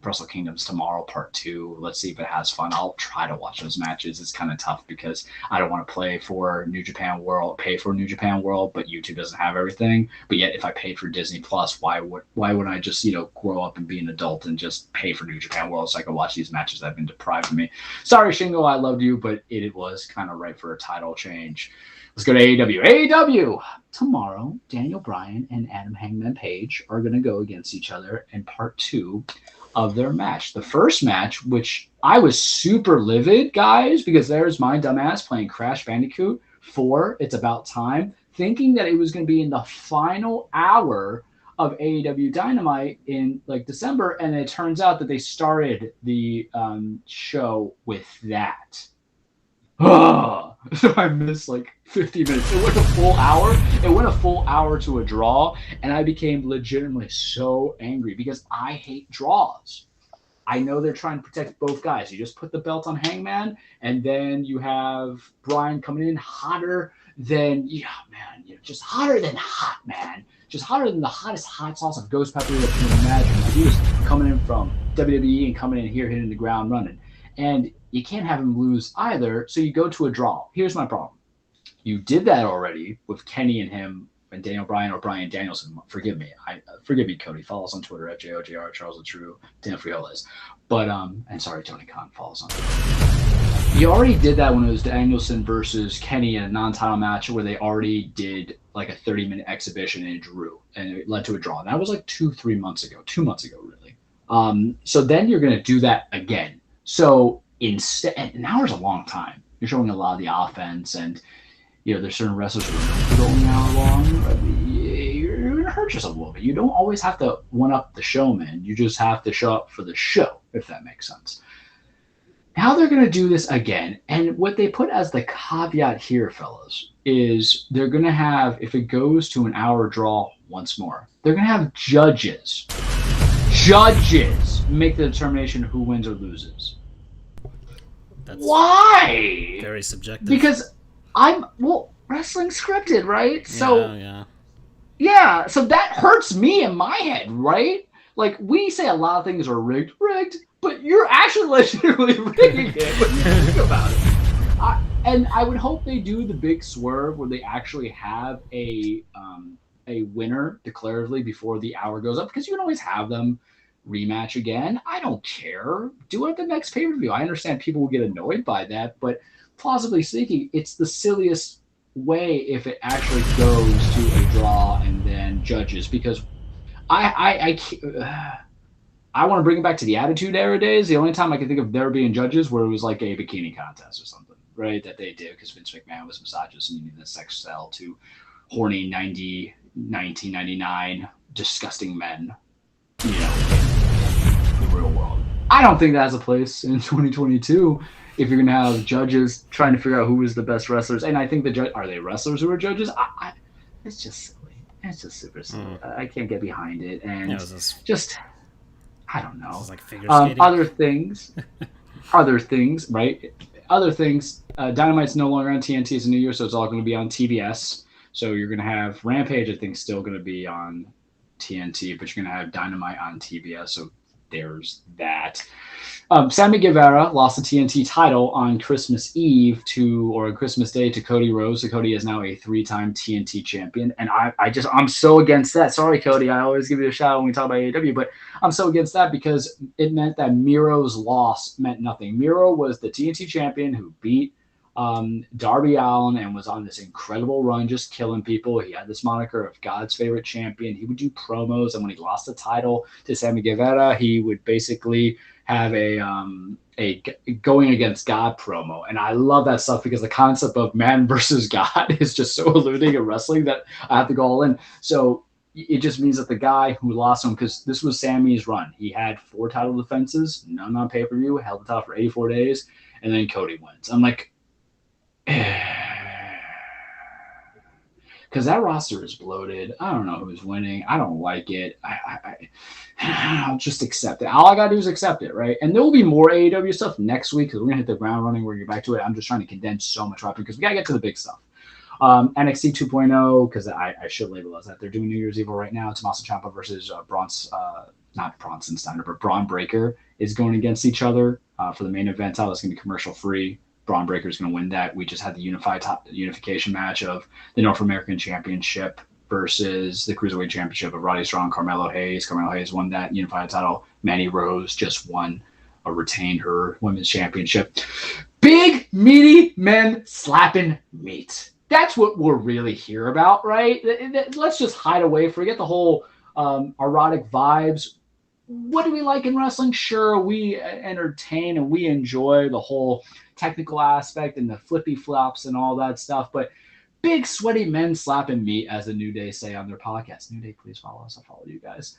Wrestle Kingdom's tomorrow, part 2. Let's see if it has fun. I'll try to watch those matches. It's kind of tough because I don't want to pay for New Japan World, but YouTube doesn't have everything. But yet, if I paid for Disney Plus, why would I just grow up and be an adult and just pay for New Japan World so I can watch these matches that have been deprived of me? Sorry, Shingo, I loved you, but it was kind of right for a title change. Let's go to AEW. AEW! Tomorrow, Daniel Bryan and Adam Hangman Page are going to go against each other in part 2 of their match. The first match, which I was super livid, guys, because there's my dumbass playing Crash Bandicoot 4, It's About Time, thinking that it was going to be in the final hour of AEW Dynamite in December, and it turns out that they started the show with that. So I missed 50 minutes. It went a full hour. It went a full hour to a draw, and I became legitimately so angry because I hate draws. I know they're trying to protect both guys. You just put the belt on Hangman, and then you have Bryan coming in hotter than just hotter than hot, man. Just hotter than the hottest hot sauce of ghost pepper that you can imagine. He was coming in from WWE and coming in here hitting the ground running. And you can't have him lose either, so you go to a draw. Here's my problem. You did that already with Kenny and him and Daniel Bryan or Bryan Danielson. Forgive me, Cody. Follow us on Twitter at JOJR, Charles the True, Dan Frioles. But and sorry, Tony Khan. Follow us on Twitter. You already did that when it was Danielson versus Kenny in a non-title match where they already did a 30-minute exhibition and it drew, and it led to a draw. And that was 2 months ago, really. So then you're going to do that again. So instead, and now there's a long time. You're showing a lot of the offense, and there's certain wrestlers who are going an hour long. You're gonna hurt yourself a little bit. You don't always have to one up the showman. You just have to show up for the show, if that makes sense. Now they're gonna do this again, and what they put as the caveat here, fellas, is they're gonna have, if it goes to an hour draw once more, they're gonna have judges make the determination who wins or loses. That's why? Very subjective. Because wrestling scripted, right? So that hurts me in my head, right? We say a lot of things are rigged, but you're actually legitimately rigging it when you think about it. And I would hope they do the big swerve where they actually have a winner declaratively before the hour goes up, because you can always have them rematch again. I don't care. Do it at the next pay-per-view. I understand people will get annoyed by that, but plausibly speaking, it's the silliest way if it actually goes to a draw and then judges, because I want to bring it back to the Attitude Era days. The only time I can think of there being judges where it was a bikini contest or something, right? That they did because Vince McMahon was misogynist and you needed a sex sell to horny 1999 disgusting men, in the real world. I don't think that has a place in 2022 if you're going to have judges trying to figure out who is the best wrestlers. And I think are they wrestlers who are judges? It's just silly. It's just super silly. I can't get behind it. And I don't know. Figure skating. Other things, right? Other things. Dynamite's no longer on TNT. It's a new year, so it's all going to be on TBS. So you're going to have Rampage, I think, still going to be on TNT, but you're going to have Dynamite on TBS. So there's that. Sammy Guevara lost the TNT title on Christmas Eve or Christmas Day to Cody Rhodes. So Cody is now a 3-time TNT champion. And I'm so against that. Sorry, Cody. I always give you a shout out when we talk about AEW, but I'm so against that because it meant that Miro's loss meant nothing. Miro was the TNT champion who beat Darby Allin and was on this incredible run, just killing people. He had this moniker of God's favorite champion. He would do promos, and when he lost the title to Sammy Guevara, he would basically have a going against God promo. And I love that stuff because the concept of man versus God is just so eluding in wrestling that I have to go all in. So it just means that the guy who lost him, because this was Sammy's run, he had 4 title defenses, none on pay-per-view, held the title for 84 days, and then Cody wins. I'm like, because that roster is bloated. I don't know who's winning. I don't like it. I'll just accept it. All I gotta do is accept it, right? And there will be more AEW stuff next week because we're gonna hit the ground running. We're gonna get back to it. I'm just trying to condense so much rapid because we gotta get to the big stuff. NXT 2.0, because I should label as that. They're doing New Year's Evil right now. Tommaso Ciampa versus not Bronson Steiner, but Braun Breaker is going against each other for the main event. That's going to be commercial free. Braun Breaker is going to win that. We just had the unification match of the North American Championship versus the Cruiserweight Championship of Roddy Strong, Carmelo Hayes. Carmelo Hayes won that unified title. Mandy Rose just won or retained her women's championship. Big, meaty men slapping meat. That's what we're really here about, right? Let's just hide away. Forget the whole erotic vibes. What do we like in wrestling? Sure, we entertain and we enjoy the whole technical aspect and the flippy flops and all that stuff. But big, sweaty men slapping meat, as the New Day say on their podcast. New Day, please follow us. I'll follow you guys.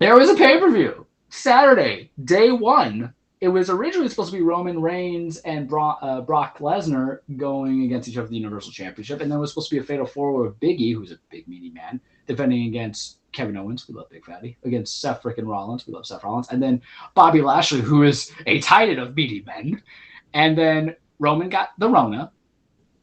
There was a pay-per-view Saturday, day one. It was originally supposed to be Roman Reigns and Brock Lesnar going against each other for the Universal Championship. And then it was supposed to be a fatal four-way with Big E, who's a big, meaty man, defending against Kevin Owens, we love Big Fatty, against Seth frickin' Rollins, we love Seth Rollins, and then Bobby Lashley, who is a titan of meaty men. And then Roman got the Rona.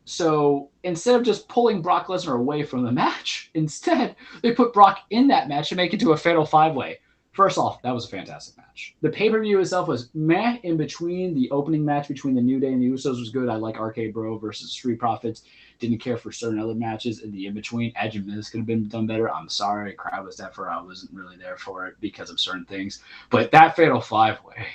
So instead of just pulling Brock Lesnar away from the match, instead they put Brock in that match and make it to a fatal five-way. First off, that was a fantastic match. The pay-per-view itself was meh in between. The opening match between the New Day and the Usos was good. I like Arcade Bro versus Street Profits. Didn't care for certain other matches in the in-between. Edge and Miz could have been done better. I'm sorry. Crowd was there for it. I wasn't really there for it because of certain things. But that fatal five-way,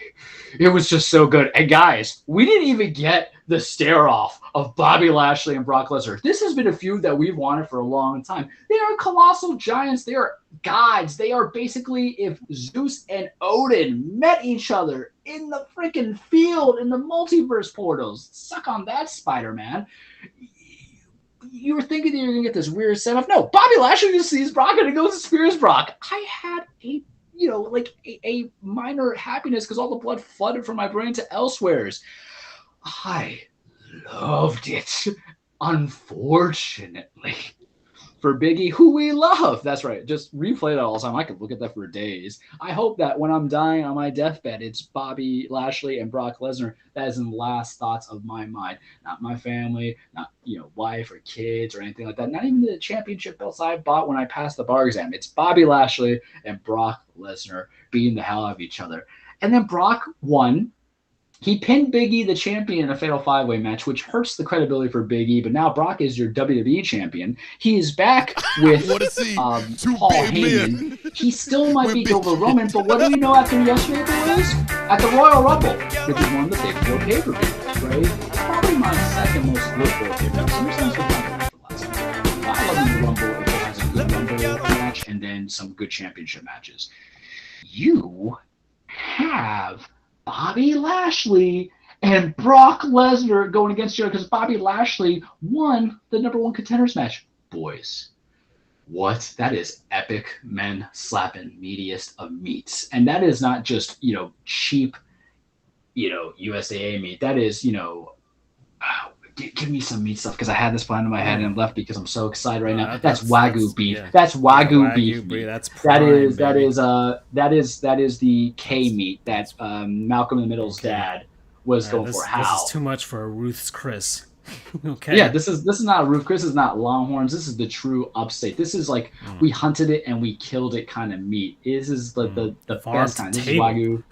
it was just so good. And guys, we didn't even get the stare-off of Bobby Lashley and Brock Lesnar. This has been a feud that we've wanted for a long time. They are colossal giants. They are gods. They are basically if Zeus and Odin met each other in the freaking field in the multiverse portals. Suck on that, Spider-Man. You were thinking that you were going to get this weird setup. No, Bobby Lashley just sees Brock and he goes to Spears Brock. I had a minor happiness because all the blood flooded from my brain to elsewheres. I loved it. Unfortunately, for Biggie, who we love. That's right. Just replay that all the time. I could look at that for days. I hope that when I'm dying on my deathbed, it's Bobby Lashley and Brock Lesnar that is in the last thoughts of my mind. Not my family, not wife or kids or anything like that. Not even the championship belts I bought when I passed the bar exam. It's Bobby Lashley and Brock Lesnar beating the hell out of each other. And then Brock won. He pinned Big E, the champion, in a fatal five-way match, which hurts the credibility for Big E. But now Brock is your WWE champion. He is back with Paul Heyman. He still might be over Roman, but what do we know after yesterday, boys? At the Royal Rumble, which is one of the big four pay-per-views, right? Probably my second most looked for pay-per-view. Sometimes we'll talk about the last one. I love the Rumble. It has a good Rumble match and then some good championship matches. You have Bobby Lashley and Brock Lesnar going against each other because Bobby Lashley won the number one contenders match. Boys, what? That is epic men slapping meatiest of meats. And that is not just, cheap, USAA meat. That is, give me some meat stuff because I had this plan in my head and left because I'm so excited right now. That's Wagyu beef. Yeah. That's Wagyu beef. That's prime, that is the K meat that Malcolm in the Middle's dad was going for. How? This is too much for a Ruth's Chris. Okay. Yeah, this is not Ruth Chris. This is not Longhorns. This is the true upstate. This is like we hunted it and we killed it kind of meat. This is the best kind. This is Wagyu.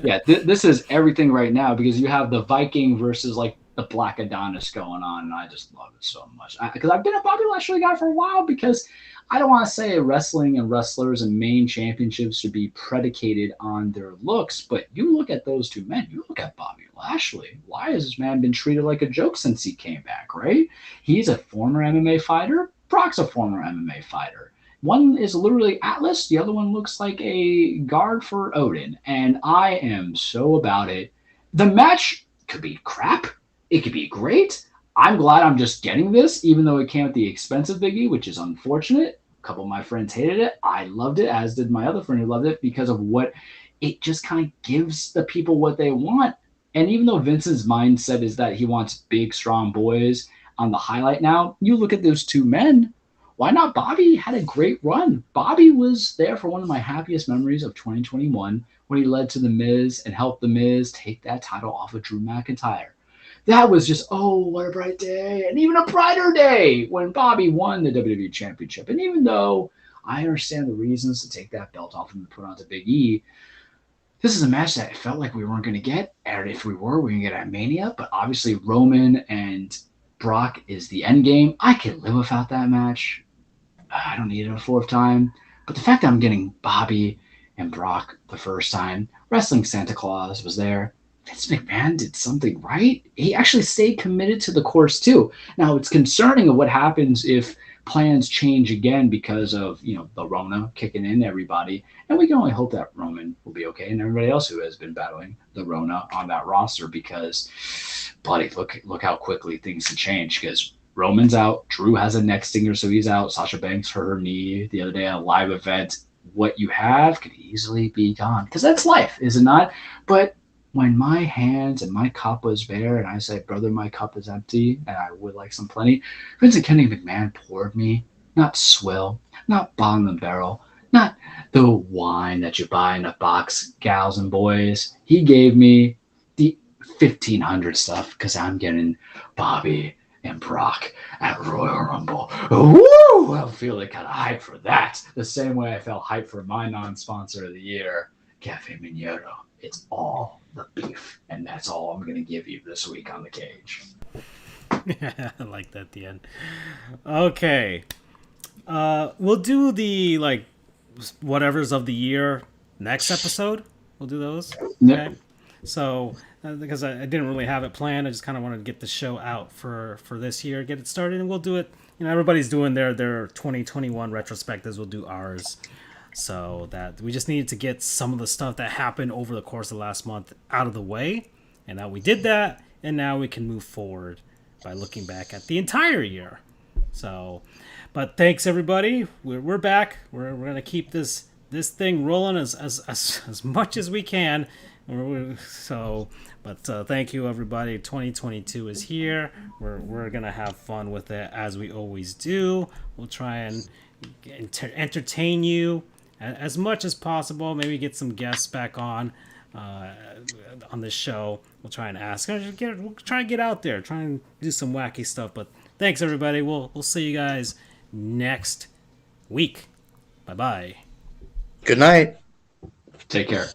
Yeah, this is everything right now because you have the Viking versus like the Black Adonis going on, and I just love it so much. Because I've been a Bobby Lashley guy for a while because I don't want to say wrestling and wrestlers and main championships should be predicated on their looks, but you look at those two men, you look at Bobby Lashley. Why has this man been treated like a joke since he came back, right? He's a former MMA fighter. Brock's a former MMA fighter. One is literally Atlas. The other one looks like a guard for Odin, and I am so about it. The match could be crap. It could be great. I'm glad I'm just getting this, even though it came at the expense of Big E, which is unfortunate. A couple of my friends hated it. I loved it, as did my other friend who loved it, because of what it just kind of gives the people what they want. And even though Vince's mindset is that he wants big, strong boys, on the highlight now, you look at those two men. Why not? Bobby had a great run. Bobby was there for one of my happiest memories of 2021 when he led to The Miz and helped The Miz take that title off of Drew McIntyre. That was just, oh, what a bright day. And even a brighter day when Bobby won the WWE Championship. And even though I understand the reasons to take that belt off and put onto Big E, this is a match that it felt like we weren't going to get. And if we were, we were going to get at Mania. But obviously Roman and Brock is the end game. I can live without that match. I don't need it a fourth time. But the fact that I'm getting Bobby and Brock the first time, Wrestling Santa Claus was there. Vince McMahon did something right. He actually stayed committed to the course too. Now it's concerning of what happens if plans change again because of, the Rona kicking in everybody. And we can only hope that Roman will be okay and everybody else who has been battling the Rona on that roster, because bloody look how quickly things can change, because Roman's out. Drew has a neck stinger, so he's out. Sasha Banks hurt her knee the other day at a live event. What you have could easily be gone, because that's life, is it not? But when my hands and my cup was bare and I said, brother, my cup is empty and I would like some plenty, Vince and Kenny McMahon poured me, not swill, not bottom and barrel, not the wine that you buy in a box, gals and boys. He gave me the 1500 stuff, because I'm getting Bobby and Brock at Royal Rumble. Woo! I feel like kind of hyped for that. The same way I felt hyped for my non-sponsor of the year, Cafe Minero. It's all the beef, and that's all I'm going to give you this week on the cage. Yeah, I like that at the end. Okay. We'll do the, whatevers of the year next episode. We'll do those. Yep. Okay. So, because I didn't really have it planned, I just kind of wanted to get the show out for this year, get it started, and we'll do it. Everybody's doing their 2021 retrospectives. We'll do ours. So that we just needed to get some of the stuff that happened over the course of the last month out of the way. And now we did that, and now we can move forward by looking back at the entire year. So, but thanks everybody. We're back. We're gonna keep this thing rolling as much as we can. But thank you everybody. 2022 is here. We're gonna have fun with it as we always do. We'll try and entertain you as much as possible. Maybe get some guests back on this show. We'll try and ask. We'll try and get out there. Try and do some wacky stuff. But thanks everybody. We'll see you guys next week. Bye bye. Good night. Take care.